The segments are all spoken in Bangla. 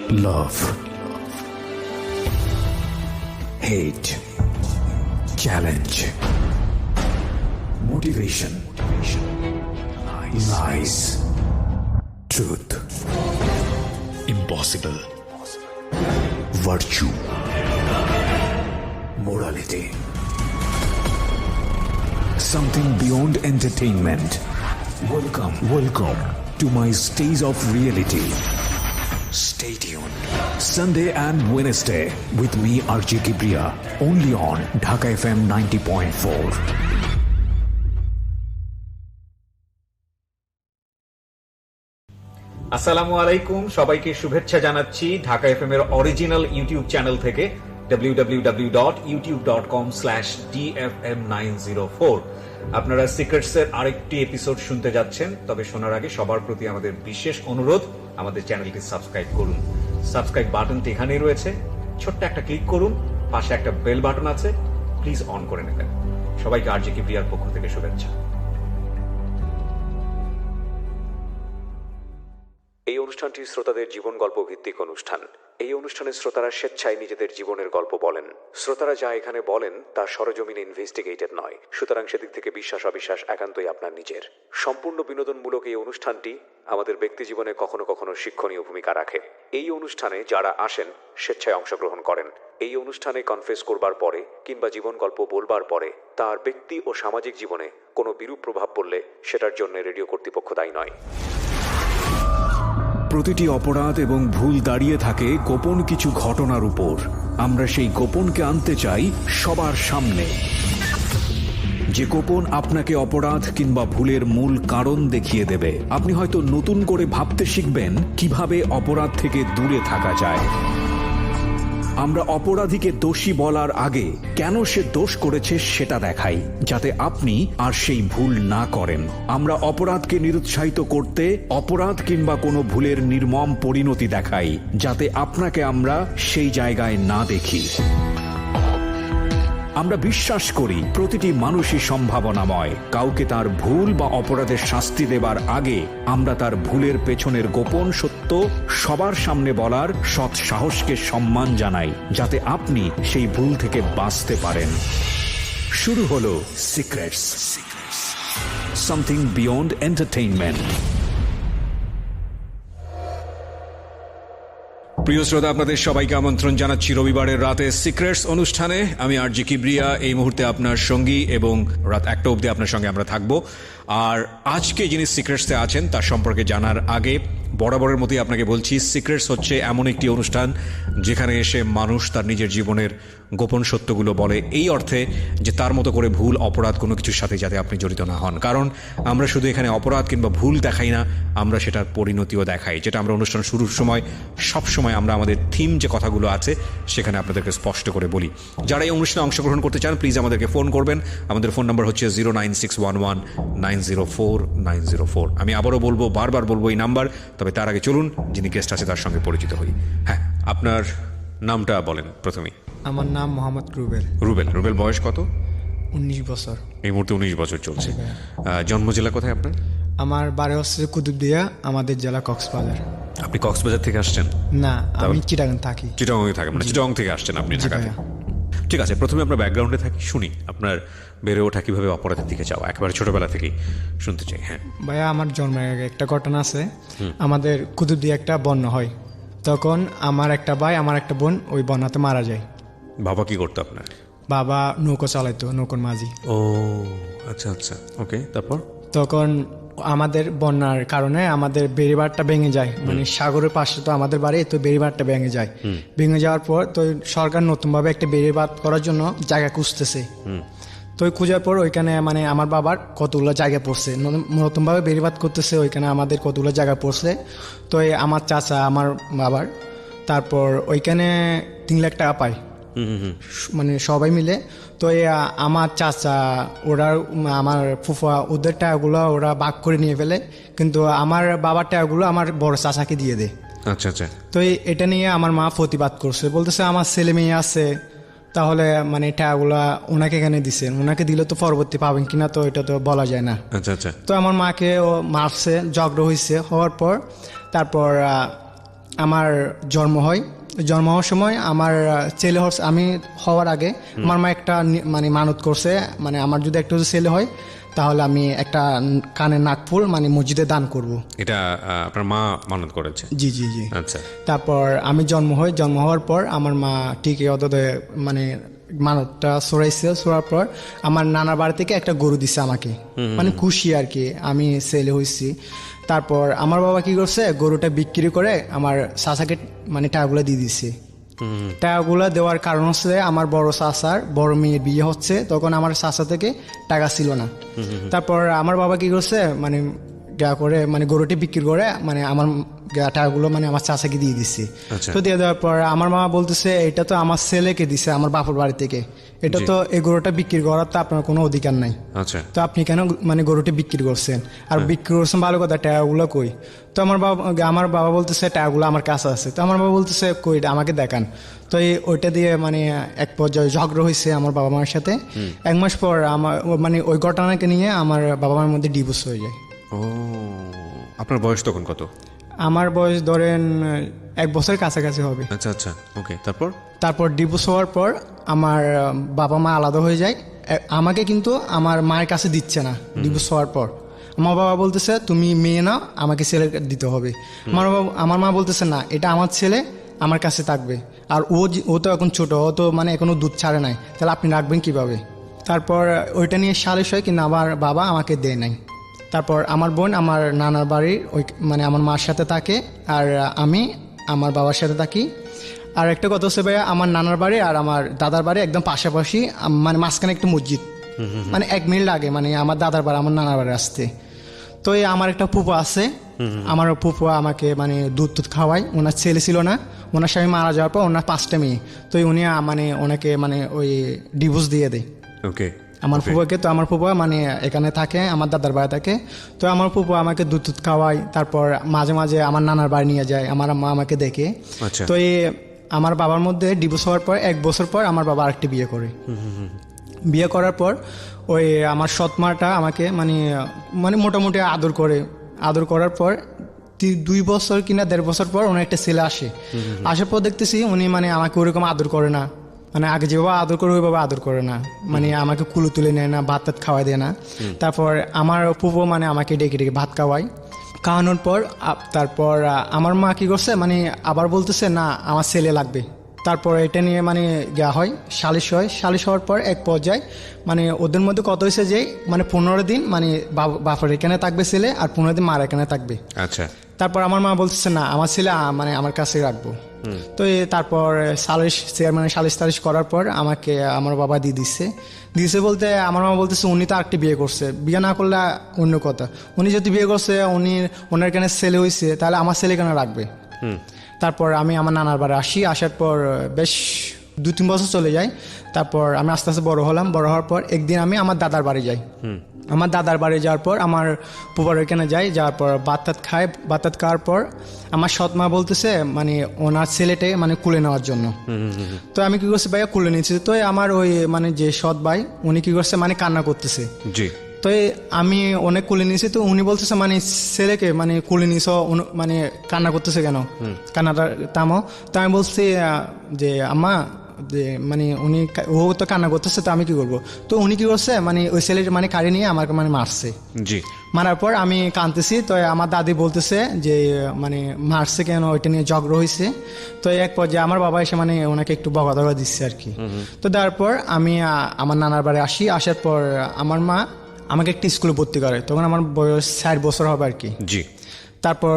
Love, hate, challenge, motivation, lies, truth, impossible, virtue, morality, something beyond entertainment. Welcome to my stage of reality. Stay tuned. Sunday and Wednesday with me RJ Kibriya, only on Dhaka FM 90.4. আসসালামু আলাইকুম, সবাইকে শুভেচ্ছা জানাচ্ছি ঢাকা এফএম এর অরিজিনাল ইউটিউব চ্যানেল থেকে www.youtube.com/dfm904। আপনারা সিক্রেটস এর আরেকটি এপিসোড শুনতে যাচ্ছেন, তবে শোনার আগে সবার প্রতি আমাদের বিশেষ অনুরোধ, আমাদের চ্যানেলটি সাবস্ক্রাইব করুন। সাবস্ক্রাইব বাটনটি এখানেই রয়েছে, ছোট্ট একটা ক্লিক করুন, পাশে একটা বেল বাটন আছে, প্লিজ অন করে নেবেন। সবাইকে আরজে কিবরিয়ার পক্ষ থেকে শুভেচ্ছা। এই অনুষ্ঠানটি শ্রোতাদের জীবন গল্প ভিত্তিক অনুষ্ঠান। এই অনুষ্ঠানে শ্রোতারা স্বেচ্ছায় নিজেদের জীবনের গল্প বলেন। শ্রোতারা যা এখানে বলেন তা সরজমিনে ইনভেস্টিগেটেড নয়, সুতরাং সেদিক থেকে বিশ্বাস অবিশ্বাস একান্তই আপনার নিজের। সম্পূর্ণ বিনোদনমূলক এই অনুষ্ঠানটি আমাদের ব্যক্তি জীবনে কখনো কখনো শিক্ষণীয় ভূমিকা রাখে। এই অনুষ্ঠানে যারা আসেন স্বেচ্ছায় অংশগ্রহণ করেন। এই অনুষ্ঠানে কনফেস করবার পরে কিংবা জীবন গল্প বলবার পরে তার ব্যক্তি ও সামাজিক জীবনে কোনো বিরূপ প্রভাব পড়লে সেটার জন্য রেডিও কর্তৃপক্ষ দায়ী নয়। প্রতিটি অপরাধ এবং ভুল দাঁড়িয়ে থাকে গোপন কিছু ঘটনার উপর। আমরা সেই গোপনকে আনতে চাই সবার সামনে, যে গোপন আপনাকে অপরাধ কিংবা ভুলের মূল কারণ দেখিয়ে দেবে। আপনি হয়তো নতুন করে ভাবতে শিখবেন কিভাবে অপরাধ থেকে দূরে থাকা যায়। আমরা অপরাধীকে দোষী বলার আগে কেন সে দোষ করেছে সেটা দেখাই, যাতে আপনি আর সেই ভুল না করেন। আমরা অপরাধকে নিরুৎসাহিত করতে অপরাধ কিংবা কোনো ভুলের নির্মম পরিণতি দেখাই, যাতে আপনাকে আমরা সেই জায়গায় না দেখি। আমরা বিশ্বাস করি প্রতিটি মানুষই সম্ভাবনাময়। কাউকে তার ভুল বা অপরাধের শাস্তি দেবার আগে আমরা তার ভুলের পেছনের গোপন সত্য সবার সামনে বলার সৎ সাহসকে সম্মান জানাই, যাতে আপনি সেই ভুল থেকে বাঁচতে পারেন। শুরু হলো সিক্রেটস, সামথিং বিয়ন্ড এন্টারটেইনমেন্ট। প্রিয় শ্রোতা, আপনাদের সবাইকে আমন্ত্রণ জানাচ্ছি রবিবারের রাতে সিক্রেটস অনুষ্ঠানে। আমি আরজে কিবরিয়া এই মুহূর্তে আপনার সঙ্গী, এবং রাত 1টা অবধি আপনার সঙ্গে আমরা থাকবো। আর আজকে যিনি সিক্রেটসে আছেন তার সম্পর্কে জানার আগে বরাবরের মতোই আপনাকে বলছি, সিক্রেটস হচ্ছে এমন একটি অনুষ্ঠান যেখানে এসে মানুষ তার নিজের জীবনের গোপন সত্যগুলো বলে, এই অর্থে যে তার মতো করে ভুল অপরাধ কোনো কিছুর সাথে যাতে আপনি জড়িত না হন। কারণ আমরা শুধু এখানে অপরাধ কিংবা ভুল দেখাই না, আমরা সেটার পরিণতিও দেখাই, যেটা আমরা অনুষ্ঠান শুরুর সময় সবসময় আমরা আমাদের থিম যে কথাগুলো আছে সেখানে আপনাদেরকে স্পষ্ট করে বলি। যারা এই অনুষ্ঠানে অংশগ্রহণ করতে চান প্লিজ আমাদেরকে ফোন করবেন। আমাদের ফোন নাম্বার হচ্ছে 09611904904। আমি আবারও বলবো, বারবার বলবো এই নাম্বার। তবে তার আগে চলুন যিনি গেস্ট আছে তার সঙ্গে পরিচিত হই। হ্যাঁ, আপনার নামটা বলেন প্রথমেই। আমার নাম মোহাম্মদ রুবেল। রুবেল বয়স কত? 19 বছর। এই মুহূর্তে 19 বছর চলছে। জন্ম জেলা কোথায় আপনার? আমার বাড়ি হচ্ছে কুতুবদিয়া, আমাদের জেলা কক্সবাজার। আপনি কক্সবাজার থেকে আসছেন? না, আমি চিটাগাং থাকি। চিটাগাংয়ে থাকেন, মানে চিটাগাং থেকে আসছেন আপনি ঢাকাতে? ঠিক আছে, প্রথমে আপনার ব্যাকগ্রাউন্ডে থাকি, শুনি আপনার বেড়ে ওঠা, কিভাবে অপরাধের দিকে যাওয়া, একেবারে ছোটবেলা থেকেই শুনতে চাই। হ্যাঁ ভাইয়া, আমার জন্মের আগে একটা ঘটনা আছে। আমাদের কুতুবদিয়া একটা বন্যা হয়, তখন আমার একটা ভাই, আমার একটা বোন ওই বন্যাতে মারা যায়। বাবা কি করতো আপনার? বাবা নৌকো চালাইতো, নৌকোর মাঝি। ও আচ্ছা আচ্ছা, ওকে। তারপর তখন আমাদের বন্যার কারণে আমাদের বেড়িবাঁধটা ভেঙে যায়, মানে সাগরের পাশে তো আমাদের বাড়ি, তো বেড়িবাঁধটা ভেঙে যায়। ভেঙে যাওয়ার পর তো সরকার নতুনভাবে একটা বেড়িবাঁধ করার জন্য জায়গা খুঁজতেছে। তো খোঁজার পর ওইখানে মানে আমার বাবার কতগুলো জায়গা পড়ছে, নতুনভাবে বেড়িবাঁধ করতেছে, ওইখানে আমাদের কতগুলো জায়গা পড়ছে। তো আমার চাচা, আমার বাবার, তারপর ওইখানে 3 লাখ টাকা পায়, মানে সবাই মিলে। তো আমার চাচা, ওরা, আমার ফুফা, ওদের টাকাগুলো ওরা ভাগ করে নিয়ে ফেলে, কিন্তু আমার বাবার টাকাগুলো আমার বড় চাচাকে দিয়ে দেয়। আচ্ছা আচ্ছা। তো এটা নিয়ে আমার মা প্রতিবাদ করছে, বলতেছে আমার ছেলে মেয়ে আছে, তাহলে মানে টাকাগুলা ওনাকে এখানে দিছেন, ওনাকে দিলে তো পরবর্তী পাবেন কিনা তো এটা তো বলা যায় না। আচ্ছা আচ্ছা। তো আমার মাকে ও মারছে, ঝগড়া হয়েছে, হওয়ার পর তারপর আমার জন্ম হয়। জন্ম হওয়ার সময় আমার ছেলে আমি হওয়ার আগে আমার মা একটা মানে মানত করছে, মানে আমার যদি একটা ছেলে হয় তাহলে আমি একটা কানের নাকফুল মানে মসজিদে দান করব। এটা আপনার মা মানত করেছে? জি জি জি। আচ্ছা। তারপর আমি জন্ম হই, জন্ম হওয়ার পর আমার মা ঠিকই মানে মানতটা সরাইছে, সরার পর আমার নানার বাড়ি থেকে একটা গরু দিছে আমাকে, মানে খুশি আর কি আমি ছেলে হয়েছি। তারপর আমার বাবা কি করছে, গরুটা বিক্রি করে আমার চাচাকে মানে টাকাগুলো দিয়ে দিছে। টাকাগুলো দেওয়ার কারণ হচ্ছে আমার বড় চাচার বড় মেয়ের বিয়ে হচ্ছে, তখন আমার চাচা থেকে টাকা ছিল না। তারপর আমার বাবা কি করছে, মানে করে মানে গরুটি বিক্রি করে মানে আমার টাকাগুলো মানে আমার চাচাকে দিয়ে দিচ্ছে। তো দিয়ে দেওয়ার পর আমার মা বলতেছে এটা তো আমার ছেলেকে দিছে আমার বাপুর বাড়ি থেকে, এটা তো এই গরুটা বিক্রি করার তো আপনার কোনো অধিকার নাই। আচ্ছা। তো আপনি কেন মানে গরুটি বিক্রি করছেন, আর বিক্রি করছেন ভালো কথা, টাকাগুলো কই? তো আমার বাবা বলতেছে টাকাগুলো আমার কাছে আছে। তো আমার বাবা বলতেছে কই আমাকে দেখান। তো ওইটা দিয়ে মানে এক পর্যায়ে ঝগড়া হয়েছে আমার বাবা মার সাথে। 1 মাস পর আমার মানে ওই ঘটনাকে নিয়ে আমার বাবা মার মধ্যে ডিভোর্স হয়ে যায়। ও, আপনার বয়স তখন কত? আমার বয়স ধরেন 1 বছরের কাছাকাছি হবে। আচ্ছা আচ্ছা, ওকে। তারপর ডিভোর্স হওয়ার পর আমার বাবা মা আলাদা হয়ে যায়। আমাকে কিন্তু আমার মায়ের কাছে দিচ্ছে না ডিভোর্স হওয়ার পর। আমার বাবা বলতেছে তুমি মেয়ে না, আমাকে ছেলে দিতে হবে। আমার মা বলতেছে না, এটা আমার ছেলে, আমার কাছে থাকবে। আর ও তো এখন ছোট, ও তো মানে এখনো দুধ ছাড়ে নাই, তাহলে আপনি রাখবেন কিভাবে? তারপর ওইটা নিয়ে সালিশ হয়, কিন্তু আমার বাবা আমাকে দেয় নাই। তারপর আমার বোন আমার নানার বাড়ির ওই মানে আমার মার সাথে থাকে, আর আমি আমার বাবার সাথে থাকি। আর একটা কথা হচ্ছে ভাইয়া, আমার নানার বাড়ি আর আমার দাদার বাড়ি একদম পাশাপাশি, মানে মাঝখানে একটা মসজিদ, মানে 1 মিনিট লাগে মানে আমার দাদার বাড়ি আমার নানার বাড়ি আসতে। তো আমার একটা ফুপা আছে, আমার ফুপা আমাকে মানে দুধ খাওয়ায়। ওনার ছেলে ছিল না, ওনার স্বামী মারা যাওয়ার পর ওনার 5টা মেয়ে, তো উনি মানে ওনাকে মানে ওই ডিভোর্স দিয়ে দেয়। ওকে। আমার ফুপাকে, তো আমার ফুপা মানে এখানে থাকে, আমার দাদার বাড়ি থাকে। তো আমার ফুপা আমাকে দুধ খাওয়ায়, তারপর মাঝে মাঝে আমার নানার বাড়ি নিয়ে যায়, আমার মা আমাকে দেখে। তো আমার বাবার মধ্যে ডিভোর্স হওয়ার পর 1 বছর পর আমার বাবা আরেকটি বিয়ে করে। বিয়ে করার পর ওই আমার সৎমাটা আমাকে মানে মানে মোটামুটি আদর করার পর 2 বছর কিনা 1.5 বছর পর ওনার একটা ছেলে আসে। আসার পর দেখতেছি উনি মানে আমাকে ওরকম আদর করে না, মানে আগে যেভাবে আদর করে ওইভাবে আদর করে না, মানে আমাকে কুলো তুলে নেয় না, ভাত খাওয়াই দেয় না। তারপর আমার ফুপো মানে আমাকে ডেকে ডেকে ভাত খাওয়ানোর পর তারপর আমার মা কি করছে, মানে আবার বলতেছে না আমার ছেলে লাগবে। তারপর এটা নিয়ে মানে হয়, সালিশ হওয়ার পর এক পর্যায়ে মানে ওদের মধ্যে কত হয়েছে যে মানে 15 দিন মানে বাপের এখানে থাকবে ছেলে, আর 15 দিন মার এখানে থাকবে। আচ্ছা। তারপর আমার মা বলতেছে না আমার ছেলে মানে আমার কাছে রাখবো। তো তারপর চেয়ারম্যানের সালিশ করার পর আমাকে আমার বাবা দিছে বলতে আমার মা বলতেছে উনি তো আরেকটি বিয়ে করছে, বিয়ে না করলে অন্য কথা, উনি যদি বিয়ে করছে ওনার এখানে ছেলে হয়েছে, তাহলে আমার ছেলে কেন রাখবে? তারপর আমি আমার নানার বাড়ি আসার পর বেশ 2-3 বছর চলে যায়। তারপর আমি আস্তে আস্তে বড় হওয়ার পর একদিন আমি আমার দাদার বাড়ি যাই। আমার দাদার বাড়ি যাওয়ার পর আমার পুবার ওইখানে যাওয়ার পর ভাত খাওয়ার পর আমার সৎ মা বলতেছে মানে ওনার ছেলেটে মানে কুলে নেওয়ার জন্য। তো আমি কি করছি ভাইয়া, কুলে নিয়েছি। তো আমার ওই মানে যে সৎ ভাই উনি কি করছে মানে কান্না করতেছে। জি। তো আমি অনেক কুলে নিয়েছি, তো উনি বলতেছে মানে ছেলেকে মানে কুলে নিয়েছ, মানে কান্না করতেছে কেন, কান্নাটা থামাও। তো আমি বলছি যে আম্মা যে মানে ও তো কান্না করতেছে, তো আমি কি করবো? তো উনি কি করছে মানে ওই ছেলেটা মানে কাড়ি নিয়ে আমাকে মানে মারছে। জি। মারার পর আমি কাঁদতেছি, তো আমার দাদি বলতেছে যে মানে মারছে কেন, ওইটা নিয়ে ঝগড়া হয়েছে। তো এক পর্যায়ে আমার বাবা এসে মানে ওনাকে একটু বকা দিচ্ছে আর কি। তো তারপর আমি আমার নানার বাড়ি আসার পর আমার মা আমাকে একটা স্কুলে ভর্তি করে, তখন আমার বয়স 4 বছর হবে আর কি। জি। তারপর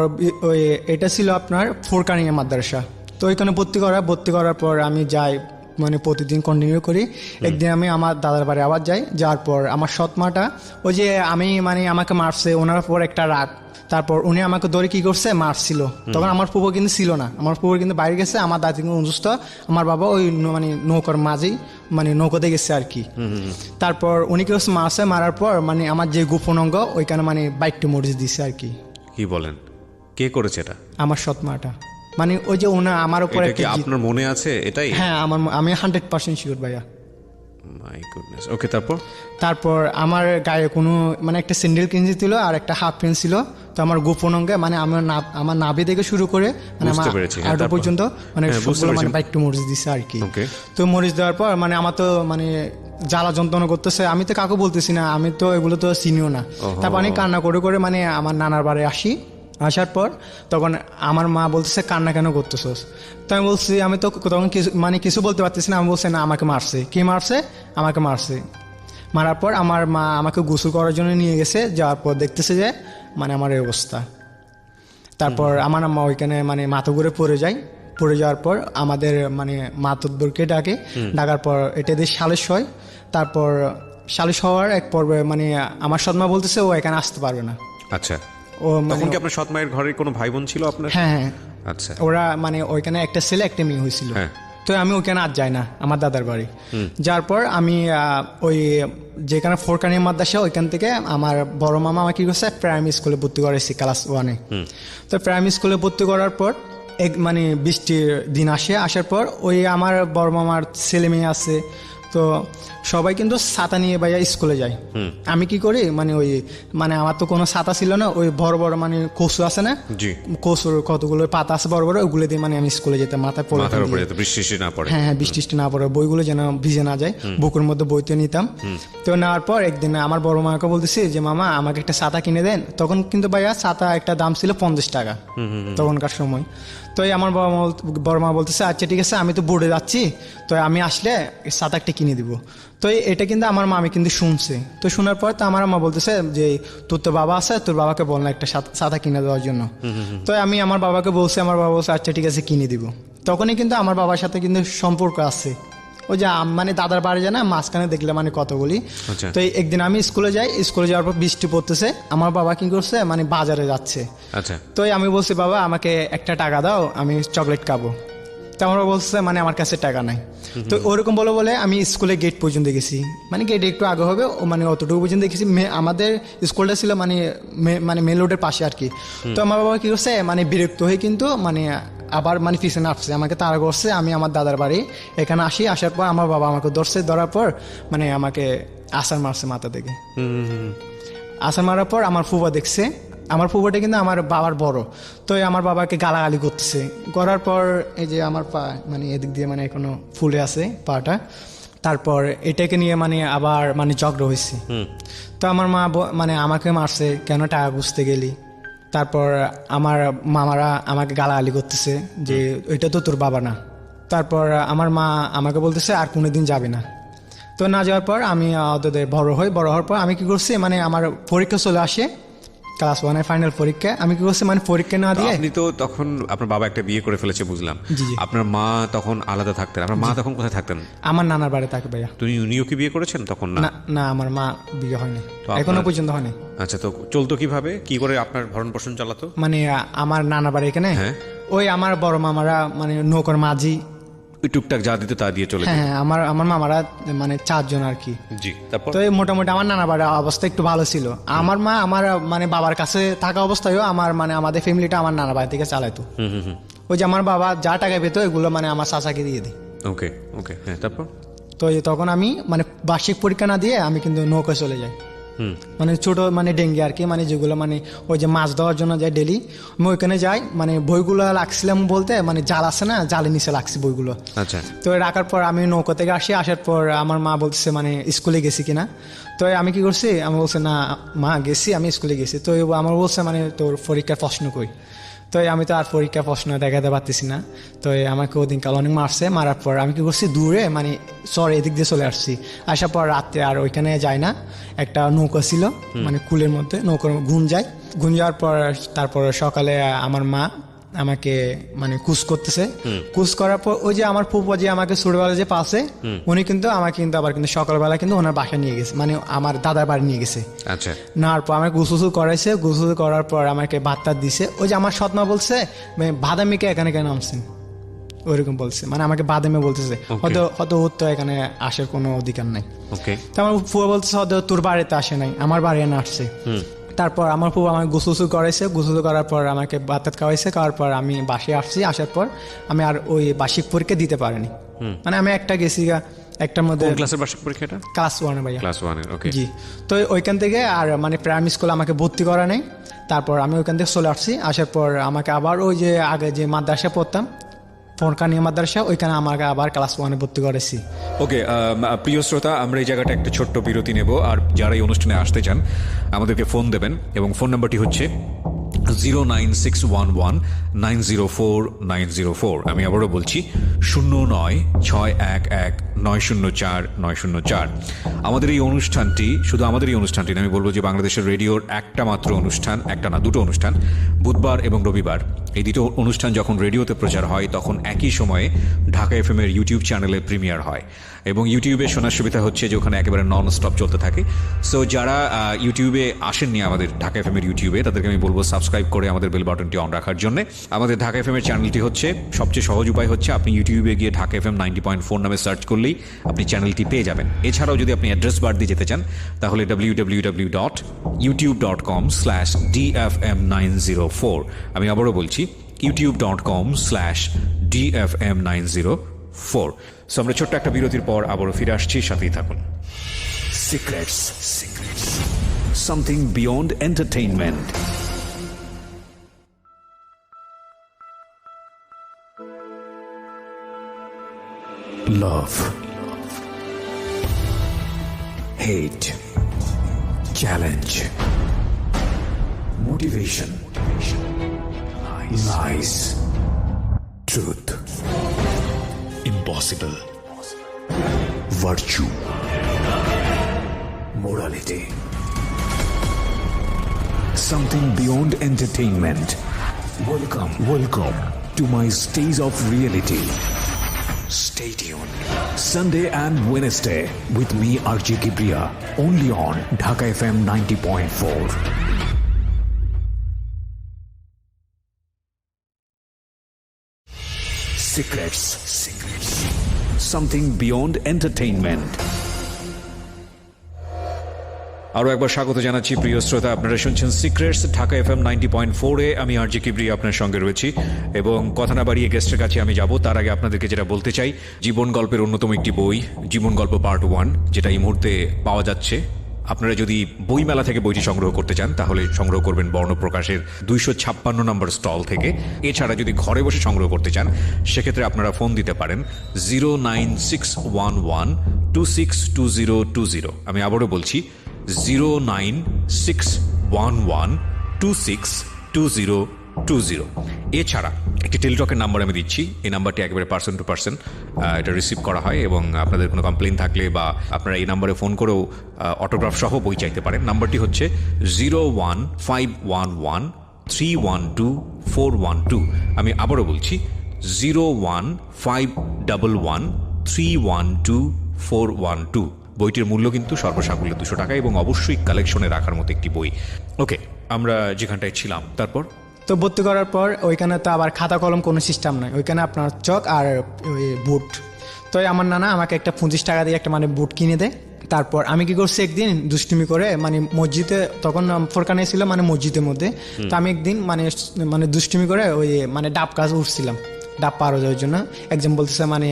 এটা ছিল আপনার ফোরকানিয়া মাদ্রাসা। তো ওইখানে ভর্তি করার পর আমি যাই, মানে প্রতিদিন কন্টিনিউ করি। একদিন আমি আমার দাদার বাড়ি আবার যাওয়ার পর আমার সৎ মাটা ওই যে আমি মানে আমাকে মারছে, ওনার পর একটা রাগ, তারপর উনি আমাকে ধরে কি করছে মারছিল। তখন আমার ফুপো কিন্তু ছিল না, আমার ফুপো কিন্তু বাইরে গেছে, আমার দাদি কিন্তু অসুস্থ, আমার বাবা ওই মানে নৌকার মাঝেই মানে নৌকাতে গেছে আর কি। তারপর উনি কি করছে মারছে, মারার পর মানে আমার যে গোপন অঙ্গ ওইখানে মানে বাইকটি মরিচ দিছে আর কি। কি বলেন, কে করেছে এটা? আমার সৎ মাটা। মানে ওই যে ওনা আমার উপর এটা কি একটা আপনার মনে আছে এটাই? হ্যাঁ আমি 100% শিওর ভাইয়া। My goodness. ওকে, তারপর? তারপর আমার গায়ে কোনো মানে একটা স্যান্ডেল কিনতে ছিল আর একটা হাফ প্যান্ট ছিল। তো আমার গোপন অঙ্গে মানে আমার নাভি থেকে শুরু করে মানে আমার বুঝতে পেরেছি, হ্যাঁ, আরো তারপর? পর্যন্ত মানে হ্যাঁ, বুঝতে সবগুলো মানে পেরেছি। একটু মরিচ দিছে আর কি। ওকে। তো মরিচ দেওয়ার পর মানে আমার তো মানে জ্বালা যন্ত্রণা করতেছে, আমি তো কাউকে বলতেছি না, আমি তো এগুলো তো চিনিও না। তারপর আমি কান্না করে করে মানে আমার নানার বাড়ি আসি। আসার পর তখন আমার মা বলতেছে কান্না কেন করতেছস? তো আমি বলছি আমি তো তখন কিছু বলতে পারতেছি না। আমি বলছি না, আমাকে মারছে। কে মারছে? আমাকে মারছে। মারার পর আমার মা আমাকে গোসল করার জন্য নিয়ে গেছে। যাওয়ার পর দেখতেছে যে মানে আমার এই অবস্থা। তারপর আমার আম্মা ওইখানে মানে মাথা ঘুরে পড়ে যায়। পড়ে যাওয়ার পর আমাদের মানে মাতব্বরকে ডাকে। ডাকার পর এটা দিয়ে সালিশ হয়। তারপর সালিশ হওয়ার এক পর্বে মানে আমার সৎমা বলতেছে ও এখানে আসতে পারবে না। আচ্ছা, ও তখন মানে কি আপনার সৎ মায়ের ঘরে কোনো ভাই বোন ছিল আপনার? হ্যাঁ হ্যাঁ, আচ্ছা, ওরা মানে ওইখানে একটা ছেলে একটা মেয়ে হয়েছিল। হ্যাঁ। তো আমি ওইখানে আর যাই না, আমার দাদার বাড়ি। যার পর আমি ওই যেখানে ফোরকানি মাদ্রাসা ওইখান থেকে আমার বড় মামা আমাকে কি করছে প্রাইমারি স্কুলে ভর্তি করেছি ক্লাস 1-এ। তো প্রাইমারি স্কুলে ভর্তি করার পর মানে বৃষ্টির দিন আসার পর ওই আমার বড় মামার ছেলে মেয়ে আছে। তো সবাই কিন্তু ছাতা নিয়ে ভাইয়া স্কুলে যায়। আমি কি করি মানে ওই মানে আমার তো কোনো ছাতা ছিল না, ওই বড় বড় মানে কচু আছে না, জি, কচুর কতগুলো পাতা আছে বড় বড়, ওগুলো দিয়ে মানে আমি স্কুলে যেতাম মাথায় পড়ে। মাথার উপরে যাতে বৃষ্টি না পড়ে। হ্যাঁ হ্যাঁ, বৃষ্টি না পড়ে, বইগুলো যেন ভিজে না যায়, বুকের মধ্যে বইতে নিতাম। তো নেওয়ার পর একদিন আমার বড় মাকে বলতেছি যে মামা আমাকে একটা ছাতা কিনে দেন। তখন কিন্তু ভাইয়া ছাতা একটা দাম ছিল 50 টাকা তখনকার সময়। তো এই আমার বড় মা বলতেছে আচ্ছা ঠিক আছে, আমি তো বোর্ডে যাচ্ছি, তো আমি আসলে ছাতা একটা কিনে দিব। তো এটা কিন্তু আমার মামি কিন্তু শুনছে। তো শোনার পর তো আমার মা বলতেছে যে তোর তো বাবা আছে, তোর বাবাকে বল না একটা ছাতা কিনে দেওয়ার জন্য। তো আমি আমার বাবাকে বলছি, আমার বাবা বলছে আচ্ছা ঠিক আছে কিনে দিব। তখনই কিন্তু আমার বাবার সাথে কিন্তু সম্পর্ক আছে। ওই যে মানে দাদার বাড়ি যায় না, মাঝখানে দেখলে মানে কতগুলি। আচ্ছা। তো একদিন আমি স্কুলে যাই, স্কুলে যাওয়ার পর বৃষ্টি পড়তেছে, আমার বাবা কি করছে মানে বাজারে যাচ্ছে। আচ্ছা, তো আমি বলছি বাবা আমাকে একটা টাকা দাও, আমি চকলেট খাবো। তো আমার বলছে মানে আমার কাছে টাকা নাই। তো ওরকম বলে বলে আমি স্কুলে গেট পর্যন্ত গেছি, মানে গেট একটু আগে হবে মানে অতটুকু পর্যন্ত গেছি। আমাদের স্কুলটা ছিল মানে মেন রোডের পাশে আর কি। তো আমার বাবা কি করছে মানে বিরক্ত হয়ে কিন্তু মানে আবার মানে পিছনে আসছে, আমাকে তাড়া করছে। আমি আমার দাদার বাড়ি এখানে আসার পর আমার বাবা আমাকে ধরছে, ধরার পর মানে আমাকে আছাড় মারছে মাথা থেকে। আছাড় মারার পর আমার ফুফা দেখছে, আমার ফুফাটা কিন্তু আমার বাবার বড়। তো আমার বাবাকে গালাগালি করতেছে, করার পর এই যে আমার পা মানে এদিক দিয়ে মানে এখনো ফুলে আছে পাটা। তারপর এটাকে নিয়ে মানে আবার মানে ঝগড়া হয়েছে। তো আমার মা মানে আমাকে মারছে কেন টাকা বুঝতে গেলি। তারপর আমার মামারা আমাকে গালাগালি করতেছে যে এটা তো তোর বাবা না। তারপর আমার মা আমাকে বলতেছে আর কোনোদিন যাবে না। তো না যাওয়ার পর আমি ওদের বড় হওয়ার পর আমি কি করছি মানে আমার পরীক্ষা চলে আসে, ক্লাস 1-এর ফাইনাল পরীক্ষা। আমি কি করছি মানে পরীক্ষা না দিয়ে। আপনি তো তখন আপনার বাবা একটা বিয়ে করে ফেলেছে বুঝলাম। জি, জি। আপনার মা তখন আলাদা থাকতেন, আপনার মা তখন কোথায় থাকতেন? আমার নানার বাড়ি থাকে ভাইয়া। উনিও কি বিয়ে করেছেন তখন? না, না না, আমার মা বিয়ে হয়নি, তো আপনার- এখনো পর্যন্ত হয়নি। আচ্ছা, তো চলতো কিভাবে, কি করে আপনার ভরণ পোষণ চালাতো? মানে আমার নানার বাড়ি এখানে হ্যাঁ। ওই আমার বড় মামারা মানে নৌকর মাঝি। ওই টুকটাক যা দিত তা দিয়ে চলে যেত। হ্যাঁ, আমার মামারা মানে 4 জন আর কি। জি, তারপর? তো এই মোটামুটি আমার নানা বাড়ির অবস্থা একটু ভালো ছিল। আমার মা আমার মানে বাবার কাছে থাকা অবস্থায়ও আমার মানে আমাদের ফ্যামিলিটা আমার নানা বাড়ি থেকে চালাইতো। ওই যে আমার বাবা যা টাকা পেতো এগুলো মানে আমার চাচাকে দিয়ে দিই। ওকে ওকে, হ্যাঁ, তারপর? তো এই তখন আমি মানে বার্ষিক পরীক্ষা না দিয়ে আমি কিন্তু নৌকায় চলে যাই। মানে ছোট মানে ডেঙ্গি আর কি, মানে যেগুলো মানে ওই যে মাছ দেওয়ার জন্য যাই ডেলি, আমি ওইখানে যাই। মানে বইগুলো রাখছিলাম বলতে মানে জাল আছে না, জালের নিচে রাখছি বইগুলো। আচ্ছা, তো রাখার পর আমি নৌকা থেকে আসার পর আমার মা বলতেছে মানে স্কুলে গেছি কিনা। তো আমি কি করছি, আমি বলছি না মা গেছি, আমি স্কুলে গেছি। তো আমার বলছে মানে তোর পরীক্ষার প্রশ্ন কই। তো আমি তো আর পরীক্ষার প্রশ্ন দেখাতে পারতেছি না। তো আমাকে ওদিনকাল অনেক মারছে। মারার পর আমি কি করছি দূরে মানে এদিক দিয়ে চলে আসছি। আসার পর রাত্রে আর ওইখানে যাই না, একটা নৌকা ছিল মানে কুলের মধ্যে, নৌকার ঘুম যাওয়ার পর তারপর সকালে আমার মা আমাকে মানে কুচ করতেছে। কুচ করার পর ওই যে আমার ফুফা যে আমাকে ছোটবেলা যে পাশে, উনি কিন্তু আমাকে কিন্তু আবার কিন্তু সকালবেলা কিন্তু ওনার বাসায় নিয়ে গেছে, মানে আমার দাদার বাড়ি নিয়ে গেছে। আচ্ছা, নেওয়ার পর আমাকে গুসুসু করাইছে, গুসুসু করার পর আমাকে ভাত দিছে। ওই যে আমার সৎমা বলছে বাদামিকে এখানে কেন নামছেন, ওইরকম বলছে, মানে আমাকে বাদামে বলতেছে। হয়তো ওর তো এখানে আসার কোনো অধিকার নাই। ওকে। তো আমার ফুয়া বলতেছে হয়তো তোর বাড়িতে আসে নাই, আমার বাড়ি এনে আসছে। তারপর আমার ফুফু আমাকে গোসল করাইছে, গোসল করার পর আমাকে ভাত খাওয়াইছে, খাওয়ার পর আমি বাসায় আসছি, আসার পর আমি আর ওই বার্ষিক পরীক্ষা দিতে পারিনি। মানে আমি একটা গেছি একটার মধ্যে। কোন ক্লাসের বার্ষিক পরীক্ষাটা? ক্লাস 1 ভাইয়া। ক্লাস 1 এর, ওকে। জি, তো ওইখান থেকে আর মানে প্রাইমারি স্কুলে আমাকে ভর্তি করা নেই। তারপর আমি ওইখান থেকে চলে আসছি, আসার পর আমাকে আবার ওই যে আগে যে মাদ্রাসা পড়তাম ফোরকানিয়া মাদ্রাসা, ওইখানে আমাকে আবার ক্লাস 1 ভর্তি করেছি। ওকে, প্রিয় শ্রোতা, আমরা এই জায়গাটা একটা ছোট্ট বিরতি নেব। আর যারা এই অনুষ্ঠানে আসতে চান আমাদেরকে ফোন দেবেন, এবং ফোন নাম্বারটি হচ্ছে 09611904904। আমি আবারও বলছি 09611904904। আমাদের এই অনুষ্ঠানটি শুধু আমাদের এই অনুষ্ঠানটি না, আমি বলবো যে বাংলাদেশের রেডিওর একটা মাত্র অনুষ্ঠান, একটা না দুটো অনুষ্ঠান, বুধবার এবং রবিবার। এই দুটো অনুষ্ঠান যখন রেডিওতে প্রচার হয় তখন একই সময়ে ঢাকা এফএম এর ইউটিউব চ্যানেলে প্রিমিয়ার হয়, এবং ইউটিউবে শোনার সুবিধা হচ্ছে যে ওখানে একেবারে নন স্টপ চলতে থাকে। সো যারা ইউটিউবে আসেননি আমাদের ঢাকা এফএম এর ইউটিউবে, তাদেরকে আমি বলবো সাবস্ক্রাইব করে আমাদের বেল বাটনটি অন রাখার জন্য। আমাদের ঢাকা এফএম এর চ্যানেলটি হচ্ছে সবচেয়ে সহজ উপায় হচ্ছে আপনি ইউটিউবে গিয়ে ঢাকা এফএম 90.4 নামে সার্চ করলেই আপনি চ্যানেলটি পেয়ে যাবেন। এছাড়াও যদি আপনি অ্যাড্রেস বার দিয়ে যেতে চান তাহলে www.youtube.com/dfm904। আমি আবারও বলছি youtube.com/dfm904। সো আমরা ছোট্ট একটা বিরতির পর আবারও ফিরে আসছি, সাথেই থাকুন। Secrets. Something beyond entertainment. Love. Hate. Challenge. Motivation. Lies. Truth. Impossible. Virtue. Morality. Something beyond entertainment. Welcome to my stage of reality. Stay tuned. Sunday and Wednesday with me, RJ Kibriya, only on Dhaka FM 90.4. Secrets. Something beyond entertainment. আরও একবার স্বাগত জানাচ্ছি প্রিয় শ্রোতা, আপনারা শুনছেন সিক্রেটস ঢাকা এফএম 90.4-এ। আমি আরজি কিবরিয়া আপনার সঙ্গে রয়েছি, এবং কথা না বাড়িয়ে গেস্টের কাছে আমি যাব। তার আগে আপনাদেরকে যেটা বলতে চাই, জীবন গল্পের অন্যতম একটি বই, জীবন গল্প পার্ট 1, যেটা এই মুহূর্তে পাওয়া যাচ্ছে। আপনারা যদি বইমেলা থেকে বইটি সংগ্রহ করতে চান তাহলে সংগ্রহ করবেন বর্ণপ্রকাশের 256 নম্বর স্টল থেকে। এছাড়া যদি ঘরে বসে সংগ্রহ করতে চান সেক্ষেত্রে আপনারা ফোন দিতে পারেন 09611262020। আমি আবারও বলছি 09611262020। এছাড়া একটি টেলিটকের নাম্বার আমি দিচ্ছি, এই নাম্বারটি একেবারে পার্সন টু পার্সন এটা রিসিভ করা হয়, এবং আপনাদের কোনো কমপ্লেন থাকলে বা আপনারা এই নাম্বারে ফোন করেও অটোগ্রাফ সহ বই চাইতে পারেন। নাম্বারটি হচ্ছে 01511312412। আমি আবারও বলছি 01511312412। বইটির মূল্য কিন্তু সর্বসাকুল্যে 200 টাকা, এবং অবশ্যই কালেকশনে রাখার মতো একটি বই। ওকে, আমরা যেখানটায় ছিলাম তারপর তো ভর্তি করার পর ওইখানে তো আবার খাতা কলম কোনো সিস্টেম নাই, ওইখানে আপনার চক আর ওই বুট। তো আমার নানা আমাকে একটা 25 টাকা দিয়ে একটা মানে বুট কিনে দেয়। তারপর আমি কি করছি, একদিন দুষ্টুমি করে মানে মসজিদে, তখন ফোরকানে ছিল মানে মসজিদের মধ্যে, তো আমি একদিন মানে দুষ্টুমি করে ওই মানে ডাব গাছ উঠছিলাম ডাব পার হয়ে যাওয়ার জন্য। একজন বলতেছে মানে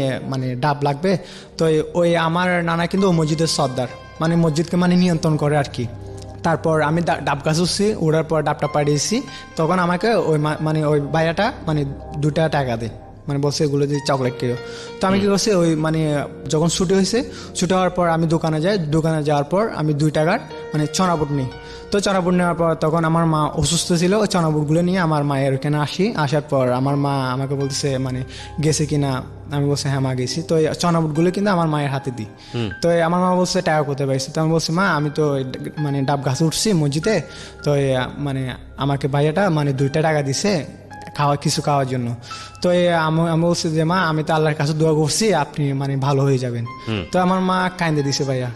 ডাব লাগবে, তো ওই আমার নানা কিন্তু ও মসজিদের সর্দার, মানে মসজিদকে মানে নিয়ন্ত্রণ করে আর কি। তারপর আমি ডাব গাছ উঠছি, ওড়ার পর ডাবটা পাঠিয়েছি, তখন আমাকে ওই মানে ওই ভাইয়াটা মানে 2 টাকা দেয়, মানে বলছে এগুলো দিয়ে চকলেট খেয়েও। তো আমি কি করছি, ওই মানে যখন ছুটি হয়েছে, ছুটি হওয়ার পর আমি দোকানে যাই, দোকানে যাওয়ার পর আমি 2 টাকার মানে চনাবুট নিই। তো চনাবুট নেওয়ার পর তখন আমার মা অসুস্থ ছিল, ওই চনাবুটগুলো নিয়ে আমার মায়ের ওখানে আসার পর আমার মা আমাকে বলতেছে মানে গেছে কিনা, আমি বলছি হ্যাঁ মা গেছি। তো এই চনাবুটগুলো কিন্তু আমার মায়ের হাতে দিই। তো আমার মা বলছে টাকা কোথায় পাইছি, তো আমি বলছি মা আমি তো মানে ডাব গাছ উঠছি মসজিদে, তো মানে আমাকে ভাইয়াটা মানে 2 টাকা দিছে কিছু খাওয়ার জন্য। তো আমি বলছি যে মা আমি তো আল্লাহর কাছে দোয়া করছি আপনি মানে ভালো হয়ে যাবেন। তো আমার মা কান্দে দিছে ভাইয়া,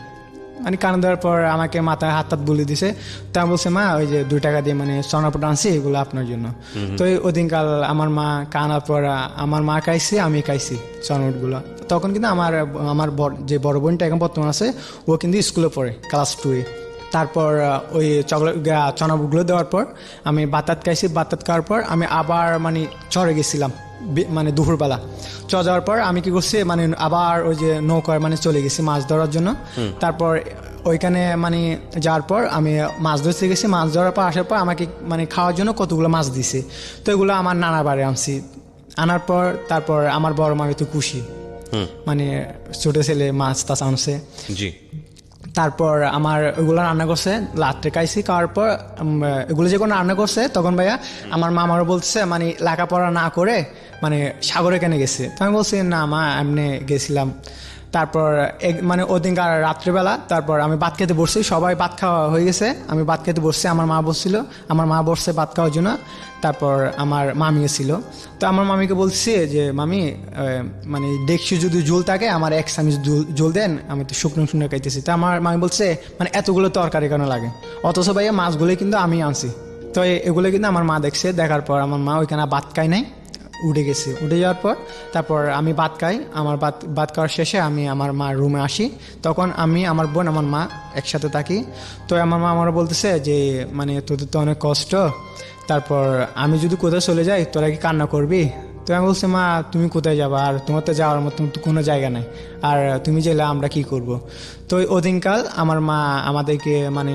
মানে কান দেওয়ার পর আমাকে মাথায় হাত বলে দিছে। তো আমি বলছি মা ওই যে 2 টাকা দিয়ে মানে চনাপুট আনছি, এগুলো আপনার জন্য। তো ওই দিনকাল আমার মা কানার পর আমার মা খাইছে, আমি খাইছি চনাপুটগুলো। তখন কিন্তু আমার যে বড় বোনটা এখন বর্তমান আছে, ও কিন্তু স্কুলে পড়ে ক্লাস 2-এ। তারপর ওই চকলেট চনাগুলো দেওয়ার পর আমি বাতাত খাইছি, বাতাত খাওয়ার পর আমি আবার মানে চরে গেছিলাম মানে দুপুরবেলা যাওয়ার পর আমি কি করছি মানে আবার ওই যে নৌকায় মানে চলে গেছি মাছ ধরার জন্য। তারপর ওইখানে মানে যাওয়ার পর আমি মাছ ধরতে গেছি, মাছ ধরার পর আসার পর আমাকে মানে খাওয়ার জন্য কতগুলো মাছ দিছে, তো এগুলো আমার নানার বাড়ি আনছি। আনার পর তারপর আমার বড় মামি তো খুশি, মানে ছোট ছেলে মাছ টাছ আনছে। জি। তারপর আমার ওগুলো রান্না করছে, রাত্রে খাইছি, খাওয়ার পর এগুলো যখন রান্না করছে তখন ভাইয়া আমার মামারও বলছে মানে লেখাপড়া না করে মানে সাগরে কেন গেছে, তো আমি বলছি না মা এমনি গেছিলাম। তারপর মানে ওদিনকার রাত্রিবেলা তারপর আমি ভাত খেতে বসছি, সবাই ভাত খাওয়া হয়ে গেছে, আমি ভাত খেতে বসছি, আমার মা বসছিল, আমার মা বসছে ভাত খাওয়ার জন্য। তারপর আমার মামিও ছিল, তো আমার মামিকে বলছি যে মামি মানে দেখছি যদি জল থাকে আমার এক চামচ জল দেন, আমি তো শুকনো শুকনো খাইতেছি। তো আমার মামি বলছে মানে এতগুলো তরকারি কেন লাগে, অথচ ভাইয়া মাছগুলো কিন্তু আমি আনছি। তো এগুলো কিন্তু আমার মা দেখছে, দেখার পর আমার মা ওইখানে ভাত খাই নাই, উঠে গেছে। উঠে যাওয়ার পর তারপর আমি ভাত খাই, আমার ভাত খাওয়ার শেষে আমি আমার মার রুমে আসি, তখন আমি আমার বোন আমার মা একসাথে থাকি। তো আমার মা আমার বলতেছে যে মানে তোদের তো অনেক কষ্ট, তারপর আমি যদি কোথাও চলে যাই তোরা কি কান্না করবি? তো আমি বলছি মা তুমি কোথায় যাবা, আর তোমার তো যাওয়ার মতন তো কোনো জায়গা নাই, আর তুমি গেলে আমরা কি করব। তো ওদিনকাল আমার মা আমাদেরকে মানে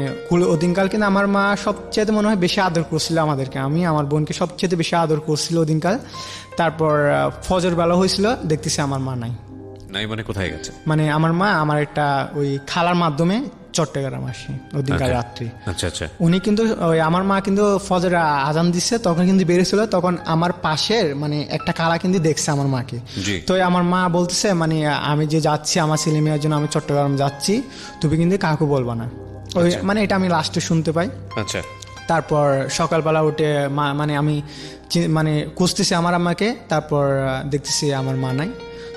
ওদিনকাল কিন্তু আমার মা সবচেয়ে মনে হয় বেশি আদর করছিল আমাদেরকে, আমি আমার বোনকে সবচেয়ে বেশি আদর করছিল ওদিনকাল। তারপর ফজর বেলা হয়েছিল, দেখতেছি আমার মা নাই। নাই মানে কোথায় গেছে? মানে আমার মা আমার একটা ওই খালার মাধ্যমে চট্টগ্রাম আসে ওদিনকার রাত্রি। আচ্ছা আচ্ছা। উনি কিন্তু ওই আমার মা কিন্তু ফজর আজান দিচ্ছে তখন কিন্তু বেরিয়েছিল, তখন আমার পাশের মানে একটা খালা কিন্তু দেখছে আমার মাকে। তো আমার মা বলতেছে মানে আমি যে যাচ্ছি আমার ছেলে মেয়ের জন্য আমি চট্টগ্রাম যাচ্ছি, তুমি কিন্তু কাউকে বলবা না, ওই মানে এটা আমি লাস্টে শুনতে পাই। আচ্ছা। তারপর সকালবেলা উঠে মা মানে আমি মানে খুঁজতেছি আমার আম্মাকে, তারপর দেখতেছি আমার মা নাই,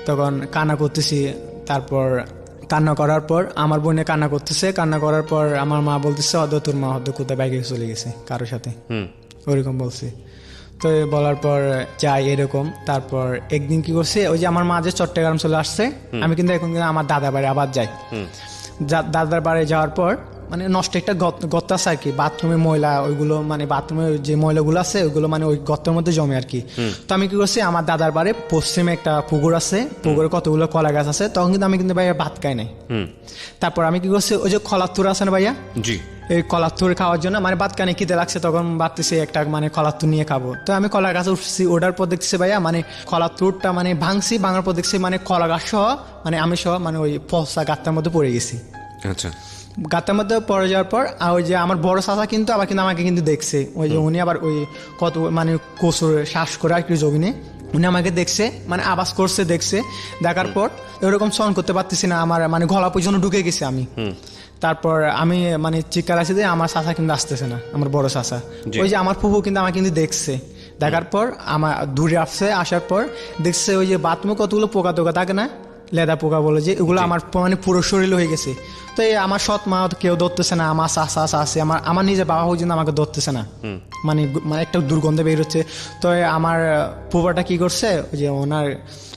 তখন কান্না করতেছি। তারপর কান্না করার পর আমার বোনে কান্না করতেছে, কান্না করার পর আমার মা বলতেছে তোর মা হয়তো কোথায় বাইকে চলে গেছে কারোর সাথে, ওইরকম বলছে। তো বলার পর যাই এরকম। তারপর একদিন কি করছে, ওই যে আমার মা যে চট্টগ্রাম চলে আসছে, আমি কিন্তু এখন আমার দাদার বাড়ি আবার যাই। দাদার বাড়ি যাওয়ার পর মানে নষ্ট একটা গর্ত আছে আর কি, বাথরুমের ময়লা ওইগুলো মানে বাথরুমের যে ময়লাগুলো আছে ওইগুলো মানে ওই গর্তের মধ্যে জমে আর কি। তো আমি কি করছি, আমার দাদার বাড়ি পশ্চিমে একটা পুকুর আছে, পুকুরে কতগুলো কলা গাছ আছে, তখন কিন্তু আমি কিন্তু ভাইয়া ভাত খাই নাই। তারপর আমি কি করছি, ওই যে কলার তুর আছে না ভাইয়া, জি, এই কলার তুর খাওয়ার জন্য মানে ভাত কানে খিদে লাগছে, তখন ভাবতেছি একটা মানে কলার তুর নিয়ে খাবো। তো আমি কলা গাছ উঠছি, ওটার পর দেখতেছি ভাইয়া মানে কলার তুরটা মানে ভাঙছি, ভাঙার পর দেখছি মানে কলা গাছ সহ মানে আমি সহ মানে ওই পচা গাছটার মধ্যে পড়ে গেছি। আচ্ছা। গাতার মধ্যে পড়ে যাওয়ার পর আর ওই যে আমার বড় চাচা কিন্তু আবার কিন্তু আমাকে কিন্তু দেখছে, ওই যে উনি আবার ওই কত মানে কচুর শ্বাস করে আর কি জমিনে, উনি আমাকে দেখছে মানে আওয়াজ করছে, দেখছে, দেখার পর এরকম সহন করতে পারতেছি না, আমার মানে গলা পর্যন্ত ঢুকে গেছে আমি। তারপর আমি মানে চিৎকার আসি যে আমার চাচা কিন্তু আসতেছে না, আমার বড় চাচা, ওই যে আমার ফুফু কিন্তু আমাকে কিন্তু দেখছে, দেখার পর আমার দূরে আসছে, আসার পর দেখছে ওই যে বাথরুমে কতগুলো পোকা টোকা থাকে না, লেদা পোকা বলে যে, ওগুলো আমার মানে পুরো শরীরে হয়ে গেছে। তো এই আমার সৎ মা কেউ ধরতেছে না, আমার চাষা আছে, আমার নিজের বাবা পর্যন্ত আমাকে ধরতেছে না, মানে একটা দুর্গন্ধ বের হচ্ছে। তো আমার পুবাটা কি করছে, ওই যে ওনার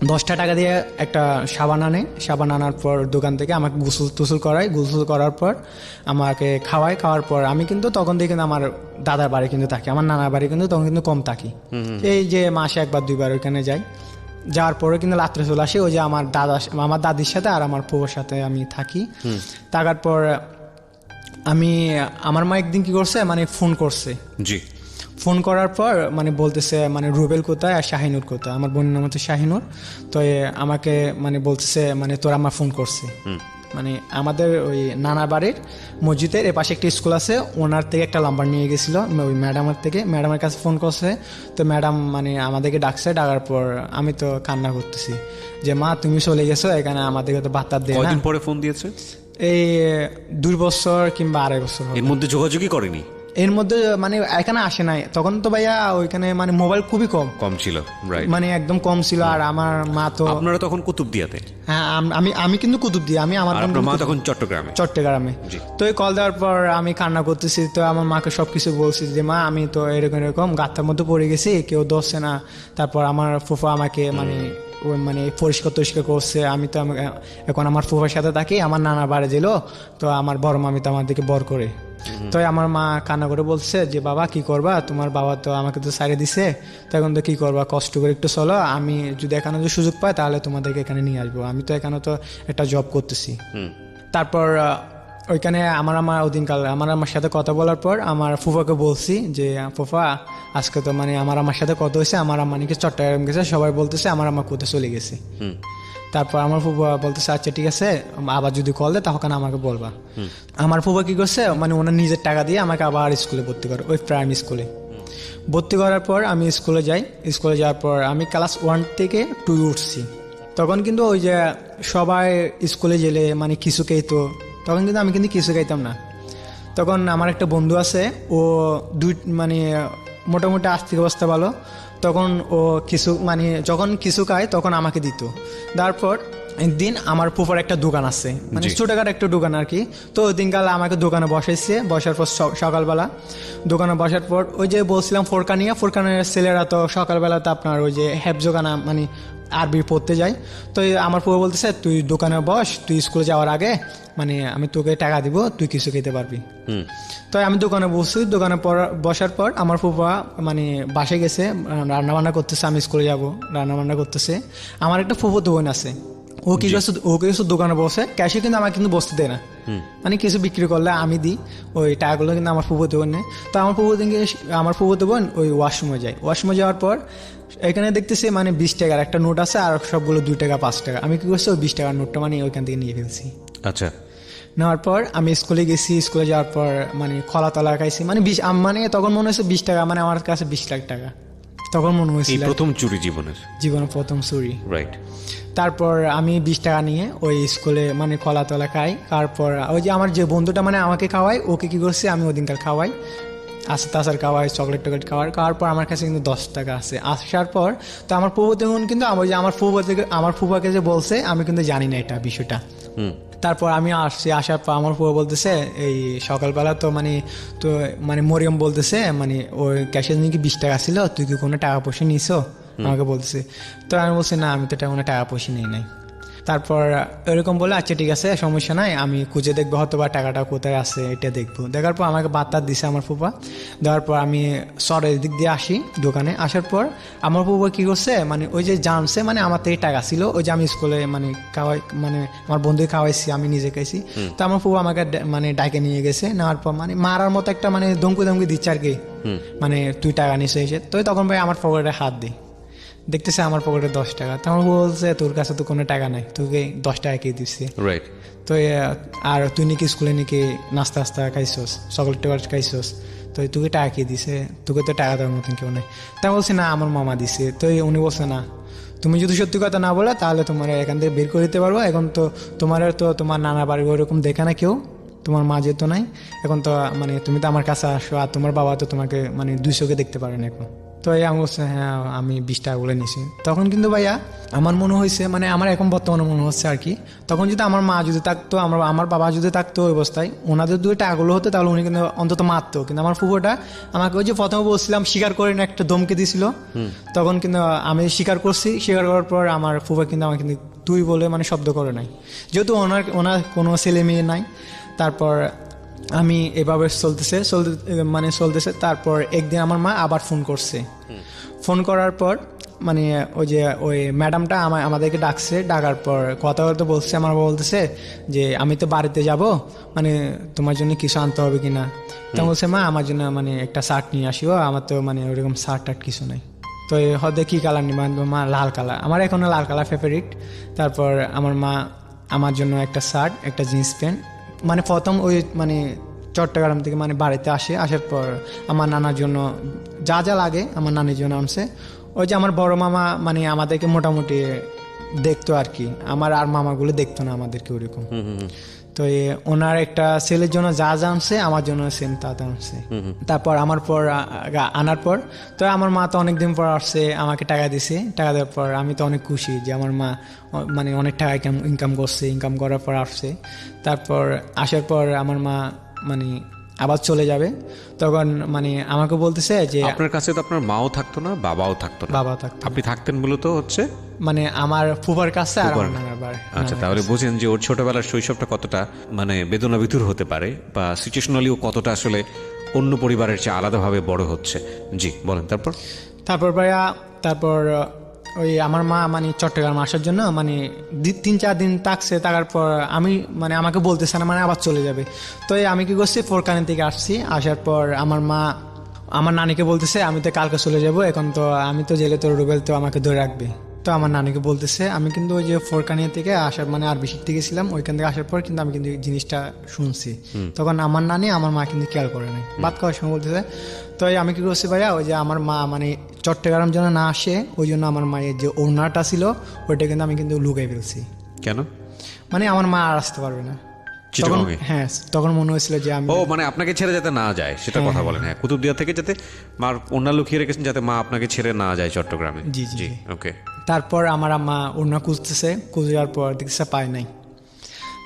10 টাকা দিয়ে একটা সাবান আনে, সাবান আনার পর দোকান থেকে আমাকে গোসল করায়, গোসল করার পর আমাকে খাওয়ায়, খাওয়ার পর আমি কিন্তু তখন থেকে কিন্তু আমার দাদার বাড়ি কিন্তু থাকি, আমার নানার বাড়ি কিন্তু তখন কিন্তু কম থাকি, এই যে মাসে 1-2 বার ওইখানে যাই। যাওয়ার পরে কিন্তু রাত্রে চলে আসি, ওই যে আমার দাদির সাথে আর আমার পুবোর সাথে আমি থাকি। থাকার পর আমার মা একদিন কি করছে মানে ফোন করছে, জি, ফোন করার পর মানে বলতেছে মানে রুবেল কোথায় আর শাহিনুর কোথায়, আমার বোনের নাম হচ্ছে শাহিনুর। তো আমাকে মানে বলতেছে মানে তোর আমার ফোন করছে, মানে আমাদের ওই নানা বাড়ির মসজিদের এপাশে একটা স্কুল আছে, ওনার থেকে একটা নাম্বার নিয়ে গেছিলো ওই ম্যাডামের থেকে, ম্যাডামের কাছে ফোন করছে। তো ম্যাডাম মানে আমাদেরকে ডাকছে, ডাকার পর আমি তো কান্না করতেছি যে মা তুমি চলে গেছো, এখানে আমাদেরকে তো বার্তা দেয় না। কয়দিন পরে ফোন দিয়েছে? এই 2 বছর কিংবা 2.5 বছর। এর মধ্যে যোগাযোগই করেনি? এর মধ্যে মানে এখানে আসে নাই, তখন তো ভাইয়া ওইখানে মানে মোবাইল খুবই কম ছিল, মানে একদম কম ছিল। আর আমার মা তো, আপনারা তখন কুতুবদিয়াতে? হ্যাঁ, আমি কিন্তু কুতুবদিয়া, আমি আমার মা তখন চট্টগ্রামে। তো এই কল দেওয়ার পর আমি কান্না করতেছি, তো আমার মাকে সবকিছু বলছি যে মা আমি তো এরকম গাথার মধ্যে পড়ে গেছি, কেউ ধরছে না। তারপর আমার ফুফা আমাকে মানে ওই মানে পরিষ্কার টরিষ্কার করছে। আমি তো এখন আমার ফুফার সাথে থাকি, আমার নানা বাড়ি দিল, তো আমার বড় মামি তো আমার দিকে বর করে। তো আমার মা কান্না করে বলছে যে বাবা কি করবা, তোমার বাবা তো আমাকে তো সাইডে দিছে, তো এখন তো কি করবা, কষ্ট করে একটু চলো, আমি যদি এখানে যদি সুযোগ পাই তাহলে তোমাদেরকে এখানে নিয়ে আসবো, আমি তো এখানে তো একটা জব করতেছি। তারপর ওইখানে আমার ওদিনকাল আমার সাথে কথা বলার পর আমার ফুফাকে বলছি যে ফুফা আজকে তো মানে আমার সাথে কথা হয়েছে, আমার আম্মা নাকি চট্টগ্রাম গেছে, সবাই বলতেছে আমার আম্মা কোথায় চলে গেছে। তারপর আমার ফুফা বলতেছে আচ্ছা ঠিক আছে, আবার যদি কল দেয় তখন আমাকে বলবা। আমার ফুফা কি করছে, মানে ওনার নিজের টাকা দিয়ে আমাকে আবার স্কুলে ভর্তি করে, ওই প্রাইমারি স্কুলে ভর্তি করার পর আমি স্কুলে যাই। স্কুলে যাওয়ার পর আমি ক্লাস 1 থেকে 2 উঠছি। তখন কিন্তু ওই যে সবাই স্কুলে গেলে মানে কিছু খাইতো, তখন কিন্তু আমি কিন্তু কিছু খাইতাম না। তখন আমার একটা বন্ধু আছে, ও মানে মোটামুটি আর্থিক অবস্থা ভালো, তখন ও কিছু মানে যখন কিছু খায় তখন আমাকে দিত। তারপর একদিন আমার ফুফার একটা দোকান আছে, মানে ছোটখাটো একটা দোকান আর কি। তো ওই দিনকাল আমাকে দোকানে বসাইছে, বসার পর সকালবেলা দোকানে বসার পর ওই যে বলছিলাম ফোরকানের ছেলেরা তো সকালবেলা তো আপনার ওই যে হেফজোখানা মানে আরবি পড়তে যায়। তো আমার ফুফা বলতেছে তুই দোকানে বস, তুই স্কুলে যাওয়ার আগে মানে আমি তোকে টাকা দিব, তুই কিছু খেতে পারবি। তো আমি দোকানে বসছি, দোকানে বসার পর আমার ফুফা মানে বাসে গেছে, রান্নাবান্না করতেছে, আমি স্কুলে যাব, রান্নাবান্না করতেছে। আমার একটা ফুফুতো বোন আছে, ও কি করছে, ও কিছু দোকানে বসে, ক্যাশে কিন্তু আমাকে কিন্তু বসতে দেয় না, মানে কিছু বিক্রি করলে আমি দিই, ওই টাকাগুলো কিন্তু আমার ফুফুতো বোন নেয়। তো আমার ফুফুতো বোন ওই ওয়াশরুমে যায়। ওয়াশরুমে যাওয়ার পর এখানে দেখতেছি মানে 20 টাকার একটা নোট আছে, আর সবগুলো 2 টাকা 5 টাকা। আমি কি করছি, ওই 20 টাকার নোটটা মানে ওইখান থেকে নিয়ে ফেলছি। আচ্ছা, নেওয়ার পর আমি স্কুলে গেছি। স্কুলে যাওয়ার পর মানে খোলা তলা খাইছি, মানে মানে তখন মনে হয়েছে 20 টাকা মানে আমার কাছে 20 লাখ টাকা তখন মনে হয়েছিল। প্রথম চুরি জীবনের প্রথম চুরি। রাইট। তারপর আমি 20 টাকা নিয়ে ওই স্কুলে মানে খোলা তলা খাই। তারপর ওই যে আমার যে বন্ধুটা মানে আমাকে খাওয়াই, ওকে কি করছে আমি ওদিনকার খাওয়াই, আচার খাওয়াই, চকলেট টকলেট খাওয়ার পর আমার কাছে কিন্তু 10 টাকা আছে। আসার পর তো আমার ফুফাতে কিন্তু আমার ফুফাকে যে বলছে আমি কিন্তু জানি না এটা বিষয়টা। তারপর আমি আসার পর আমার ফুফা বলতেছে এই সকালবেলা তো মানে মরিয়ম বলতেছে মানে ওই ক্যাশের নাকি 20 টাকা ছিল, তুই কি কোনো টাকা পয়সা নিছো, আমাকে বলতেছে। তো আমি বলছি না, আমি তো কোনো টাকা পয়সা নিই নাই। তারপর এরকম বলে আচ্ছা ঠিক আছে সমস্যা নাই, আমি খুঁজে দেখবো হয়তো বা টাকাটা কোথায় আছে, এটা দেখবো। দেখার পর আমাকে বার্তা দিছে আমার ফুফা। দেওয়ার পর আমি শহরের দিক দিয়ে আসি দোকানে। আসার পর আমার ফুফা কি করছে মানে ওই যে জানছে মানে আমার থেকে টাকা ছিল, ওই যে আমি স্কুলে মানে খাওয়াই মানে আমার বন্ধু খাওয়াইছি, আমি নিজে খাইছি। তো আমার ফুফা আমাকে মানে ডাকে নিয়ে গেছে। নেওয়ার পর মানে মারার মতো একটা মানে ধমকি দিচ্ছে আর কি, মানে তুই টাকা নিছে এসে। তো তখন ভাই আমার পকেটে হাত দিই, দেখতেছে আমার পকেটে 10 টাকা। তখন বলছে তোর কাছে তো কোনো টাকা নাই, তোকে 10 টাকা কে দিচ্ছে। রাইট। তো আর তুই নাকি স্কুলে নাকি নাস্তা খাইছোস, চকলেট টকলেট খাইছোস, তো তোকে টাকা কে দিছে, তোকে তো টাকা দেওয়ার মতন কেউ নেই। তা বলছে না আমার মামা দিছে। তো উনি বলছে না, তুমি যদি সত্যি কথা না বলে তাহলে তোমার এখান থেকে বের করে দিতে পারবো। এখন তো তোমার নানা বাড়ি ওইরকম দেখে না কেউ, তোমার মা যেহেতু নাই, এখন তো মানে তুমি তো আমার কাছে আসো, আর তোমার বাবা তো তোমাকে মানে 200-কে দেখতে পারে না এখন। তো আমি বলছি হ্যাঁ আমি 20 টাকা বলে নিছি। তখন কিন্তু ভাইয়া আমার মনে হয়েছে মানে আমার এখন বর্তমানে মনে হচ্ছে আর কি, তখন যদি আমার মা যদি থাকতো, আমার বাবা যদি থাকতো ওই অবস্থায়, ওনাদের 2 টাকাগুলো হতো তাহলে উনি কিন্তু অন্তত মারতো। কিন্তু আমার ফুফোটা আমাকে ওই যে প্রথমে বলছিলাম স্বীকার করে না একটা ধমকে দিয়েছিল, তখন কিন্তু আমি স্বীকার করছি। স্বীকার করার পর আমার ফুফা কিন্তু আমাকে কিন্তু তুই বলে মানে শব্দ করে নাই, যেহেতু ওনার কোনো ছেলে মেয়ে নাই। তারপর আমি এভাবে চলতেছে। তারপর একদিন আমার মা আবার ফোন করছে। ফোন করার পর মানে ওই ম্যাডামটা আমাদেরকে ডাকার পর কথা বলছে। আমার বাবা বলতেছে যে আমি তো বাড়িতে যাব, মানে তোমার জন্য কিছু আনতে হবে কিনা। তা বলছে মা আমার জন্য মানে একটা শার্ট নিয়ে আসিও, আমার তো মানে ওইরকম শার্ট টার্ট কিছু নাই। তো হয়তো কী কালার নিবা, মা লাল কালার, আমার এখনো লাল কালার ফেভারিট। তারপর আমার মা আমার জন্য একটা শার্ট, একটা জিন্স প্যান্ট, মানে প্রথম ওই মানে চট্টগ্রাম থেকে মানে বাড়িতে আসার পর আমার নানার জন্য যা যা লাগে আমার নানির জন্য আনছে। ওই যে আমার বড় মামা মানে আমাদেরকে মোটামুটি দেখতো আর কি, আমার আর মামাগুলো দেখতো না আমাদেরকে ওরকম। তো ওনার একটা ছেলের জন্য যা আনছে আমার জন্য সেম তা আনছে। তারপর আনার পর তো আমার মা তো অনেকদিন পর আসছে, আমাকে টাকা দিছে। টাকা দেওয়ার পর আমি তো অনেক খুশি যে আমার মা মানে অনেক টাকা ইনকাম করছে, ইনকাম করার পর আসছে। তারপর আসার পর আমার মা মানে আবার চলে যাবে, তখন মানে আমাকে বলতেছে যে আপনার কাছে তো আপনার মাও থাকতো না, বাবাও থাকতো না। বাবা থাকতো, আপনি থাকতেন মূলত হচ্ছে মানে আমার ফুফার কাছে আর ফুফার। আমার নানার বাড়ি। আচ্ছা, তাহলে বোঝেন যে ওর ছোটবেলার শৈশবটা কতটা মানে বেদনাবিধুর হতে পারে, বা সিচুয়েশনালিও কতটা আসলে অন্য পরিবারের চেয়ে আলাদাভাবে বড় হচ্ছে। জি বলেন তারপর। তারপর ভাইয়া তারপর ওই আমার মা মানে চট্টগ্রাম আসার জন্য মানে 3-4 দিন থাকার পর আমি মানে আমাকে বলতেছে না, মানে আবার চলে যাবে। তো আমি কি করছি, ফোরকানি থেকে আসছি, আসার পর আমার মা আমার নানিকে বলতেছে আমি তো কালকে চলে যাব, এখন তো আমি তো জেলে, তো রুবেল তো আমাকে ধরে রাখবে। তো আমার নানিকে বলতেছে, আমি কিন্তু ওই যে ফোরকানিয়া থেকে আসার মানে আর বেশি থেকে ছিলাম, ওইখান থেকে আসার পর কিন্তু আমি কিন্তু এই জিনিসটা শুনছি। তখন আমার নানি আমার মা কিন্তু খেয়াল করে নাই, বাদ করার সময় বলতেছে। তো আমি কি করছি ভাইয়া, ওই যে আমার মা মানে চট্টগ্রাম যেন না আসে ওই জন্য আমার মায়ের যে ওড়নাটা ছিল ওইটা কিন্তু আমি কিন্তু লুকাই ফেলছি, কেন? মানে আমার মা আর আসতে পারবে না। তখন চিটাগংয়ে? হ্যাঁ, তখন মনে হয়েছিল যে আমি ও মানে আপনাকে ছেড়ে যাতে না যায় সেটা কথা বলেন। হ্যাঁ, কুতুবদিয়া থেকে যাতে মার অন্য লুকিয়ে রেখেছেন যাতে মা আপনাকে ছেড়ে না যায় চট্টগ্রামে। জি, জি, জি। ওকে। তারপর আমার আম্মা ওড়না খুঁজতেছে, খুঁজার পর দেখছে পায় নাই।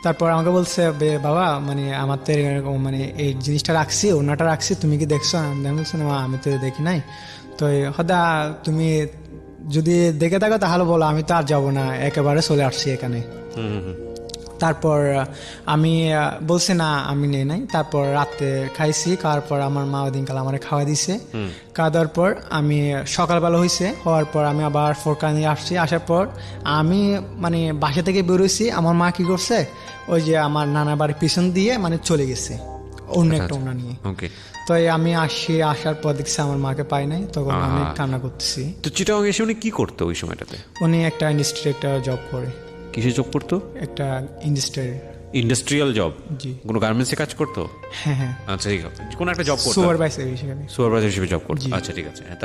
তারপর আমাকে বলছে বাবা মানে আমার তো এরকম মানে এই জিনিসটা রাখছি, ওড়নাটা রাখছি, তুমি কি দেখছো? আমি বলছি না মা, আমি তো দেখি নাই। তো হদা তুমি যদি দেখে থাকো তাহলে বলো, আমি তো আর যাবো না, একেবারে চলে আসছি এখানে। তারপর আমি বলছি না আমি নেই নাই। তারপর রাতে খাইছি, খাওয়ার পর আমার মা ওই দিনকাল আমার খাওয়া দিছে। খাওয়া দেওয়ার পর আমি সকালবেলা হওয়ার পর আমি আবার ফোরকানি আসছি। আসার পর আমি মানে বাসা থেকে বেরোইছি, আমার মা কি করছে, ওই যে আমার নানা বাড়ির পিছন দিয়ে মানে চলে গেছে অন্য একটা ওনা নিয়ে। ওকে। তো আমি আসার পর দেখছি আমার মাকে পাই নাই, তখন আমি কান্না করতেছি। তো চিটাগং এসে উনি কি করতো ওই সময়টাতে? উনি একটা ইন্ডাস্ট্রি একটা জব করে, কিসে জব করতো? একটা ইন্ডাস্ট্রি। Industrial job? জি। কোনো গার্মেন্টসে কাজ করতো? হ্যাঁ হ্যাঁ, আচ্ছা, ঠিক আছে, কোনো একটা জব করতো, সুপারভাইজার হিসেবে। সুপারভাইজার হিসেবে জব করতো। জি। আচ্ছা, ঠিক আছে। হ্যাঁ,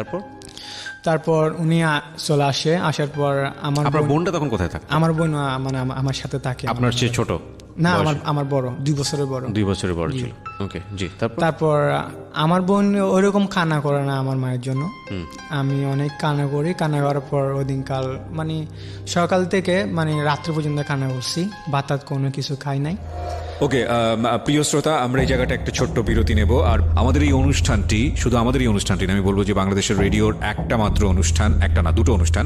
তারপর উনি চলে আসে। আসার পর আপনার বোনটা তখন কোথায় থাকতো? আমার বোন মানে আমার সাথে থাকে। আপনার চেয়ে ছোট? না, আমার বড়, 2 বছরের বড়। 2 বছরের বড় ছিল। ওকে, জি। তারপর আমার বোন ওইরকম কান্না করে না আমার মায়ের জন্য। আমি অনেক কান্না করি। কান্না করার পর ওই দিনকাল মানে সকাল থেকে মানে রাত্রে পর্যন্ত কান্না করছি, ভাত কোনো কিছু খাই নাই। ওকে, প্রিয় শ্রোতা, আমরা এই জায়গাটা একটা ছোট্ট বিরতি নেব। আর আমাদের এই অনুষ্ঠানটি, শুধু আমাদের এই অনুষ্ঠানটি না, আমি বলবো যে বাংলাদেশের রেডিওর একটা মাত্র অনুষ্ঠান, একটা না দুটো অনুষ্ঠান,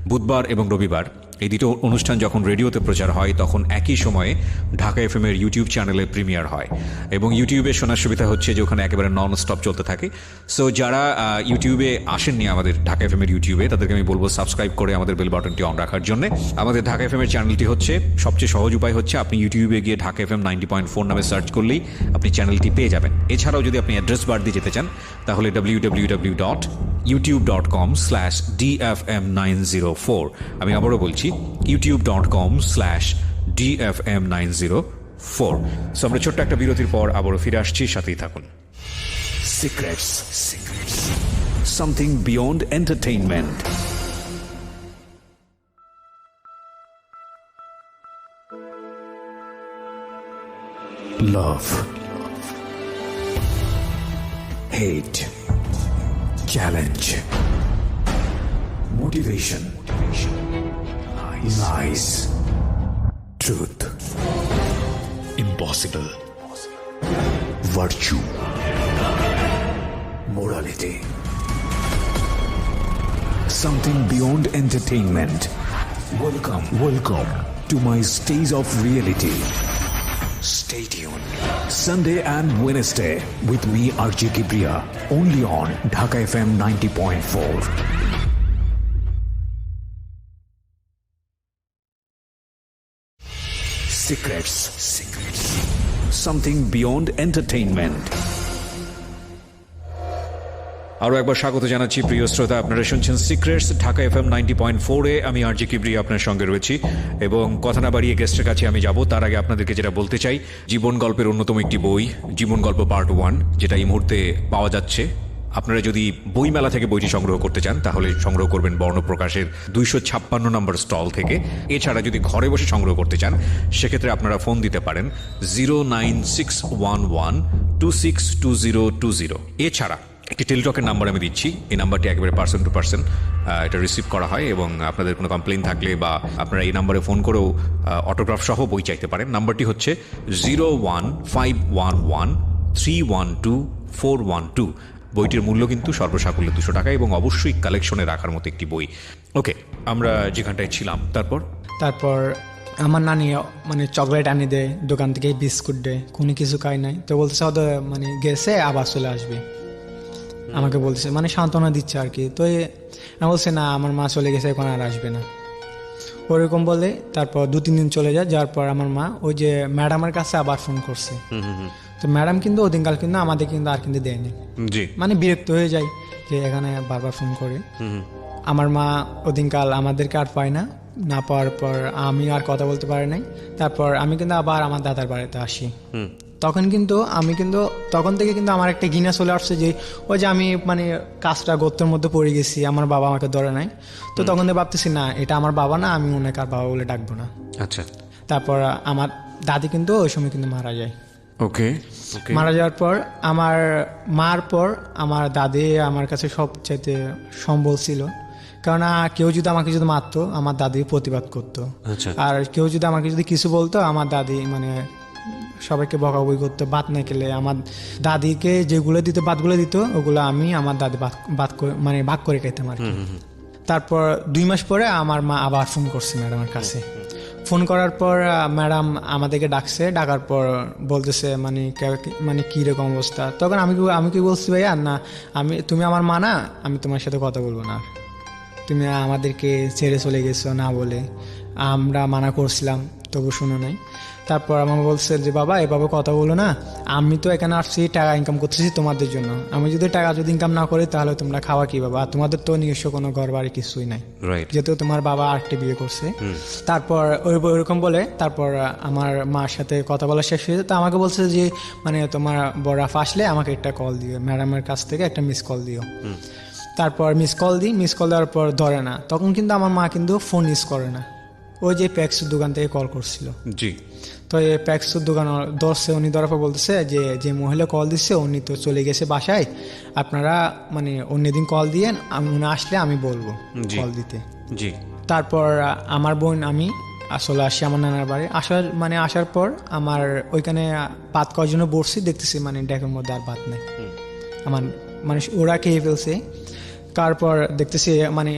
বুধবার এবং রবিবার, এই দুটো অনুষ্ঠান যখন রেডিওতে প্রচার হয় তখন একই সময়ে ঢাকা এফএম এর ইউটিউব চ্যানেলে প্রিমিয়ার হয়। এবং ইউটিউবে শোনার সুবিধা হচ্ছে যে ওখানে একেবারে নন স্টপ চলতে থাকে। সো যারা ইউটিউবে আসেননি আমাদের ঢাকা এফএম এর ইউটিউবে, তাদেরকে আমি বলবো সাবস্ক্রাইব করে আমাদের বেল বাটনটি অন রাখার জন্য। আমাদের ঢাকা এফএম এর চ্যানেলটি হচ্ছে সবচেয়ে সহজ উপায় হচ্ছে আপনি ইউটিউবে গিয়ে ঢাকা এফএম 90.4 নামে সার্চ করলেই আপনি চ্যানেলটি পেয়ে যাবেন। এছাড়াও যদি আপনি অ্যাড্রেস বার দিয়ে যেতে চান তাহলে www.youtube.com/dfm904। আমি আবারও বলছি youtube.com/dfm904। সো আমরা ছোট্ট একটা বিরতির পর আবারও ফিরে আসছি, সাথেই থাকুন। Secrets. Something beyond entertainment. Love. Hate. Challenge. Motivation. Lies. Truth. Impossible. Virtue. Morality. Something beyond entertainment. Welcome to my stage of reality. Stay tuned. Sunday and Wednesday with me RJ Kibriya, only on Dhaka FM 90.4. Secrets. Something beyond entertainment. আরও একবার স্বাগত জানাচ্ছি প্রিয় শ্রোতা, আপনারা শুনছেন সিক্রেটস ঢাকা এফএম 90.4-এ। আমি আরজি কিবরিয়া আপনার সঙ্গে রয়েছি এবং কথা না বাড়িয়ে গেস্টের কাছে আমি যাব। তার আগে আপনাদেরকে যেটা বলতে চাই, জীবন গল্পের অন্যতম একটি বই, জীবন গল্প পার্ট 1, যেটা এই মুহূর্তে পাওয়া যাচ্ছে। আপনারা যদি বইমেলা থেকে বইটি সংগ্রহ করতে চান তাহলে সংগ্রহ করবেন বর্ণপ্রকাশের 256 নম্বর স্টল থেকে। এছাড়া যদি ঘরে বসে সংগ্রহ করতে চান সেক্ষেত্রে আপনারা ফোন দিতে পারেন 09611262020। এছাড়া একটি টেলিটকের নাম্বার আমি দিচ্ছি, এই নাম্বারটি একেবারে পার্সন টু পার্সন এটা রিসিভ করা হয় এবং আপনাদের কোনো কমপ্লেন থাকলে বা আপনারা এই নাম্বারে ফোন করেও অটোগ্রাফ সহ বই চাইতে পারেন। নাম্বারটি হচ্ছে 01511312412। বইটির মূল্য কিন্তু সর্বসাকুল্যে 200 টাকা এবং অবশ্যই কালেকশনে রাখার মতো একটি বই। ওকে, আমরা যেখানটায় ছিলাম তারপর আমার নানি মানে চকলেট আনি দেয় দোকান থেকে, বিস্কুট দেয়, কোনো কিছু খাই নাই। তো বলতেছে হয়তো মানে গেছে আবার চলে আসবে, আমাকে বলতেছে মানে সান্ত্বনা দিচ্ছে আর কি। তো আমি বলছি না আমার মা চলে গেছে, এখন আর আসবে না, ওরকম বলে। তারপর 2-3 দিন চলে যায়, যাওয়ার পর আমার মা ওই যে ম্যাডামের কাছে আবার ফোন করছে। তো ম্যাডাম কিন্তু ওদিনকাল কিন্তু আমাদের কিন্তু আর কিন্তু দেয়নি, জি, মানে বিরক্ত হয়ে যায় যে এখানে বারবার ফোন করে। আমার মা ওদিনকাল আমাদেরকে আর পায় না, না পাওয়ার পর আমি আর কথা বলতে পারি নাই। তারপর আমি কিন্তু আবার আমার দাদার বাড়িতে আসি। তখন কিন্তু আমি কিন্তু তখন থেকে কিন্তু আমার একটা ঘৃণা চলে আসছে যে ওই যে আমি মানে কাজটা গর্তের মধ্যে পড়ে গেছি, আমার বাবা আমাকে ধরে নাই। তো তখন থেকে ভাবতেছি না এটা আমার বাবা না, আমি ওনাকে আর বাবা বলে ডাকবো না। আচ্ছা, তারপর আমার দাদি কিন্তু ওই সময় কিন্তু মারা যায়। ওকে, মারা যাওয়ার পর আমার মার পর আমার দাদি আমার কাছে সবচাইতে সম্বল ছিল, কেননা কেউ যদি আমাকে যদি মারতো আমার দাদি প্রতিবাদ করতো, আচ্ছা, আর কেউ যদি আমাকে যদি কিছু বলতো আমার দাদি মানে সবাইকে বকাবকি করতো। ভাত না খেলে আমার দাদিকে যেগুলো দিত, ভাতগুলো দিত, ওগুলো আমি আমার দাদি মানে ভাগ করে খাইতাম আর কি। তারপর 2 মাস পরে আমার মা আবার ফোন করছে ম্যাডামের কাছে। ফোন করার পর ম্যাডাম আমাদেরকে ডাকছে, ডাকার পর বলতেছে মানে কি রকম অবস্থা। তখন আমি কি বলছি ভাইয়া, না তুমি আমার মা না, আমি তোমার সাথে কথা বলবো না, তুমি আমাদেরকে ছেড়ে চলে গেছো না বলে আমরা মানা করছিলাম, তবু শুনো নাই। তারপর আমার বলছে যে বাবা এভাবে কথা বলো না, আমি তো এখানে আসছি টাকা ইনকাম করতেছি তোমাদের জন্য, আমি যদি টাকা ইনকাম না করি তাহলে তোমরা খাওয়া কি বাবা, তোমাদের তো নিজস্ব কোনো ঘর বাড়ি কিছুই নাই, যেহেতু তোমার বাবা আরেকটা বিয়ে করছে। তারপর ওইরকম বলে তারপর আমার মার সাথে কথা বলা শেষ হয়েছে। তো আমাকে বলছে যে মানে তোমার বড় আফা আসলে আমাকে একটা কল দিও, ম্যাডামের কাছ থেকে একটা মিস কল দিও। তারপর মিস কল দেওয়ার পর ধরে না, তখন কিন্তু আমার মা কিন্তু ফোন ইউজ করে না, ওই যে প্যাক্সের দোকান থেকে কল করছিল। জি, তো এই প্যাক্সের দোকান ধরছে, উনি ধরার পর বলতেছে যে মহিলা কল দিচ্ছে উনি তো চলে গেছে বাসায়, আপনারা মানে অন্যদিন কল দিয়েন, উনি আসলে আমি বলবো কল দিতে। জি, তারপর আমার বোন আমি আসলে আসি আমার নানার বাড়ি। আসার পর আমার ওইখানে ভাত খাওয়ার জন্য বসছি, দেখতেছি মানে ডেকের মধ্যে আর ভাত নেই, আমার মানে ওরা খেয়ে ফেলছে। তারপর দেখতেছি মানে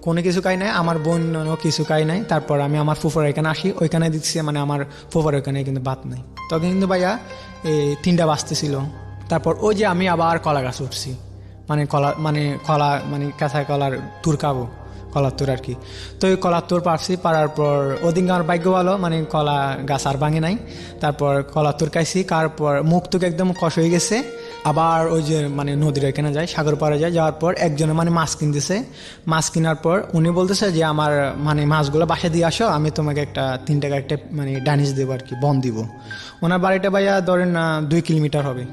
কোনো কিছু খাই নাই, আমার বোন কিছু খাই নাই। তারপর আমি আমার ফুফার এখানে আসি, ওইখানে দিচ্ছি মানে আমার ফুফার ওইখানে কিন্তু ভাত নাই। তখন কিন্তু ভাইয়া 3টা বাজতেছিল। তারপর ওই যে আমি আবার কলা গাছ উঠছি, মানে কলা মানে কাঁচা কলার তুর খাবো, কলার তুর আর কি। তো ওই কলার তুর পারার পর ওদিন আমার ভাগ্য ভালো, মানে কলা গাছ আর ভাঙে নাই। তারপর কলার তুর খাইছি, তারপর মুখ টুক একদম কষ হয়ে গেছে। আবার ওই যে মানে নদীর এখানে যায়, সাগর পাড়ে যায়, যাওয়ার পর একজনে মানে মাছ কিনতেছে। মাছ কেনার পর উনি বলতেছে যে আমার মানে মাছগুলো বাসায় দিয়ে আসো, আমি তোমাকে 3 টাকা একটা মানে ডানিশ দেবো আর কি, বন দিব। ওনার বাড়িটা ভাইয়া ধরেন 2 কিলোমিটার হবে।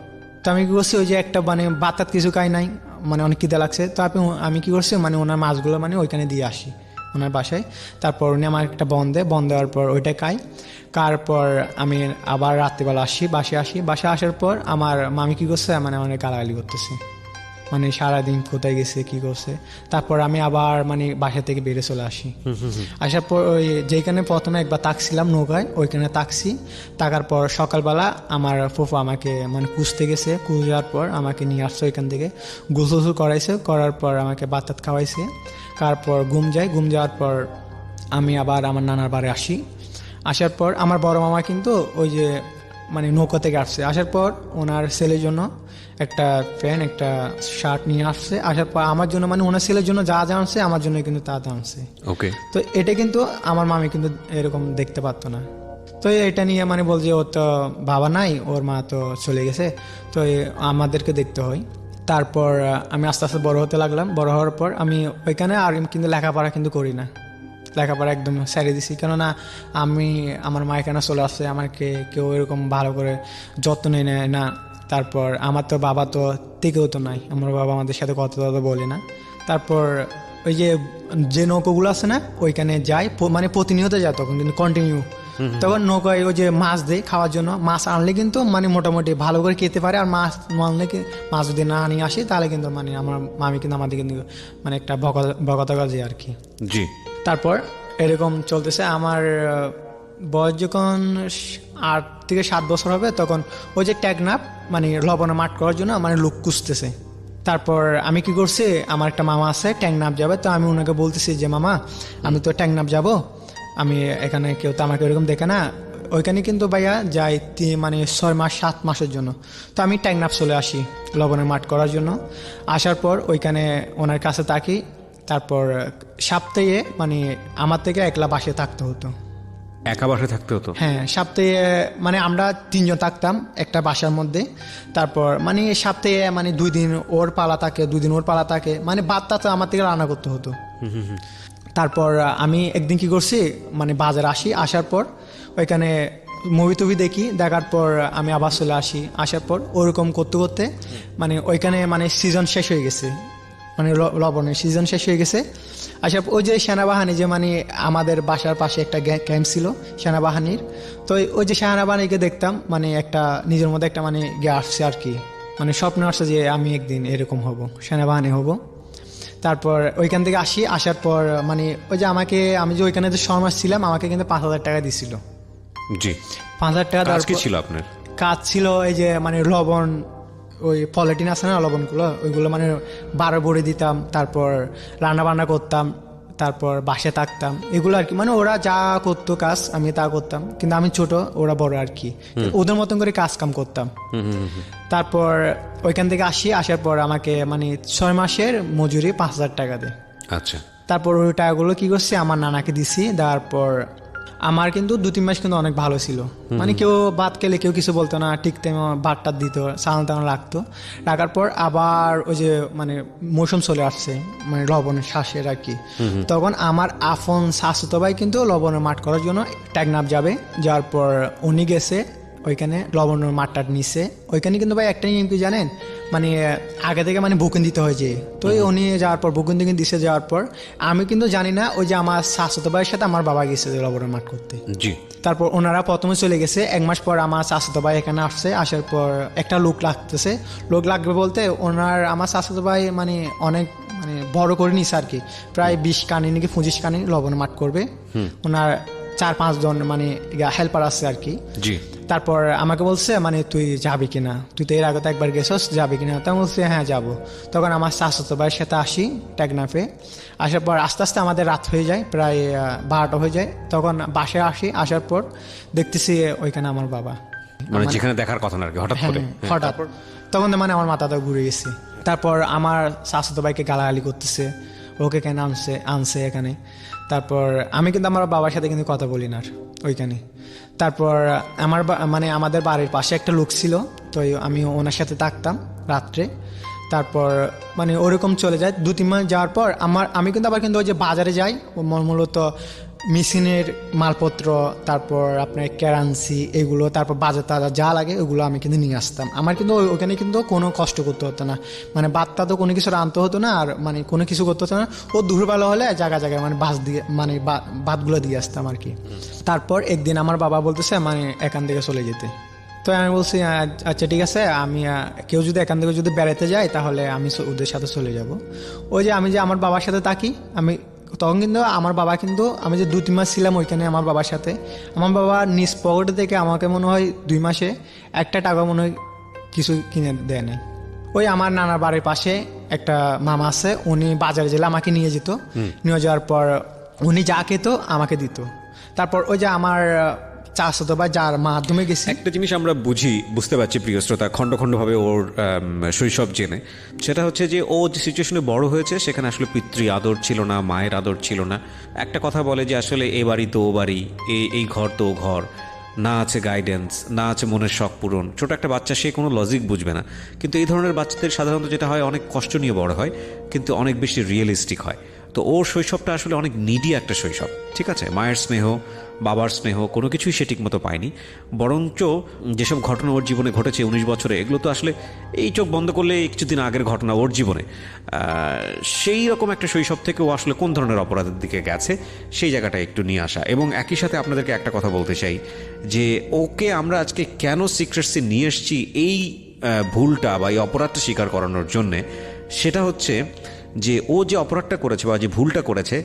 তো আমি কি করছি, ওই যে একটা মানে বাতাত কিছু খাই নাই, মানে অনেক খিদে লাগছে। তো আমি কি করছি মানে ওনার মাছগুলো মানে ওইখানে দিয়ে আসি ওনার বাসায়। তারপর উনি আমার একটা বন দেওয়ার পর ওইটা খাই। তারপর আমি আবার রাত্রিবেলা বাসায় আসার পর আমার মামি কি করছে মানে আমার গালাগালি করতেছে, মানে সারাদিন কোথায় গেছে কি করছে। তারপর আমি আবার মানে বাসা থেকে বেরিয়ে চলে আসি। আসার পর ওই যেখানে প্রথমে একবার তাকছিলাম নৌকায়, ওইখানে তাকার পর সকালবেলা আমার ফুফা আমাকে মানে খুঁজতে গেছে, যাওয়ার পর আমাকে নিয়ে আসছে ওইখান থেকে, গোসল করাইছে, করার পর আমাকে ভাত খাওয়াইছে। তারপর ঘুম যাওয়ার পর আমি আবার আমার নানার বাড়ি আসি। আসার পর আমার বড় মামা কিন্তু ওই যে মানে নৌকা থেকে আসছে। আসার পর ওনার ছেলের জন্য একটা প্যান্ট একটা শার্ট নিয়ে আসছে। আসার পর আমার জন্য মানে ওনার ছেলের জন্য যা আনছে আমার জন্য কিন্তু তা আনছে। ওকে, তো এটা কিন্তু আমার মামি কিন্তু এরকম দেখতে পারতো না। তো এটা নিয়ে মানে বলছে ওর তো বাবা নাই, ওর মা তো চলে গেছে, তো আমাদেরকে দেখতে হয়। তারপর আমি আস্তে আস্তে বড় হতে লাগলাম। বড় হওয়ার পর আমি ওইখানে আর কিন্তু লেখাপড়া কিন্তু করি না, লেখাপড়া একদম ছেড়ে দিছি। কেননা আমার মা এখানে চলে আসছে, আমাকে কেউ এরকম ভালো করে যত্ন নেয় না। তারপর আমার তো বাবা তো থেকেও তো নাই, আমার বাবা আমাদের সাথে কথা বলে না। তারপর ওই যে নৌকোগুলো আছে না, ওইখানে যাই মানে প্রতিনিয়ত যায়, তখন কিন্তু কন্টিনিউ। তখন নৌকায় ওই যে মাছ দেয় খাওয়ার জন্য, মাছ আনলে কিন্তু মানে মোটামুটি ভালো করে খেতে পারে। আর মাছ যদি না নিয়ে আসি তাহলে কিন্তু মানে আমার মামি কিন্তু আমাদের কিন্তু মানে একটা বকাতা গাছে আর কি। জি, তারপর এরকম চলতেছে। আমার বয়স যখন 8 থেকে 7 বছর হবে, তখন ওই যে টেকনাফ মানে লবণে মাঠ করার জন্য মানে লোক খুঁজতেছে। তারপর আমি কি করছি, আমার একটা মামা আছে ট্যাংনাপ যাবে, তো আমি ওনাকে বলতেছি যে মামা আমি তো ট্যাংনাপ যাব, আমি এখানে কেউ তো আমাকে এরকম দেখে না। ওইখানে কিন্তু ভাইয়া যাই মানে 6 মাস 7 মাসের জন্য। তো আমি ট্যাংনাপ চলে আসি লবণের মাঠ করার জন্য। আসার পর ওইখানে ওনার কাছে থাকি। তারপর সপ্তাহে মানে আমার থেকে একলা বাসে থাকতে হতো। একা বাসায় থাকতে হতো? হ্যাঁ, সপ্তাহে মানে আমরা 3 জন থাকতাম একটা বাসার মধ্যে। তারপর মানে সপ্তাহে মানে 2 দিন ওর পালা থাকে, 2 দিন ওর পালা থাকে, মানে ভাতটা তো আমার থেকে রান্না করতে হতো। তারপর আমি একদিন কি করছি, মানে বাজারে আসি, আসার পর ওইখানে মুভি টুভি দেখি, দেখার পর আমি আবার চলে আসি। আসার পর ওরকম করতে করতে মানে ওইখানে মানে সিজন শেষ হয়ে গেছে, মানে লবণের সিজন শেষ হয়ে গেছে। আচ্ছা, ওই যে সেনাবাহিনী যে মানে আমাদের বাসার পাশে একটা ক্যাম্প ছিল সেনাবাহিনীর, তো ওই যে সেনাবাহিনীকে দেখতাম, মানে একটা নিজের মধ্যে একটা মানে আসছে আর কি, মানে স্বপ্ন আসছে যে আমি একদিন এরকম হব, সেনাবাহিনী হব। তারপর ওইখান থেকে আসি, আসার পর মানে ওই যে আমাকে, আমি যে ওইখানে যে 6 মাস ছিলাম, আমাকে কিন্তু 5,000 টাকা দিছিল। জি। 5,000 টাকা কাজ কি ছিল আপনার? কাজ ছিল এই যে মানে লবণ, ওই পলিটিন আছে না লবণগুলো, ওইগুলো মানে 12 ভরে দিতাম, তারপর রান্না বান্না করতাম, তারপর বাসে থাকতাম, এগুলো আর কি। মানে ওরা যা করতো কাজ আমি তা করতাম, কিন্তু আমি ছোট, ওরা বড় আর কি, ওদের মতন করে কাজ কাম করতাম। তারপর ওইখান থেকে আসি, আসার পর আমাকে মানে 6 মাসের মজুরি 5,000 টাকা দেয়। আচ্ছা। তারপর ওই টাকাগুলো কি করছি, আমার নানাকে দিছি। তারপর আমার কিন্তু 2-3 মাস কিন্তু অনেক ভালো ছিল, মানে কেউ ভাত খেলে কেউ কিছু বলতো না, ঠিক টাইমে ভাতটা দিত, সালান টালান রাখতো। রাখার পর আবার ওই যে মানে মৌসুম চলে আসছে, মানে লবণের শ্বাসের আর কি, তখন আমার আফন শাশুতো ভাই কিন্তু লবণের মাঠ করার জন্য টেকনাফ যাবে। যাওয়ার পর উনি গেছে ওইখানে লবণের মাঠটা নিছে। ওইখানে কিন্তু ভাই একটা নিয়ম কি জানেন, মানে আগে থেকে মানে বুকিং দিতে হয় যে, তো উনি যাওয়ার পর বুকিং দিকে দিছে। যাওয়ার পর আমি কিন্তু জানি না, ওই যে আমার শাশুতো ভাইয়ের সাথে আমার বাবা গেছে যে লবণের মাঠ করতে। জি। তারপর ওনারা প্রথমে চলে গেছে, 1 মাস পর আমার শাশুতো ভাই এখানে আসছে। আসার পর একটা লোক লাগতেছে, লোক লাগবে বলতে ওনার আমার শাশুতো ভাই মানে অনেক মানে বড় করে নিছে আর কি, প্রায় 20 কানি নাকি 25 কানি লবণের মাঠ করবে। ওনার 4-5 জন মানে হেল্পার আছে আর কি। জি। তারপর আমাকে বলছে মানে তুই যাবি কিনা, তুই তো এর আগে তো একবার গেছস, যাবি কিনা? তা বলছি হ্যাঁ যাবো। তখন আমার শাশুতো ভাইয়ের সাথে আসি টেকনাফে। আসার পর আস্তে আস্তে আমাদের রাত হয়ে যায়, প্রায় 12টা হয়ে যায়। তখন বাসায় আসি, আসার পর দেখতেছি ওইখানে আমার বাবা, মানে যেখানে দেখার কথা না আর কি, হঠাৎ করে। হঠাৎ তখন তো মানে আমার মাথাটা ঘুরে গেছে। তারপর আমার শাশুতো ভাইকে গালাগালি করতেছে, ওকে কেন আনছে এখানে। তারপর আমি কিন্তু আমার বাবার সাথে কিন্তু কথা বলি না ওইখানে। তারপর আমার মানে আমাদের বাড়ির পাশে একটা লোক ছিল, তো আমি ওনার সাথে থাকতাম রাত্রে। তারপর মানে ওরকম চলে যায় 2-3 মাস যাওয়ার পর আমি কিন্তু আবার কিন্তু ওই যে বাজারে যাই, মূলত মেশিনের মালপত্র, তারপর আপনার কারেন্সি এগুলো, তারপর বাজার তাজা যা লাগে ওগুলো আমি কিন্তু নিয়ে আসতাম। আমার কিন্তু ওখানে কিন্তু কোনো কষ্ট করতে হতো না, মানে বাদটা তো কোনো কিছু রানতে হতো না, আর মানে কোনো কিছু করতে হতো না। ও দুপুরবেলা হলে জায়গায় জায়গায় মানে বাস দিয়ে মানে ভাতগুলো দিয়ে আসতাম আর কি। তারপর একদিন আমার বাবা বলতেছে মানে এখান থেকে চলে যেতে। তো আমি বলছি আচ্ছা ঠিক আছে, আমি কেউ যদি এখান থেকে যদি বেড়াতে যায় তাহলে আমি ওদের সাথে চলে যাব। ওই যে আমি যে আমার বাবার সাথে থাকি, আমি তখন কিন্তু আমার বাবা কিন্তু আমি যে 2-3 মাস ছিলাম ওইখানে আমার বাবার সাথে, আমার বাবা নিজ পকেট থেকে আমাকে মনে হয় 2 মাসে একটা টাকা মনে হয় কিছু কিনে দেয় নাই। ওই আমার নানার বাড়ির পাশে একটা মামা আছে, উনি বাজারে গেলে আমাকে নিয়ে যেত, নিয়ে যাওয়ার পর উনি যা খেত আমাকে দিত। তারপর ওই যে আমার চাচাতো ভাই যার মাধ্যমে গেছি। একটা জিনিস আমরা বুঝতে পারছি প্রিয় শ্রোতা, খণ্ড খণ্ডভাবে ওর শৈশব জেনে, সেটা হচ্ছে যে ও যে সিচুয়েশনে বড় হয়েছে সেখানে আসলে পিতৃ আদর ছিল না, মায়ের আদর ছিল না। একটা কথা বলে যে আসলে এ বাড়ি তো ও বাড়ি, এই ঘর তো ও ঘর, না আছে গাইডেন্স, না আছে মনের শখ পূরণ। ছোট একটা বাচ্চা সে কোনো লজিক বুঝবে না, কিন্তু এই ধরনের বাচ্চাদের সাধারণত যেটা হয় অনেক কষ্ট নিয়ে বড় হয়, কিন্তু অনেক বেশি রিয়েলিস্টিক হয়। তো ওর শৈশবটা আসলে অনেক নিডি একটা শৈশব, ঠিক আছে। মায়ের স্নেহ, বাবার স্নেহ কোনো কিছুই সে ঠিক মতো পায়নি, বরঞ্চ যেসব ঘটনা ওর জীবনে ঘটেছে 19 বছরে, এগুলো তো আসলে এই চোখ বন্ধ করলে কিছুদিন আগের ঘটনা ওর জীবনে। সেই রকম একটা শৈশব থেকে ও আসলে কোন ধরনের অপরাধের দিকে গেছে সেই জায়গাটা একটু নিয়ে আসা। এবং একই সাথে আপনাদেরকে একটা কথা বলতে চাই যে ওকে আমরা আজকে কেন সিক্রেটসে নিয়ে এসেছি এই ভুলটা বা এই অপরাধটা স্বীকার করানোর জন্যে, সেটা হচ্ছে যে ও যে অপরাধটা করেছে বা যে ভুলটা করেছে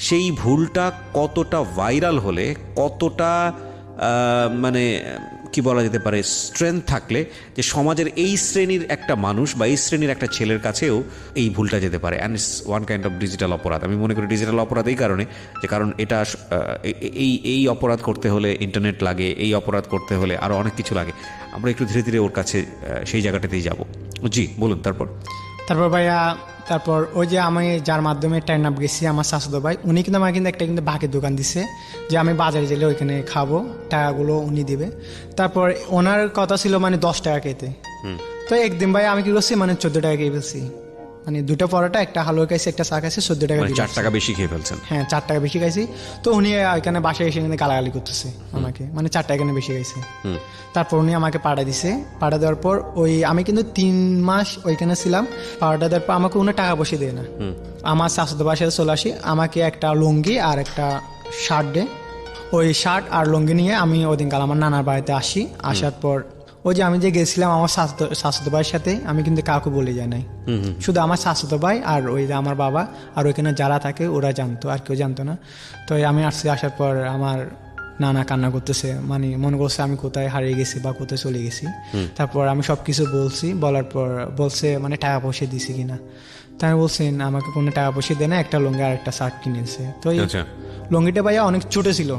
সেই ভুলটা কতটা ভাইরাল হলে, কতটা মানে কি বলা যেতে পারে স্ট্রেংথ থাকলে যে সমাজের এই শ্রেণীর একটা মানুষ বা এই শ্রেণীর একটা ছেলের কাছেও এই ভুলটা যেতে পারে, and it's one kind of digital অপরাধ। আমি মনে করি ডিজিটাল অপরাধ এই কারণে যে কারণ এটা এই অপরাধ করতে হলে ইন্টারনেট লাগে, এই অপরাধ করতে হলে আরও অনেক কিছু লাগে। আমরা একটু ধীরে ধীরে ওর কাছে সেই জায়গাটাতেই যাব। জি বলুন। তারপর ভাইয়া, তারপর ওই যে আমি যার মাধ্যমে টাইনাপ গেছি, আমার শাশুড়ো ভাই, উনি কিন্তু আমাকে কিন্তু একটা বাঘের দোকান দিছে যে আমি বাজারে গেলে ওইখানে খাবো, টাকাগুলো উনি দিবে। তারপর ওনার কথা ছিল মানে 10 টাকা খেতে। তো একদিন ভাই আমি কি করছি, মানে 14 টাকা খেয়ে ফেলছি। মানে 2টা পরোটা, একটা হালুয়া খাইছি, একটা চা খাইছি, 14 টাকা। 4 টাকা বেশি খেয়ে ফেলছেন? হ্যাঁ, 4 টাকা বেশি খাইছি। তো উনি এখানে বাসায় এসে কিন্তু গালাগালি করতেছে আমাকে, মানে 4 টাকা এখানে বেশি খাইছে। তারপর উনি আমাকে পাঠা দিছে। পাঠা দেওয়ার পর আমি কিন্তু 3 মাস ওইখানে ছিলাম। পাঠা দেওয়ার পর আমাকে উনি টাকা পয়সা দেয় না। আমার শাশুড়ি বাসায় চলে আসি, আমাকে একটা লুঙ্গি আর একটা শার্ট দেয়। ওই শার্ট আর লুঙ্গি নিয়ে আমি ওই দিনকাল আমার নানার বাড়িতে আসি। আসার পর ওই যে আমি যে গেছিলাম আমার শাশুড়ি ভাইয়ের সাথে, আমি কিন্তু কাউকে বলে যাই নাই। শুধু আমার শাশুড়ি ভাই আর ওই যে আমার বাবা আর ওইখানে যারা থাকে ওরা জানতো, আর কেউ জানতো না। তো আমি আসছি, আসার পর আমার নানা কান্না করতেছে, মানে মনে করছে আমি কোথায় হারিয়ে গেছি বা কোথায় চলে গেছি। তারপর আমি সব কিছু বলছি, বলার পর বলছে মানে টাকা পয়সা দিছি কিনা। তাই আমি বলছেন আমাকে কোনো টাকা পয়সা দেয় না, একটা লুঙ্গি আর একটা শার্ট কিনেছে। তো এই লুঙ্গিটা ভাইয়া অনেক ছোটো ছিল,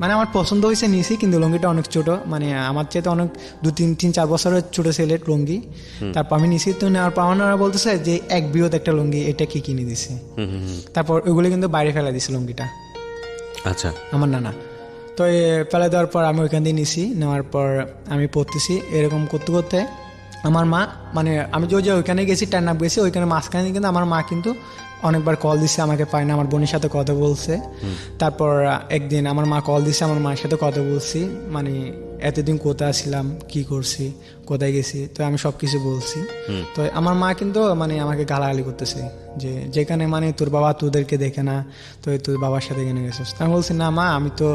মানে আমার পছন্দ হয়েছে নিয়েছি, কিন্তু লুঙ্গিটা অনেক ছোট, মানে আমার চাইতে অনেক 2-3-4 বছরের ছোট ছেলের লুঙ্গি। তারপর আমি নিয়েছি। তো নেওয়ার পর আমার বলতেছে যে এক বৃহৎ একটা লুঙ্গি, এটা কি কিনে দিছে। তারপর ওইগুলো কিন্তু বাইরে ফেলে দিছে লুঙ্গিটা। আচ্ছা, আমার নানা। তো ফেলে দেওয়ার পর আমি ওইখান দিয়ে নিছি। নেওয়ার পর আমি পড়তেছি, এরকম করতে করতে আমার মা, মানে আমি যে ওইখানে গেছি, টাইনাপ গেছি, ওইখানে মাঝখানে কিন্তু আমার মা কিন্তু অনেকবার কল দিচ্ছে, আমাকে পায় না। আমার বোনের সাথে কথা বলছে। তারপর একদিন আমার মা কল দিচ্ছে, আমার মায়ের সাথে কথা বলছি, মানে এতদিন কোথায় ছিলাম, কি করছি, কোথায় গেছি, তো আমি সব কিছু বলছি। তো আমার মা কিন্তু মানে আমাকে গালাগালি করতেছে যে যেখানে মানে তোর বাবা তোদেরকে দেখে না, তো তোর বাবার সাথে কেন গেছিস। আমি বলছি না মা, আমি তো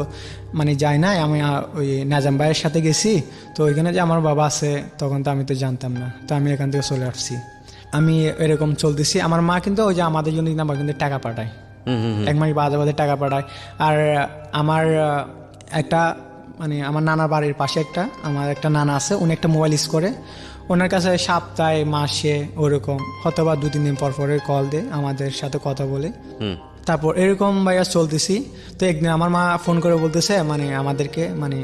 মানে যাই না, আমি ওই নাজাম ভাইয়ের সাথে গেছি, তো ওইখানে যে আমার বাবা আছে তখন তো আমি তো জানতাম না, তো আমি এখান থেকে চলে আসছি। আমি এরকম চলতেছি। আমার মা কিন্তু ওই যে আমাদের জন্য কিন্তু আমার কিন্তু টাকা পাঠায়, 1 মাস বাদে টাকা পাঠায়। আর আমার একটা মানে আমার নানার বাড়ির পাশে আমার একটা নানা আছে, উনি একটা মোবাইল ইউজ করে। ওনার কাছে সপ্তাহে মাসে ওরকম হয়তোবা 2-3 দিন পর পরে কল দেয়, আমাদের সাথে কথা বলে। তারপর এরকম ভাইয়া চলতেছি। তো একদিন আমার মা ফোন করে বলতেছে মানে আমাদেরকে, মানে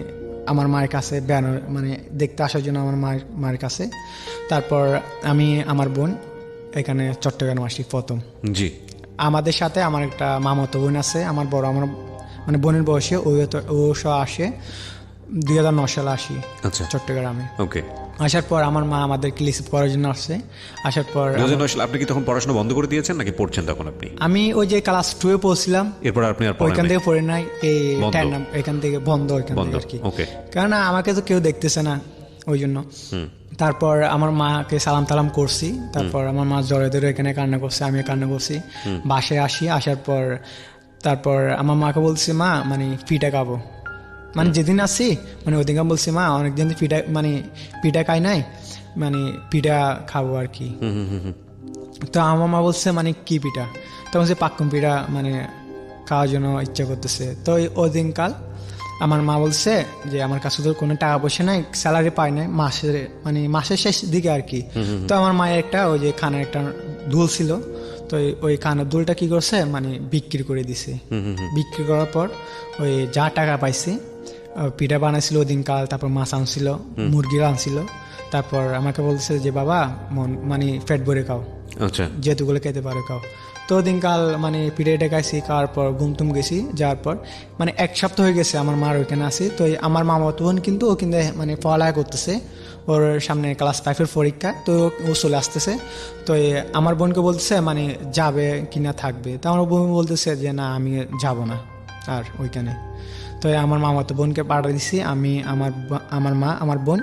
আমার মায়ের কাছে ব্যানার মানে দেখতে আসার জন্য আমার মায়ের কাছে। তারপর আমি আমার বোন এখানে চট্টগ্রাম আসি প্রথম। জি। আমাদের সাথে আমার একটা মামাতো বোন আছে, আমার বড়, আমার মানে বোনের বয়সে, ও সব আসে 2009 সালে আসি চট্টগ্রামে। ওকে। আসার পর আমার মা আমাদেরকে রিসিভ করার জন্য আসছে। আসার পর 2009 সালে আপনি কি তখন পড়াশোনা বন্ধ করে দিয়েছেন নাকি পড়ছেন তখন আপনি? আমি ওই যে ক্লাস 2 এ পড়ছিলাম, এরপর আপনি আর ওইখান থেকে পড়ে নাই, এই এখান থেকে বন্ধ, ওইখান থেকে আর কি। কারণ আমাকে তো কেউ দেখতেছে না, ওই জন্য। তারপর আমার মাকে সালাম টালাম করছি। তারপর আমার মা জড়ে ধরে এখানে কান্না করছে, আমি কান্না করছি। বাসায় আসি, আসার পর তারপর আমার মাকে বলছি মা মানে পিঠা খাবো, মানে যেদিন আসছি মানে ওই দিনকে বলছি মা অনেকদিন পিঠা খাই নাই, মানে পিঠা খাবো আর কি। তো আমার মা বলছে মানে কি পিঠা, তখন সে পাক্কম পিঠা মানে খাওয়ার জন্য ইচ্ছা করতেছে। তো ওই দিনকাল আমার মা বলছে যে আমার কাছে তো কোনো টাকা পয়সা নাই, স্যালারি পাই নাই মাসের শেষ দিকে আর কি। তো আমার মায়ের একটা ওই যে খানার একটা দুল ছিল, তো ওই খানার দুলটা কি করছে মানে বিক্রি করে দিছে। বিক্রি করার পর ওই যা টাকা পাইছে, পিঠা বানাইছিল ওই দিনকাল, তারপর মাছ আনছিল, মুরগি আনছিল। তারপর আমাকে বলছে যে বাবা মানে পেট ভরে খাও, যেহেতুগুলো খেতে পারো খাও। তো দিনকাল মানে পিঠে খাইছি, খাওয়ার পর ঘুমটুম গেছি। যাওয়ার পর মানে 1 সপ্তাহ হয়ে গেছে আমার মার ওইখানে আসি। তো আমার মামা বোন কিন্তু ও কিন্তু মানে পড়ালেখা করতেছে, ওর সামনে ক্লাস 5 পরীক্ষা, তো ও চলে আসতেছে। তো আমার বোনকে বলতেছে মানে যাবে কিনা থাকবে, তো আমার বোন বলতেছে যে না আমি যাব না আর ওইখানে। তো আমার মামাতো বোনকে পাঠিয়ে দিছি, আমি আমার মা আমার বোন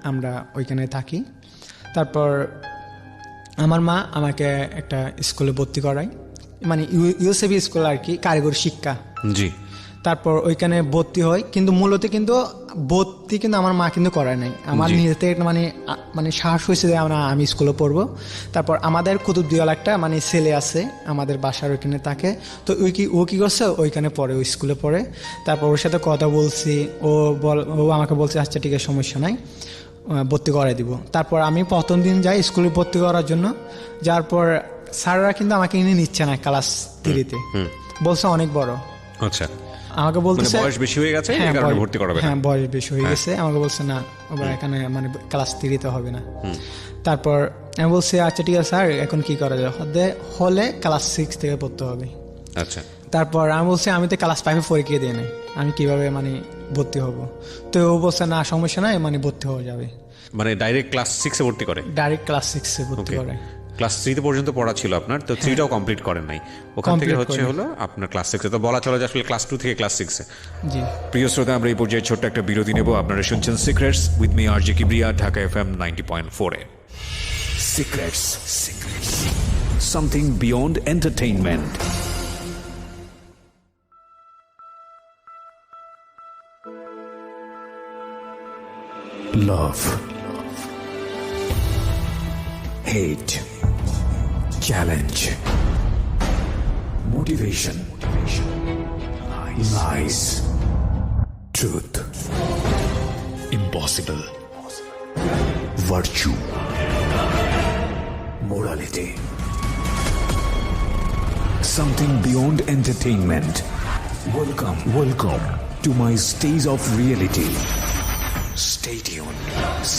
আমরা ওইখানে থাকি। তারপর আমার মা আমাকে একটা স্কুলে ভর্তি করায়, মানে ইউসেফি স্কুল আর কি, কারিগরি শিক্ষা। জি। তারপর ওইখানে ভর্তি হয়, কিন্তু মূলত কিন্তু ভর্তি কিন্তু আমার মা কিন্তু করায় নাই। আমার নিজে থেকে মানে সাহস হয়েছে যে আমি স্কুলে পড়বো। তারপর আমাদের কুতুবদিওয়ালা একটা মানে ছেলে আছে আমাদের বাসার ওইখানে থাকে, তো ও কি করছে ওইখানে পড়ে, ওই স্কুলে পড়ে। তারপর ওর সাথে কথা বলছি, ও আমাকে বলছে আচ্ছা ঠিক আছে সমস্যা নাই, ভর্তি করাই দিব। তারপর আমি প্রথম দিন যাই স্কুলে ভর্তি করার জন্য, যার পর স্যাররা কিন্তু আমাকে এনে নিচ্ছে না ক্লাস 3-তে, বলছে অনেক বড়। আচ্ছা, আমাকে বলতেছে বয়স বেশি হয়ে গেছে এই কারণে ভর্তি করাবে না। হ্যাঁ বয়স বেশি হয়ে গেছে, আমাকে বলছে না আবার এখানে মানে ক্লাস 3-তে হবে না। তারপর আমি বলছি আচ্ছা ঠিক আছে স্যার এখন কি করা যায়, হলে ক্লাস 6 থেকে পড়তে হবে। আচ্ছা, তারপর আমি বলছি আমি তো ক্লাস 5-এ পরীক্ষা দিয়ে নাই, আমি কিভাবে মানে ভর্তি হব। তো ও বলছে না সমস্যা নাই, মানে ভর্তি হওয়া যাবে। মানে ডাইরেক্ট ক্লাস 6-এ ভর্তি করে? ডাইরেক্ট ক্লাস 6-এ ভর্তি করে। ক্লাস 3 পর্যন্ত পড়া ছিল আপনার, তো 3টাও কমপ্লিট করেন নাই, ওখান থেকে হচ্ছে হলো আপনার ক্লাস 6-এ। তো বলা চলে যে আসলে ক্লাস 2 থেকে ক্লাস 6-এ। জি প্রিয় শ্রোতা, আমরা এই পর্যায়ে ছোট্ট একটা বিরতি নেব। আপনারা শুনছেন secrets with me RJ Kibria, Dhaka FM 90.4-এ। Secrets. Something beyond entertainment. Love. Hate. Challenge. Motivation. Lies. Truth. Impossible. Virtue. Morality. Something beyond entertainment. Welcome to my stage of reality. Stay tuned.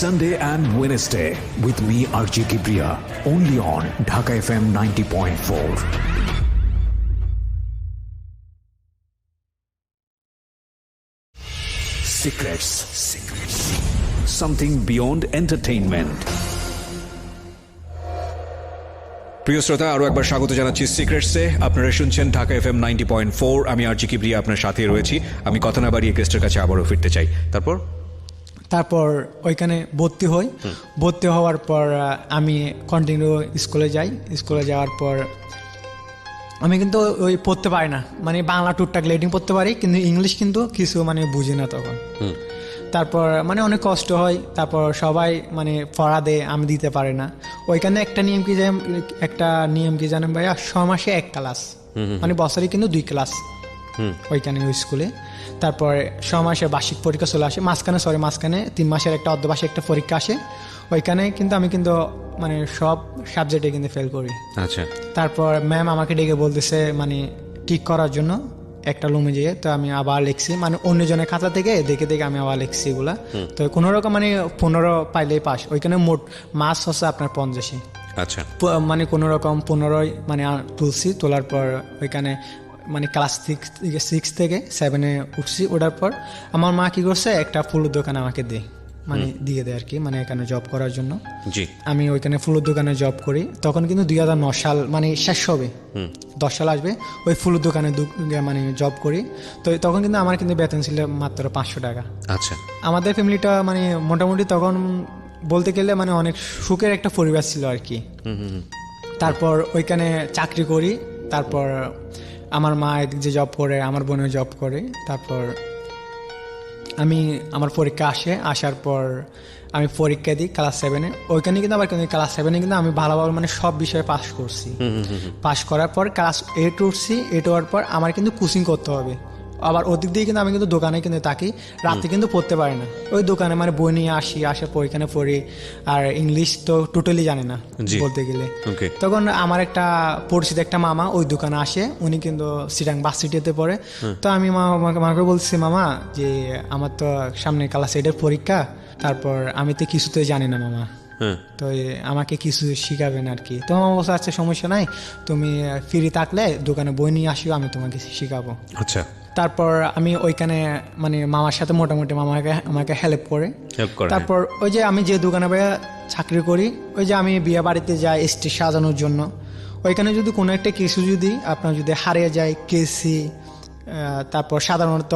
Sunday and Wednesday with me RJ Kibriya, only on Dhaka FM 90.4. Secrets. Something beyond entertainment. প্রিয় শ্রোতা, আরো একবার স্বাগত জানাচ্ছি সিক্রেটসে। আপনারা শুনছেন ঢাকা FM 90.4। আমি আরজে কিবরিয়া আপনার সাথে রয়েছি। আমি কথা না বাড়িয়ে গেস্টের কাছে আবারও ফিরতে চাই। তারপর ওইখানে ভর্তি হই। ভর্তি হওয়ার পর আমি কন্টিনিউ স্কুলে যাই। স্কুলে যাওয়ার পর আমি কিন্তু ওই পড়তে পারি না, মানে বাংলা টুকটাক লেডিং পড়তে পারি, কিন্তু ইংলিশ কিন্তু কিছু মানে বুঝি না তখন। তারপর মানে অনেক কষ্ট হয়। তারপর সবাই মানে পড়া দেয়, আমি দিতে পারি না। ওইখানে একটা নিয়ম কি জানেন ভাইয়া, 6 মাসে 1 ক্লাস, মানে বছরে কিন্তু 2 ক্লাস ওইখানে ওই স্কুলে। তারপর 6 মাসে বার্ষিক পরীক্ষা চলে আসে, মাঝখানে 3 মাসের একটা অর্ধবার্ষিক একটা পরীক্ষা আসে। ওইখানে কিন্তু আমি কিন্তু মানে সব সাবজেক্টে কিন্তু ফেল করি। আচ্ছা, তারপর ম্যাম আমাকে ডেকে বলতেছে মানে ঠিক করার জন্য একটা রুমে যেয়ে, তো আমি আবার লিখছি, মানে অন্যজনের খাতা থেকে দেখে আমি আবার লিখছি এগুলা। তো কোনো রকম মানে 15 পাইলেই পাস। ওইখানে মোট মার্কস হচ্ছে আপনার 50। আচ্ছা, মানে কোনো রকম 15 মানে তুলছি। তোলার পর ওইখানে মানে ক্লাস 6 থেকে 7-এ উঠছি। ওঠার পর আমার মা কি করছে, একটা ফুলের দোকান আমাকে মানে দিয়ে দেয় আর কি, মানে এখানে জব করার জন্য। জি, আমি ওইখানে ফুলের দোকানে জব করি। তখন কিন্তু 2009 সাল মানে শেষ হবে, 10 সাল আসবে। ওই ফুলের দোকানে মানে জব করি। তো তখন কিন্তু আমার কিন্তু বেতন ছিল মাত্র 500 টাকা। আচ্ছা, আমাদের ফ্যামিলিটা মানে মোটামুটি তখন বলতে গেলে মানে অনেক সুখের একটা পরিবার ছিল আর কি। তারপর ওইখানে চাকরি করি। তারপর আমার মা একদিক যে জব করে, আমার বোনের জব করে। তারপর আমার পরীক্ষা আসার পর আমি পরীক্ষা দিই ক্লাস 7-এ। ওইখানে কিন্তু আবার ক্লাস 7-এ কিন্তু আমি ভালোভাবে মানে সব বিষয়ে পাস করছি। পাস করার পর ক্লাস 8 উঠছি। 8 হওয়ার পর আমার কিন্তু কোচিং করতে হবে। আবার ওদিক দিয়ে কিন্তু আমি কিন্তু দোকানে কিন্তু থাকি, রাতে কিন্তু পড়তে পারি না। ওই দোকানে মানে বই নিয়ে আসার পর ওইখানে পড়ি। আর ইংলিশ তো টোটালি জানি না বলতে গেলে। তখন আমার একটা পরিচিত একটা মামা ওই দোকানে আসে, উনি কিন্তু চিটাং বাস সিটিতে পড়ে। তো আমি মামাকে বলছি, মামা যে আমার তো সামনে ক্লাস 8-এর পরীক্ষা, তারপর আমি তো কিছুতে জানি না মামা, তো আমাকে কিছু শিখাবেন আর কি। তো মামা বলছে আচ্ছা সমস্যা নাই, তুমি ফ্রি থাকলে দোকানে বই নিয়ে আসিও, আমি তোমাকে শিখাবো। আচ্ছা। তারপর আমি ওইখানে মানে মামার সাথে মোটামুটি আমাকে হেল্প করে। তারপর ওই যে আমি যে দোকানে চাকরি করি, ওই যে আমি বিয়ে বাড়িতে যাই স্টেজ সাজানোর জন্য। ওইখানে যদি কোনো একটা কিছু যদি আপনার যদি হারিয়ে যায়, কেসি, তারপর সাধারণত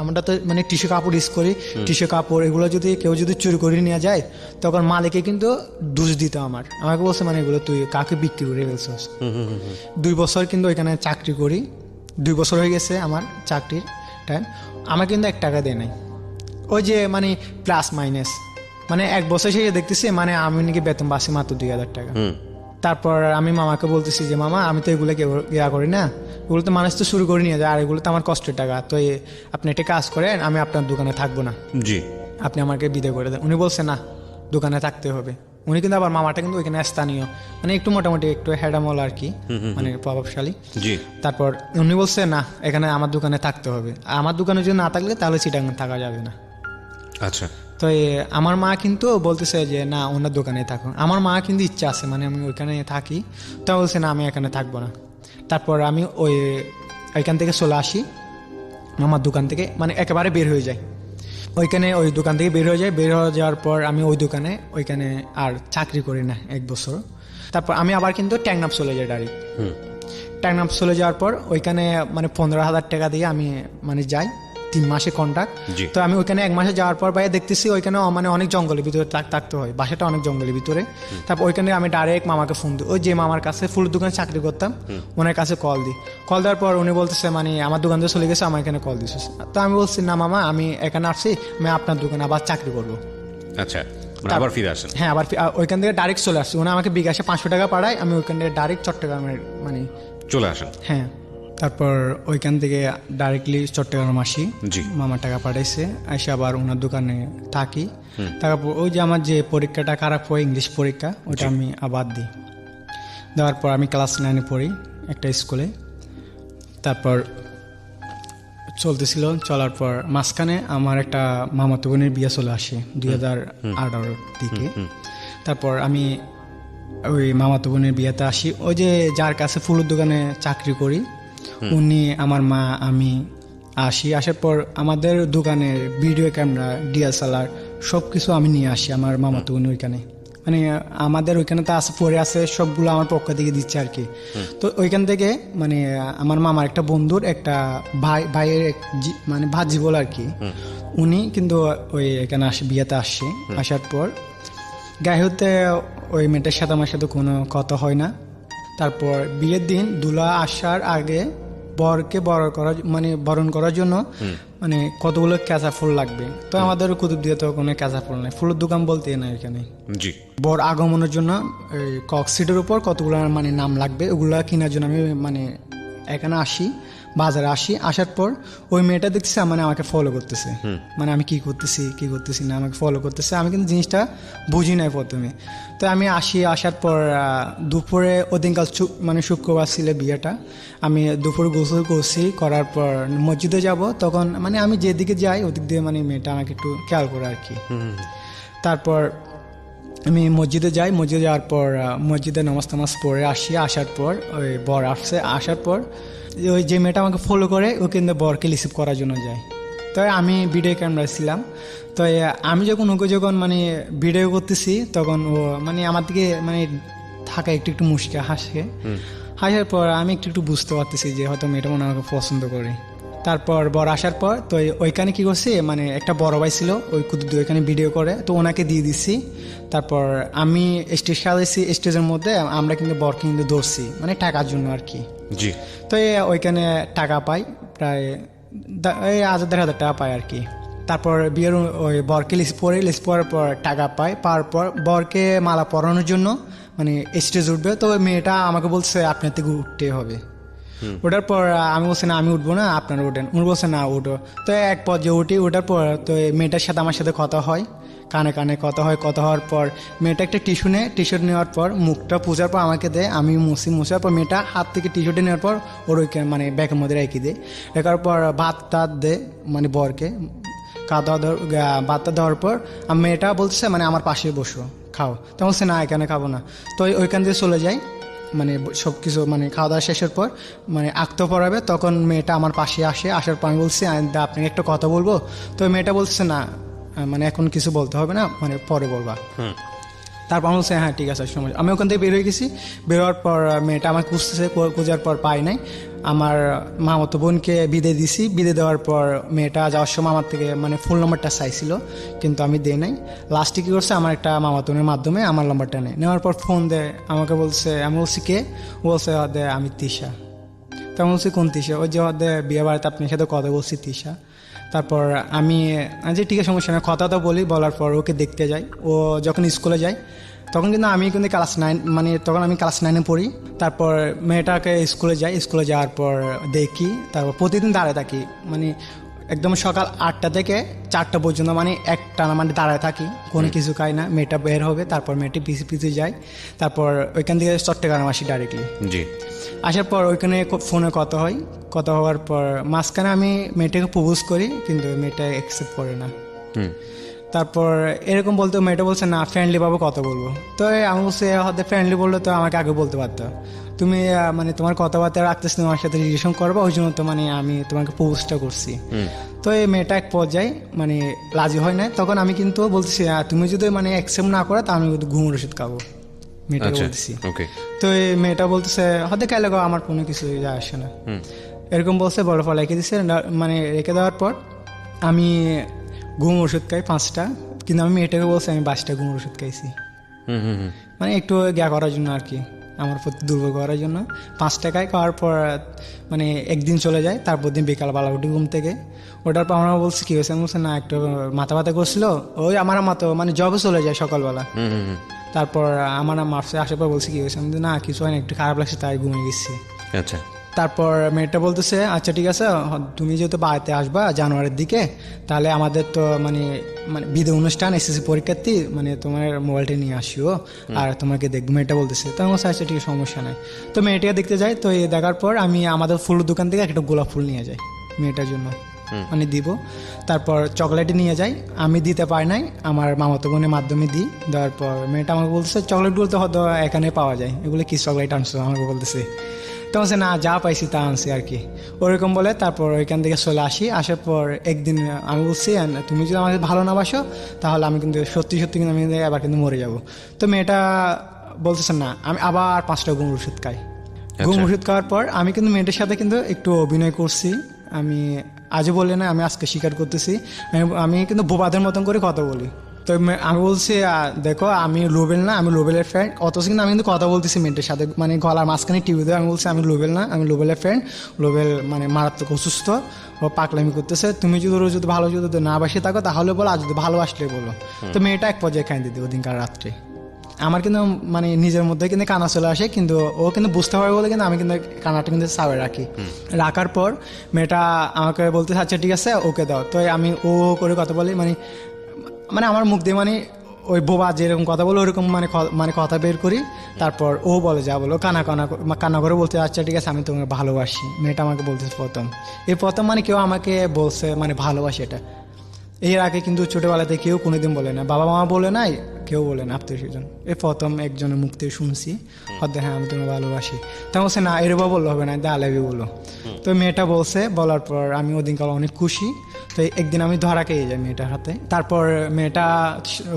আমরা তো মানে টিস্যু কাপড় ইউজ করি। টিস্যু কাপড় এগুলো যদি কেউ চুরি করে নিয়ে যায়, তখন মালিকে কিন্তু দোষ দিত আমাকে বলছে মানে এগুলো তুই কাকে বিক্রি করে ফেলছিস। 2 বছর কিন্তু ওইখানে চাকরি করি। 2 বছর হয়ে গেছে আমার চাকরির টাইম আমাকে কিন্তু 1 টাকা দেয় নাই। ওই যে মানে প্লাস মাইনাস, মানে 1 বছর শেষে দেখতেছি মানে আমি নাকি বেতন পাচ্ছি মাত্র 2,000 টাকা। তারপর আমি মামাকে বলতেছি যে মামা আমি তো এগুলো ইয়া করি না, এগুলো তো মানুষ তো শুরু করে নিয়ে যায়, আর এগুলো তো আমার কষ্টের টাকা, তো আপনি একটা কাজ করেন, আমি আপনার দোকানে থাকবো না, জি, আপনি আমাকে বিদায় করে দেন। উনি বলছে না, দোকানে থাকতে হবে। উনি কিন্তু আবার মামাটা কিন্তু ওইখানে স্থানীয়, মানে একটু মোটামুটি একটু হেডামল আর কি, মানে প্রভাবশালী। জি, তারপর উনি বলছে না, এখানে আমার দোকানে থাকতে হবে, আমার দোকানে যদি না থাকলে তাহলে চিটাগাং থাকা যাবে না। আচ্ছা, তো আমার মা কিন্তু বলতেছে যে না, ওনার দোকানে থাকুন। আমার মা কিন্তু ইচ্ছা আছে মানে আমি ওইখানে থাকি, তো বলছে না আমি এখানে থাকবো না। তারপর আমি ওইখান থেকে চলে আসি, আমার দোকান থেকে মানে একেবারে বের হয়ে যায় ওইখানে, ওই দোকান থেকে বের হয়ে যায়। বের হয়ে যাওয়ার পর আমি ওইখানে আর চাকরি করি না 1 বছর। তারপর আমি আবার কিন্তু ট্যাংনাপ চলে যাই ডাইরেক্ট। ট্যাংনাপ চলে যাওয়ার পর ওইখানে মানে 15,000 টাকা দিয়ে আমি মানে যাই, 3 মাসে কন্ট্রাক্ট। জি। তো আমি ওইখানে 1 মাসে যাওয়ার পর বাইরে দেখতেছি ওইখানে মানে অনেক জঙ্গলের ভিতরে থাকতে হয়, বাসাটা অনেক জঙ্গলের ভিতরে। তারপর ওইখানে আমি ডাইরেক্ট মামাকে ফোন দিই, ওই যে মামার কাছে ফুলের দোকানে চাকরি করতাম ওনার কাছে কল দিই। কল দেওয়ার পর উনি বলতেছে মানে আমার দোকান থেকে চলে গেছে, আমার এখানে কল দিচ্ছে। তো আমি বলছি না মামা, আমি এখানে আসছি, আমি আপনার দোকানে আবার চাকরি করবো। আচ্ছা, মানে আবার ফিরে আসেন। হ্যাঁ, আবার ওইখান থেকে ডাইরেক্ট চলে আসছি। উনি আমাকে বিকাশে 500 টাকা পাঠায়, আমি ওইখান থেকে ডাইরেক্ট চট্টগ্রামের মানে চলে আসেন। হ্যাঁ, তারপর ওইখান থেকে ডাইরেক্টলি চট্টগ্রাম আসি। জি। মামার টাকা পাঠাইছে, এসে আবার ওনার দোকানে থাকি। তারপর ওই যে আমার যে পরীক্ষাটা খারাপ হয়, ইংলিশ পরীক্ষা, ওটা আমি আবার দিই। দেওয়ার পর আমি ক্লাস 9-এ পড়ি একটা স্কুলে। তারপর চলার পর মাঝখানে আমার একটা মামাতো বোনের বিয়ে চলে আসে 2018 দিকে। তারপর আমি ওই মামাতো বোনের বিয়েতে আসি, ওই যে যার কাছে ফুলের দোকানে চাকরি করি উনি, আমার মা, আমি আসি। আসার পর আমাদের দোকানের ভিডিও ক্যামেরা, DSLR সব কিছু আমি নিয়ে আসি আমার মামাতো বোনের ওইখানে, মানে আমাদের ওইখানে তো আছে, পরে আছে, সবগুলো আমার পক্ষ থেকে দিচ্ছে আর কি। তো ওইখান থেকে মানে আমার মামার একটা বন্ধুর একটা ভাইয়ের মানে ভাজি বলে আর কি, উনি কিন্তু ওই এখানে বিয়েতে আসছে। আসার পর গায়ে হতে ওই মেয়েটার সাথে আমার সাথে কোনো কথা হয় না। তারপর বিয়ের দিন দুলা আসার আগে বরকে বরণ করার জন্য মানে কতগুলো কাঁচা ফুল লাগবে। তো আমাদের কুতুব দিয়ে তো কোনো কাঁচা ফুল নেই, ফুলের দোকান বলতে না এখানে। জি। বর আগমনের জন্য কক্সিটের উপর কতগুলো মানে নাম লাগবে, ওগুলা কেনার জন্য আমি মানে এখানে আসি, বাজারে আসি। আসার পর ওই মেয়েটা দেখতেছে মানে আমাকে ফলো করতেছে, মানে আমি কি করতেছি না আমাকে ফলো করতেছে। আমি কিন্তু জিনিসটা বুঝি নাই প্রথমে। তো আমি আসার পর দুপুরে ওদিনকাল মানে শুক্রবার ছিল বিয়েটা, আমি দুপুরে গোসল করছি, করার পর মসজিদে যাব, তখন মানে আমি যেদিকে যাই ওদিক দিয়ে মানে মেয়েটা আমাকে একটু খেয়াল করে আর কি। তারপর আমি মসজিদে যাই, মসজিদে যাওয়ার পর মসজিদে নামাজ পড়ে আসি। আসার পর ওই বর আসছে, আসার পর ওই যে মেয়েটা আমাকে ফলো করে ও কিন্তু বরকে রিসিভ করার জন্য যায়। তো আমি ভিডিও ক্যামেরা ছিলাম, তো আমি যখন মানে ভিডিও করতেছি তখন ও মানে আমার দিকে মানে থাকা একটু মুশকে হাসার পর আমি একটু বুঝতে পারতেছি যে হয়তো মেয়েটা মনে আমাকে পছন্দ করে। তারপর বর আসার পর তো ওইখানে কি করছি, মানে একটা বড় ভাই ছিল ওই কুতুব ওইখানে ভিডিও করে, তো ওনাকে দিয়ে দিচ্ছি। তারপর আমি স্টেজ সাজাইছি, স্টেজের মধ্যে আমরা কিন্তু বরকে কিন্তু ধরছি মানে টাকার জন্য আর কি। জি। তো ওইখানে টাকা পাই প্রায় 1,000-1,500 টাকা পাই আর কি। তারপর বিয়ের ওই বরকে লিস্ট পড়ার পর টাকা পাওয়ার পর বরকে মালা পরানোর জন্য মানে স্টেজ উঠবে। তো মেয়েটা আমাকে বলছে আপনার থেকে উঠতে হবে। ওঠার পর আমি বলছি না আমি উঠবো না, আপনারা ওঠেন। উনি বলছে না উঠো। তো এক পর্যায়ে উঠি, ওঠার পর তো মেয়েটার সাথে আমার সাথে কথা হয়, কানে কথা হওয়ার পর মেয়েটা একটা টিস্যু নেওয়ার পর মুখটা পূজার পর আমাকে দেয়, আমি মুছার পর মেয়েটা হাত থেকে টিস্যুটা নেওয়ার পর ওর ওইখানে মানে ব্যাগের মধ্যে রেখে দেয়। রেখার পর ভাতটা দেয় মানে বরকে, ভাতটা দেওয়ার পর মেয়েটা বলছে মানে আমার পাশে বসো খাও। তো বলছে না এখানে খাবো না। তো ওইখান দিয়ে চলে যাই, মানে সব কিছু মানে খাওয়া দাওয়া শেষের পর মানে আঁকতে পড়াবে, তখন মেয়েটা আমার পাশে আসার পর আমি বলছি আপনাকে একটা কথা বলবো। তো মেয়েটা বলছে না মানে এখন কিছু বলতে হবে না, মানে পরে বলবা। তারপর আমি বলছি হ্যাঁ ঠিক আছে সময়। আমি ওখান থেকে বের হয়ে গেছি, বেরোয়ার পর মেয়েটা আমাকে খুঁজতেছে, খোঁজার পর পাই নাই। আমার মামাতো বোনকে বিদে দিছি, বিদে দেওয়ার পর মেয়েটা যাওয়ার সময় আমার থেকে মানে ফুল নম্বরটা চাইছিল, কিন্তু আমি দেই নাই। লাস্টে কী করছে, আমার একটা মামাতো বোনের মাধ্যমে আমার নম্বরটা নেওয়ার পর ফোন দেয় আমাকে, বলছে, আমি বলছি কে, ও বলছে দে আমি তিশা। তখন বলছি কোন তিশা, ওই যে ওদের বিয়ে বাড়িতে আপনার সাথে কথা বলছি তিশা। তারপর আমি যে ঠিক আছে সমস্যা নেই, কথা তো বলি, বলার পর ওকে দেখতে যাই। ও যখন স্কুলে যায় তখন কিন্তু আমি কিন্তু ক্লাস 9, মানে তখন আমি ক্লাস 9-এ পড়ি। তারপর মেয়েটাকে স্কুলে যাই, স্কুলে যাওয়ার পর দেখি, তারপর প্রতিদিন দাঁড়ায় থাকি, মানে একদম সকাল 8টা থেকে 4টা পর্যন্ত মানে একটানা মানে দাঁড়ায় থাকি, কোনো কিছু খাই না। মেয়েটা বের হবে, তারপর মেয়েটি পিছিয়ে পিছিয়ে যায়, তারপর ওইখান থেকে চট্টগ্রাম আসি ডাইরেক্টলি। জি। আসার পর ওইখানে ফোনে কথা হয়, কথা হওয়ার পর মাঝখানে আমি মেয়েটাকে প্রপোজ করি, কিন্তু মেয়েটা অ্যাকসেপ্ট করে না। তারপর এরকম বলতে মেয়েটা বলছে না ফ্রেন্ডলি ভাবে কথা বলবো। তো আমি বলছি হয়তো ফ্রেন্ডলি বললে তো আমাকে আগে বলতে পারতো, তুমি মানে তোমার কথাবার্তা রাখতেছি, তোমার সাথে রিলেশন করবো, ওই জন্য তো মানে আমি তোমাকে প্রপোজটা করছি। তো এই মেয়েটা এক পর্যায়ে মানে রাজি হয় না। তখন আমি কিন্তু বলতেছি তুমি যদি মানে অ্যাকসেপ্ট না করো তা আমি ঘুমের ওষুধ খাবো, মেয়েটাকে বলতেছি। তো এই মেয়েটা বলতেছে হয়তো কাইলে আমার কোনো কিছু যায় আসে না, এরকম বলছে। বড় ফল রেখে দিচ্ছে, মানে রেখে দেওয়ার পর আমি ঘুম ওষুধ খাই 5টা, কিন্তু আমি মেয়েটাকে বলছি আমি 22টা ঘুমের ওষুধ খাইছি, মানে একটু গ্যা করার জন্য আর কি, আমার প্রতি দুর্বল করার জন্য। 5টা খাওয়ার পর মানে একদিন চলে যায়, তারপর দিন বিকালবেলা উঠি ঘুম থেকে। ওটার পর আমরা বলছি কি হয়েছে, আমি বলছি না একটু মাথা ব্যথা করছিল, ওই আমার মতো মানে জবে চলে যায় সকালবেলা। তারপর আমার মার্চে আসার পর বলছি কি হয়েছে, আমি না কিছু হয় না, একটু খারাপ লাগছে তাই ঘুমিয়ে গেছি। আচ্ছা। তারপর মেয়েটা বলতেছে আচ্ছা ঠিক আছে, তুমি যেহেতু বাড়িতে আসবা জানুয়ারির দিকে, তাহলে আমাদের তো মানে মানে বিদায় অনুষ্ঠান, এসএসসি পরীক্ষার্থী, মানে তোমার মোবাইলটা নিয়ে আসিও আর তোমাকে দেখবো, মেয়েটা বলতেছে। তো আমার আচ্ছা ঠিক সমস্যা নাই। তো মেয়েটাকে দেখতে যাই, তো এই দেখার পর আমি আমাদের ফুলের দোকান থেকে একটা গোলাপ ফুল নিয়ে যাই মেয়েটার জন্য, মানে দিব। তারপর চকলেট নিয়ে যাই, আমি দিতে পারি নাই, আমার মামাতো বোনের মাধ্যমে দিই। দেওয়ার পর মেয়েটা আমাকে বলতেছে চকলেটগুলো তো হয়তো এখানে পাওয়া যায়, এগুলো কি চকলেট আনছো আমাকে বলতেছে। তো বলছে না যা পাইছি তা আনছি আর কি, ওরকম বলে। তারপর ওইখান থেকে চলে আসি। আসার পর একদিন আমি বলছি তুমি যদি আমাকে ভালো না বাসো তাহলে আমি কিন্তু সত্যি সত্যি কিন্তু আমি এবার কিন্তু মরে যাব। তো মেয়েটা বলতেছে না, আমি আবার 5টা ঘুম ওষুধ খাই। ঘুম ওষুধ খাওয়ার পর আমি কিন্তু মেয়েটার সাথে কিন্তু একটু অভিনয় করছি, আমি আজও বলি না, আমি আজকে স্বীকার করতেছি, আমি কিন্তু বোবাদের মতন করে কথা বলি। তো আমি বলছি দেখো আমি লোবেল না, আমি লোবেলের ফ্রেন্ড, অথচ কিন্তু আমি কিন্তু কথা বলতেছি মেয়েটার সাথে, মানে গলার মাঝখানে টিভি দেয়। আমি বলছি আমি লোবেল না, আমি লোবেলের ফ্রেন্ড, লোবেল মানে মারাত্মক অসুস্থ, ও পাগলামি করতেছে, তুমি যদি ভালো যদি না বাসে থাকো তাহলে বলো, আর যদি ভালোবাসলে বলো। তো মেয়েটা এক পর্যায়ে খাই দিদি ওদিনকার রাত্রে। আমার কিন্তু মানে নিজের মধ্যে কিন্তু কানা চলে আসে, কিন্তু ও কিন্তু বুঝতে পারে বলে কিন্তু আমি কিন্তু কানাটা কিন্তু চাপে রাখি। রাখার পর মেয়েটা আমাকে বলতে আচ্ছা ঠিক আছে ওকে দাও। তো আমি ও করে কথা বলি, মানে মানে আমার মুখ দিয়ে মানে ওই বোবা যেরকম কথা বলো ওরকম মানে মানে কথা বের করি। তারপর ও বলে যা বলো, কান্না করে বলতে আচ্ছা ঠিক আছে আমি তোমাকে ভালোবাসি। মেয়েটা আমাকে বলতেছে প্রথম মানে কেউ আমাকে বলছে মানে ভালোবাসি, এটা এর আগে কিন্তু ছোটবেলাতে কেউ কোনোদিন বলে না, বাবা মা বলে নাই, কেউ বলে না, আত্মীয় স্বজন। এই প্রথম একজনের মুখ থেকে শুনছি হ্যাঁ আমি তোমাকে ভালোবাসি। তা বলছে না এরবা বললে হবে না, দা লাভি বলো। তো মেয়েটা বলছে, বলার পর আমি ওদিনকাল অনেক খুশি। তো একদিন আমি ধরা খেয়ে যাই মেয়েটার হাতে। তারপর মেয়েটা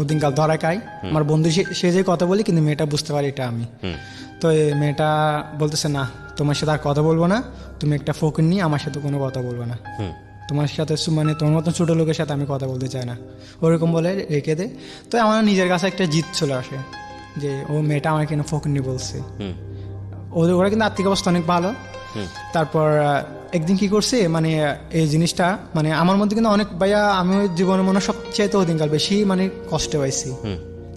ওদিনকাল ধরা খাই, আমার বন্ধু সে যে কথা বলি, কিন্তু মেয়েটা বুঝতে পারি এটা আমি। তো মেয়েটা বলতেছে না তোমার সাথে আর কথা বলবো না, তুমি একটা ফকির নিয়ে আমার সাথে কোনো কথা বলবো না, তোমার সাথে মানে তোমার মতন ছোটো লোকের সাথে আমি কথা বলতে চাই না, ওরকম বলে রেখে দে। তো আমার নিজের কাছে একটা জিত চলে আসে যে ও মেয়েটা আমার কেন ফকিরনি বলছে। ওরা কিন্তু আর্থিক অবস্থা অনেক ভালো। তারপর একদিন কি করছে মানে এই জিনিসটা মানে আমার মধ্যে কিন্তু অনেক ভাইয়া আমি জীবনে মনে সবচেয়ে তো ওদিনকাল বেশি মানে কষ্ট পাইছি।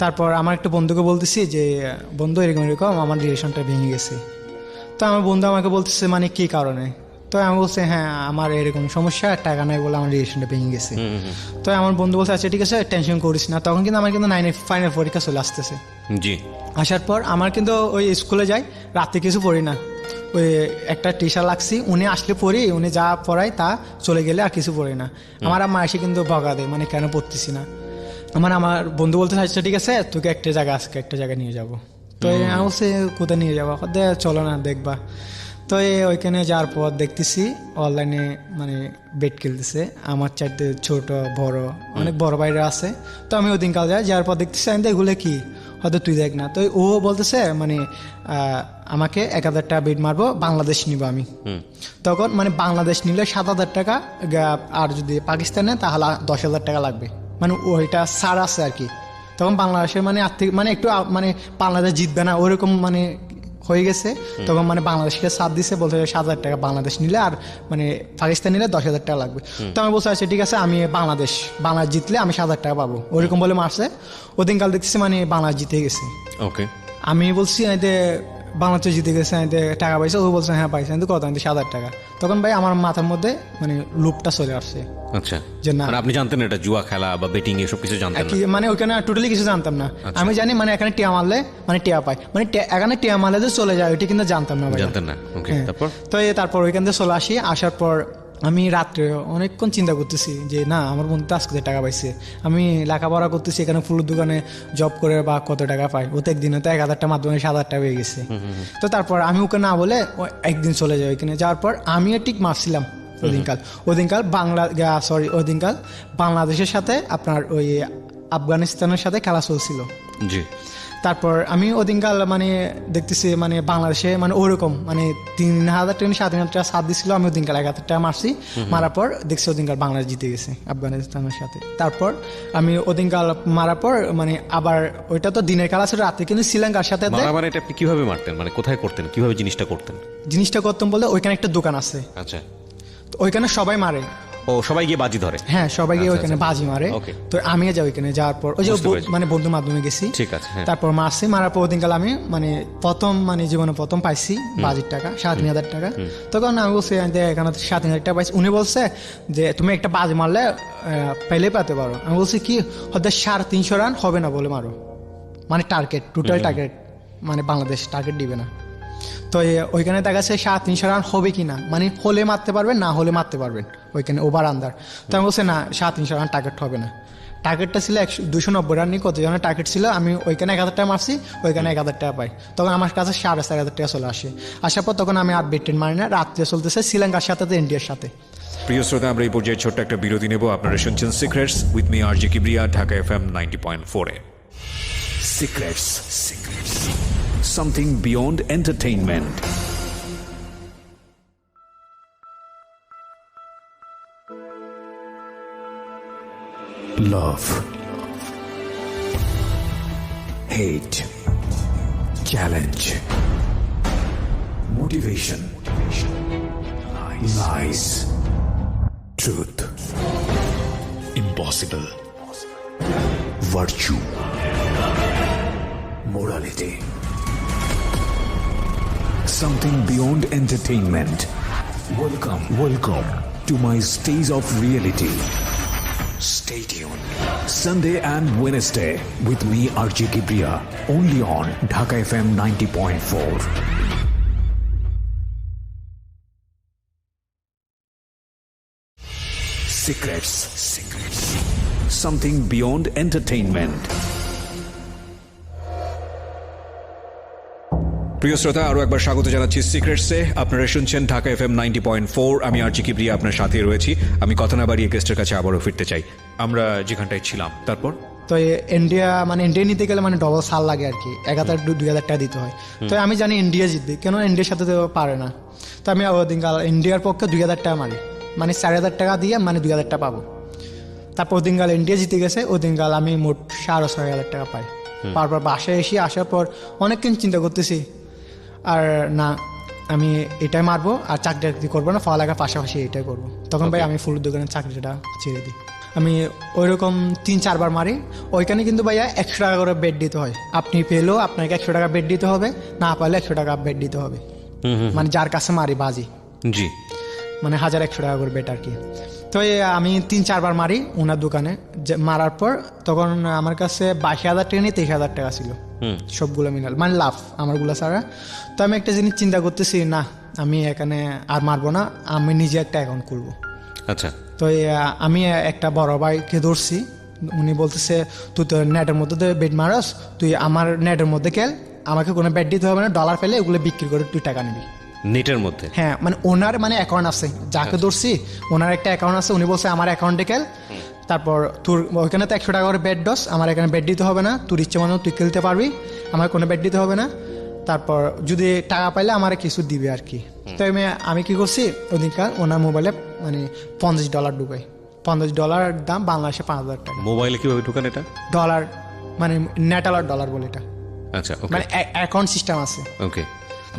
তারপর আমার একটা বন্ধুকে বলতেছি যে বন্ধু এরকম এরকম আমার রিলেশনটা ভেঙে গেছে। তো আমার বন্ধু আমাকে বলতেছে মানে কি কারণে। তো আমি বলছি হ্যাঁ আমার এরকম সমস্যা, টাকা নাই বলে আমার রিলেশনটা ভেঙে গেছে। তো আমার বন্ধু বলছে আচ্ছা ঠিক আছে টেনশন করিস না। তখন কিন্তু আমার কিন্তু 9 ফাইনাল পরীক্ষা চলে আসতেছে। জি। আসার পর আমার কিন্তু ওই স্কুলে যাই, রাতে কিছু পড়ি না, ওই একটা টিচার লাগছি, উনি আসলে পড়ি, উনি যা পড়ায় তা চলে গেলে আর কিছু পড়ি না। আমার আম্মা এসে কিন্তু বকা দেয় মানে কেন পড়তেছি না। আমার বন্ধু বলতে আচ্ছা ঠিক আছে তোকে একটা জায়গায় আজকে একটা জায়গায় নিয়ে যাবো। তো আমি বলছি কোথায় নিয়ে যাবো, চলো না দেখবা। তো ওইখানে যাওয়ার পর দেখতেছি অনলাইনে মানে বেট খেলতেছে, আমার চারটে ছোট বড় অনেক বড় বাইরে আছে। তো আমি ওই দিনকাল যাওয়ার পর দেখতেছি আমি এগুলো কি হয়তো তুই দেখ না। তো ও বলতেছে মানে আমাকে 1000 টাকা বেট মারবো, বাংলাদেশ নিব আমি। তখন মানে বাংলাদেশ নিলে 7000 টাকা, আর যদি পাকিস্তানে তাহলে 10,000 টাকা লাগবে, মানে ওইটা ছাড় আছে আর কি। তখন বাংলাদেশের মানে আর্থিক মানে একটু মানে বাংলাদেশ জিতবে না ওরকম মানে হয়ে গেছে তখন মানে বাংলাদেশকে সাথ দিছে, বলতে 7,000 টাকা বাংলাদেশ নিলে আর মানে পাকিস্তান নিলে 10,000 টাকা লাগবে। তো আমি বলছি আচ্ছা ঠিক আছে, আমি বাংলাদেশ জিতলে আমি 7,000 টাকা পাবো, ওরকম বলে মারছে। ওদিন কাল দেখতেছি মানে বাংলাদেশ জিতে গেছে। ওকে, আমি বলছি এতে বাংলাদেশ জিতে গেছে, এতে টাকা পাইছে। ও বলছে হ্যাঁ পাইছে, কিন্তু কত? 7,000 টাকা। তখন ভাই আমার মাথার মধ্যে মানে লুপটা চলে আসছে আচ্ছা, যে না, মানে আপনি জানতেন এটা জুয়া খেলা বা বেটিং এসব কিছু জানতেন না? মানে ওখানে টোটালি কিছু জানতাম না। আমি জানি মানে এখানে টিয়া মারলে মানে টিয়া পাই, মানে এখানে টিয়া মারলে যে চলে যায় ওইটা কিন্তু জানতাম না ভাই। জানতেন না? ওকে, তারপর? তো তারপর ওইখান থেকে চলে আসি। আসার পর আমি রাত্রে অনেকক্ষণ চিন্তা করতেছি যে না, আমার বন্ধু আজকে টাকা পাইছে, আমি লেখাপড়া করতেছি এখানে ফুলের দোকানে জব করে বা কত টাকা পাই, ও তো একদিনে তো 1,000 টাকা মাধ্যমে 7,000 টাকা হয়ে গেছে। তো তারপর আমি ওকে না বলে একদিন চলে যাই ওইখানে। যাওয়ার পর আমিও ঠিক মারছিলাম ওদিনকাল বাংলাদেশের সাথে আপনার ওই আফগানিস্তানের সাথে খেলা চলছিল। জি। তারপর আমি ওদিনকাল মানে দেখতেছি মানে বাংলাদেশে মানে ওরকম মানে 3,000 টাকা 7,000 টাকা সাথ দিচ্ছিল, আমি ওদিনকাল 1,000 টাকা মারছি। মারার পর দেখছি ওদিনকাল বাংলাদেশ জিতে গেছে আফগানিস্তানের সাথে। তারপর আমি ওদিনকাল মারার পর মানে আবার ওইটা তো দিনের খেলা ছিল, রাত্রে কিন্তু শ্রীলঙ্কার সাথে মানে এটা আপনি কিভাবে মারতেন, মানে কোথায় করতেন, কিভাবে জিনিসটা করতেন বলে ওইখানে একটা দোকান আছে। আচ্ছা, তো ওইখানে সবাই মারে। ও সবাই গিয়ে বাজি ধরে? হ্যাঁ, সবাই গিয়ে আচ্ছা, ওইখানে আচ্ছা। বাজি মারে। ওকে। তো আমিও যাই ওইখানে। যাওয়ার পর ওই যে বুঝতে পেরেছি। মানে বন্ধুর মাধ্যমে গেছি। ঠিক আছে, হ্যাঁ। তারপর মারার পর ওদিনকাল আমি মানে জীবনে প্রথম পাইছি বাজির টাকা 3,000 টাকা। তখন আমি বলছি যে এখানে 3,000 টাকা পাইছি। উনি বলছে যে তুমি একটা বাজি মারলে পেলে পেতে পারো। আমি বলছি কি হয়তো 350 রান হবে না বলে মারো, মানে টোটাল টার্গেট মানে বাংলাদেশ টার্গেট দিবে না। তো ওইখানে দেখা যাচ্ছে 350 রান হবে কিনা, মানে হলে মারতে পারবেন, না হলে মারতে পারবেন ওইখানে ওভার আন্দার। তো আমি বলছি না, 350 রান টার্গেট হবে না। টার্গেটটা ছিল 290 রান নিয়ে কত জনের টার্গেট ছিল। আমি ওইখানে 1,000 টাকা মারছি, ওইখানে 1,000 টাকা পাই। তখন আমার কাছে 4,500 টাকা চলে আসে। আসার পর তখন আমি আর বেটেন মারি না। রাত্রে চলতেছে শ্রীলঙ্কার সাথে ইন্ডিয়ার সাথে। প্রিয় শ্রোতা, আমরা এই পর্যায়ে ছোট্ট একটা বিরতি নেব। আপনারা শুনছেন secrets with me RJ Kibria, Dhaka FM 90.4 A. Secrets. Something beyond entertainment. Love. Hate. Challenge. Motivation. Lies. Truth. Impossible. Virtue. Morality. Something beyond entertainment. Welcome to my stage of reality. Stay tuned. Sunday and Wednesday with me RJ Kibriya, only on Dhaka FM 90.4. Secrets. Something beyond entertainment. প্রিয় শ্রোতা, আরো একবার স্বাগত জানাচ্ছি সিক্রেটসে। আপনারা শুনছেন ঢাকা FM 90.4। আমি RJ কিবরিয়া আপনার সাথে রয়েছি। আমি কথা না বাড়িয়ে গেস্টের কাছে আবারও ফিরতে চাই। আমরা যেখানটায় ছিলাম, তারপর তো ইন্ডিয়া নিতে গেলে মানে ডবল সাল লাগে আর কি, 1,000-2,000 টাকা দিতে হয়। তো আমি জানি ইন্ডিয়া জিতবে, কেন ইন্ডিয়ার সাথে তো পারে না। তো আমি ওদিনকাল ইন্ডিয়ার পক্ষে 2,000 টাকা মারি, মানে 4,000 টাকা দিয়ে মানে 2,000 টাকা পাবো। তারপর ওদিনকাল ইন্ডিয়া জিতে গেছে, ওদিনকাল আমি মোট 6,500 টাকা পাই। তারপর বাসায় আসার পর অনেকক্ষণ চিন্তা করতেছি, আর না আমি এটাই মারবো, আর চাকরি করবো না, পড়ালেখার পাশাপাশি এটাই করবো। তখন ভাই আমি ফুলের দোকানের চাকরিটা ছেড়ে দিই। আমি ওইরকম 3-4 বার মারি। ওইখানে কিন্তু ভাইয়া 100 টাকা করে বেড দিতে হয়। আপনি পেলেও আপনাকে 100 টাকা বেড দিতে হবে, না পারলে 100 টাকা বেড দিতে হবে, মানে যার কাছে মারি বাজি। জি, মানে 1,100 টাকা করে বেড আর কি। তো আমি 3-4 বার মারি ওনার দোকানে। মারার পর তখন আমার কাছে 22,000 টাকা নিয়ে 23,000 টাকা ছিল সবগুলো মিলাল, মানে লাভ আমারগুলো ছাড়া। তো আমি একটা জিনিস চিন্তা করতেছি, না আমি এখানে আর মারবো না, আমি নিজে একটা অ্যাকাউন্ট করবো। আচ্ছা। তো আমি একটা বড় ভাইকে ধরছি। উনি বলতেছে তুই তো নেটের মধ্যে বেড মারস, তুই আমার নেটের মধ্যে খেল, আমাকে কোনো বেড দিতে হবে না, ডলার ফেলে ওগুলো বিক্রি করে তুই টাকা নিবি নেটের মধ্যে। হ্যাঁ, মানে ওনার মানে অ্যাকাউন্ট আছে, যাকে ধরছি ওনার একটা অ্যাকাউন্ট আছে। উনি বলছে আমার অ্যাকাউন্টে খেল, তারপর তোর ওইখানে তো 100 টাকা করে বেড ডস, আমার এখানে বেড দিতে হবে না, তোর ইচ্ছে মতো তুই খেলতে পারবি, আমার কোনো বেড দিতে হবে না। তারপর যদি টাকা পাইলে আমার কিছু দিবে আর কি। তো আমি কি করছি, ওদিনকার ওনার মোবাইলে মানে $50 ঢুকাই। $50 দাম বাংলাদেশে 5,000 টাকা। মোবাইলে কিভাবে ঢুকান এটা? ডলার মানে নেট আলার ডলার বলে এটা। আচ্ছা, মানে অ্যাকাউন্ট সিস্টেম আছে। ওকে।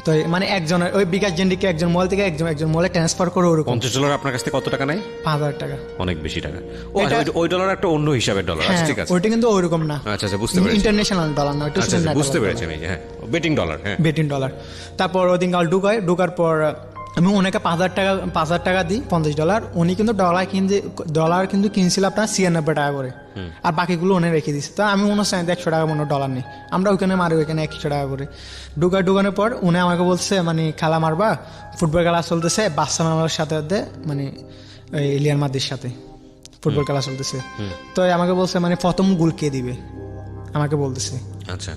তো মানে একজনের ওই বিকাশ জেন্ডিকে একজন মল থেকে একজন মলে ট্রান্সফার করে ওরকম $50 আপনার কাছ থেকে কত টাকা নেয়? 5,000 টাকা। অনেক বেশি টাকা। ও আচ্ছা, ওই ডলার একটা অন্য হিসাবের ডলার। হ্যাঁ, ঠিক আছে, ওইটা কিন্তু ওইরকম না। আচ্ছা আচ্ছা, বুঝতে পেরেছি। ইন্টারন্যাশনাল ডলার না, ওইটা আচ্ছা আচ্ছা, বুঝতে পেরেছি আমি। হ্যাঁ, বেটিং ডলার। হ্যাঁ, বেটিং ডলার। তারপর ওদিন কাল ঢুকার পর আমি ওনাকে 5,000 টাকা দিই, $50। উনি কিন্তু ডলার কিন্তু কিনছিল আপনার 96 টাকা করে, আর বাকিগুলো উনি রেখে দিচ্ছে। তো আমি ওনার সাথে 100 টাকা মনে ডলার নেই, আমরা ওইখানে মারি ওইখানে 100 টাকা করে। ঢুকানোর পর উনি আমাকে বলছে মানে খেলা মারবা, ফুটবল খেলা চলতেছে বার্সেলোনার সাথে, মানে ইলিয়ান মাদ্রিদের সাথে ফুটবল খেলা চলতেছে। তো আমাকে বলছে মানে প্রথম গোল কে দিবে, আমাকে বলতেছে আচ্ছা,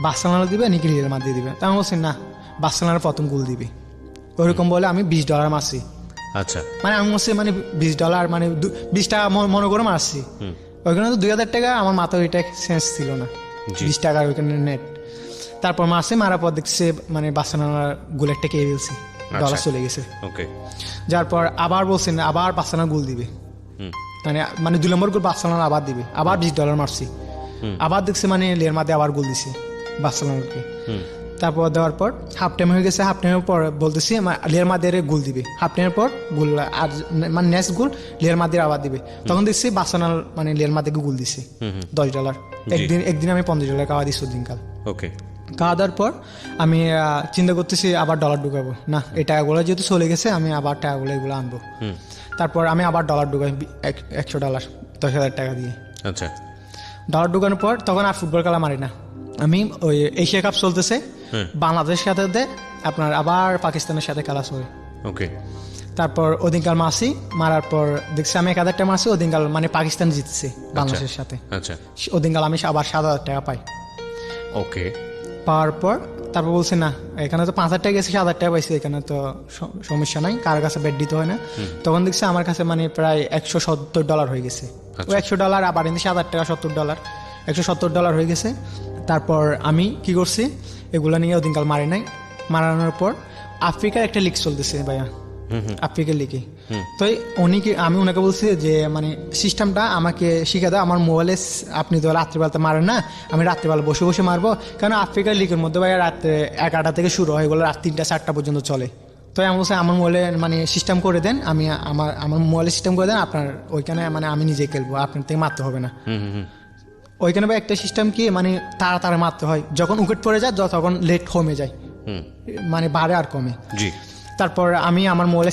বার্সেলোনা দিবে নাকি রিয়াল মাদ্রিদ দিবে। তো আমি বলছি না, বার্সেলোনার প্রথম গোল দিবে। ওইরকম বলে আমি $20 মারছি। আচ্ছা, মানে আমি বলছি মানে $20 মানে 20 টাকা মনে করে মারছি। ওইখানে তো 2,000 টাকা, আমার মাথায় ওইটা সেন্স ছিল না, 20 টাকার ওইখানে নেট। তারপর মারার পর দেখছি মানে বার্সেলোনার গোল একটা কে ফেলছি, ডলার চলে গেছে। ওকে, যার পর আবার বলছেন আবার বার্সেলোনা গোল দিবে, মানে 2 নম্বর গোল বার্সেলোনা আবার দিবে, আবার $20 মারছি। আবার দেখছি মানে রিয়াল মাদ্রিদ আবার গোল দিছে বার্সেলোনাকে। তারপর দেওয়ার পর হাফ টাইম হয়ে গেছে, হাফ টাইমের পর বলতেছি রিয়াল মাদ্রিদ গোল দিবে, হাফ টাইমের পর গোল আর মানে নেক্সট গোল রিয়াল মাদ্রিদ আবার দিবে। তখন দেখছি বার্সেলোনা মানে রিয়াল মাদ্রিদকে গোল দিছে $10। একদিন আমি $50 খাওয়া দিচ্ছি দিনকাল। ওকে, খাওয়া দেওয়ার পর আমি চিন্তা করতেছি আবার ডলার ঢুকাবো না, এই টাকাগুলো যেহেতু চলে গেছে আমি আবার টাকাগুলো এগুলো আনবো। তারপর আমি আবার ডলার ঢুকাই $100, 10,000 টাকা দিয়ে। আচ্ছা, ডলার ঢুকানোর পর তখন আর ফুটবল খেলা মারি না আমি। ওই এশিয়া কাপ চলতেছে, বাংলাদেশের সাথে আপনার আবার পাকিস্তানের সাথে খেলা চলে। ওকে, তারপর ওদিনকাল মারার পর দেখছি আমি 1,000 টাকা মারছি, ওদিনকাল মানে পাকিস্তান জিতছে বাংলাদেশের সাথে। আচ্ছা, ওদিনকাল আমি আবার 7,000 টাকা পাই। ওকে, পাওয়ার পর তারপর বলছি না, এখানে তো 5,000 টাকা গেছে, 7,000 টাকা পাইছি, এখানে তো সমস্যা নাই, কার কাছে বেড দিতে হয় না। তখন দেখছি আমার কাছে মানে প্রায় $170 হয়ে গেছে। ওই $100 আবার এনে 7,000 টাকা $70, $170 হয়ে গেছে। তারপর আমি কি করছি, এগুলো নিয়ে ওদিনকাল মারি নাই। মারানোর পর আফ্রিকার একটা লিগ চলতেছে ভাইয়া, আফ্রিকার লিগে। তো আমি ওনাকে বলছি যে মানে সিস্টেমটা আমাকে শিখে দাও, আমার মোবাইলে আপনি তো রাত্রিবেলাতে মারেন না, আমি রাত্রিবেলা বসে বসে মারবো। কারণ আফ্রিকার লিগের মধ্যে ভাইয়া রাত্রে 11টা থেকে শুরু হয়, এগুলো রাত 3টা-4টা পর্যন্ত চলে। তো আমি বলছি আমার মোবাইলে মানে সিস্টেম করে দেন, আমি আমার মোবাইলে সিস্টেম করে দেন, আপনার ওইখানে মানে আমি নিজে খেলবো, আপনার থেকে মারতে হবে না। ওইখানে ভাই একটা সিস্টেম কি মানে তাড়াতাড়ি মারতে হয়, যখন উইকেট পড়ে যায় তখন লেট কমে যায়, মানে বাড়ে আর কমে। জি। তারপর আমি আমার মোবাইলে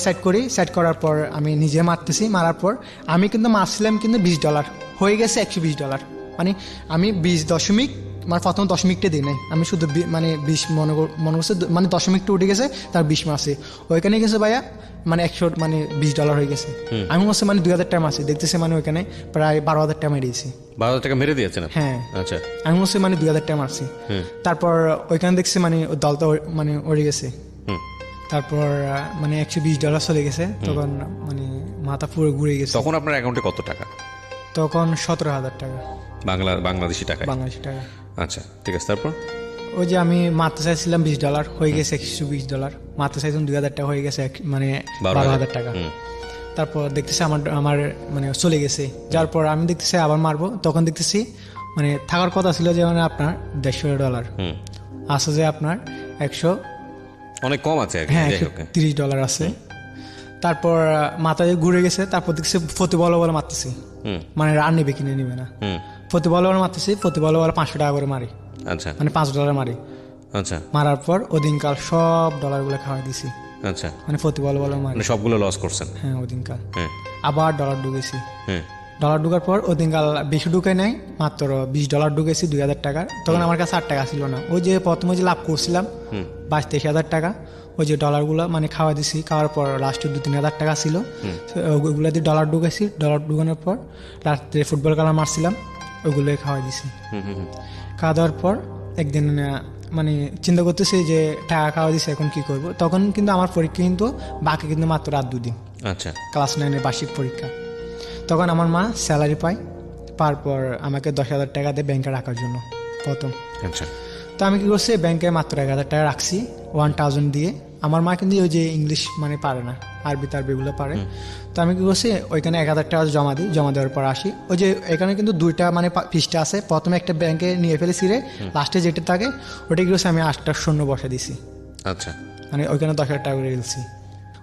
সেট করার পর আমি নিজে মারতেছি। মারার পর আমি কিন্তু মারছিলাম কিন্তু $20 হয়ে গেছে $120। মানে আমি 20 মানে প্রথম 10 দিই নাই, আমি শুধু মানে 20 মনে করছে, মানে 10 উঠে গেছে, তার 20 মারছে। ওইখানে গেছে ভাইয়া মানে মানে $20 হয়ে গেছে। আমি বলছি মানে 2,000 টাকা মারছি, দেখতেছি মানে ওইখানে প্রায় 12,000 টাকা মেরে দিয়েছি। 12,000 টাকা মেরে দিয়েছেন? হ্যাঁ। আচ্ছা, আমি বলছি মানে 2,000 টাকা মারছি। তারপর ওইখানে দেখছি মানে দলটা মানে উড়ে গেছে। তারপর মানে $120 চলে গেছে, তখন মানে মাথা পুরো ঘুরে গেছে। তখন আপনার অ্যাকাউন্টে কত টাকা? তখন 17,000 টাকা বাংলাদেশি টাকা। আচ্ছা, ঠিক আছে। তারপর ওই যে আমি মারতে চাইছিলাম $20 হয়ে গেছে $120, মারতে চাইছিলাম 2,000 টাকা হয়ে গেছে মানে 12,000 টাকা। তারপর দেখতেছি আমার মানে চলে গেছে। যার পর আমি দেখতেছি আবার মারবো, তখন দেখতেছি মানে থাকার কথা ছিল যে মানে আপনার $150 আছে, যে আপনার 100 অনেক কম আছে। হ্যাঁ, $130 আছে। তারপর মাথায় ঘুরে গেছে। তারপর দেখছি প্রতি বল মারতেছি, মানে রান নিবে কিনে নিবে না, প্রতি বল মারতেছি, প্রতি বল $500 টাকা করে মারি। আচ্ছা, মানে $5 মারি। আচ্ছা, মারার পর ওদিনকাল সব ডলারগুলো খাওয়াই দিছি। আচ্ছা, মানে প্রতি বল মারি, মানে সবগুলো লস করছেন? হ্যাঁ, ওদিনকাল। হ্যাঁ, আবার ডলার ঢুকেছি। হ্যাঁ, ডলার ঢুকার পর ওদিনকাল বেশি ঢুকে নাই, মাত্র $20 ঢুকেছি 2,000 টাকার। তখন আমার কাছে 8 টাকা ছিল না। ওই যে প্রথমে যে লাভ করছিলাম 22-23,000 টাকা, ওই যে ডলারগুলো মানে খাওয়া দিছি। খাওয়ার পর লাস্টে 2-3,000 টাকা ছিল, ওইগুলো দিয়ে ডলার ঢুকেছি। ডলার ঢুকানোর পর রাত্রে ফুটবল খেলা মারছিলাম, ওইগুলোই খাওয়া দিছি। খাওয়া দাওয়ার পর একদিন মানে চিন্তা করতেছি যে টাকা খাওয়া দিছি, এখন কি করব। তখন কিন্তু আমার পরীক্ষা কিন্তু বাকি কিন্তু মাত্র রাত 2 দিন। আচ্ছা, ক্লাস 9-এর বার্ষিক পরীক্ষা। তখন আমার মা স্যালারি পায়, পর আমাকে 10,000 টাকা দেয় ব্যাংকে রাখার জন্য প্রথম। আচ্ছা, তো আমি কি করছি, ব্যাংকে মাত্র 1,000 টাকা রাখছি 1,000 দিয়ে। আমার মা কিন্তু ওই যে ইংলিশ মানে পারে না, আরবি টারবিগুলো পারে। তো আমি কি করছি, ওইখানে 1,000 টাকা জমা দিই। জমা দেওয়ার পর আসি, ওই যে এখানে কিন্তু 2টা মানে পৃষ্ঠা আছে। প্রথমে একটা ব্যাংকে নিয়ে ফেলেছি রে, লাস্টে যেটা থাকে ওটা কি করছি আমি 8টা শূন্য বসে দিছি। আচ্ছা, মানে ওইখানে 10,000 টাকা করে ফেলছি।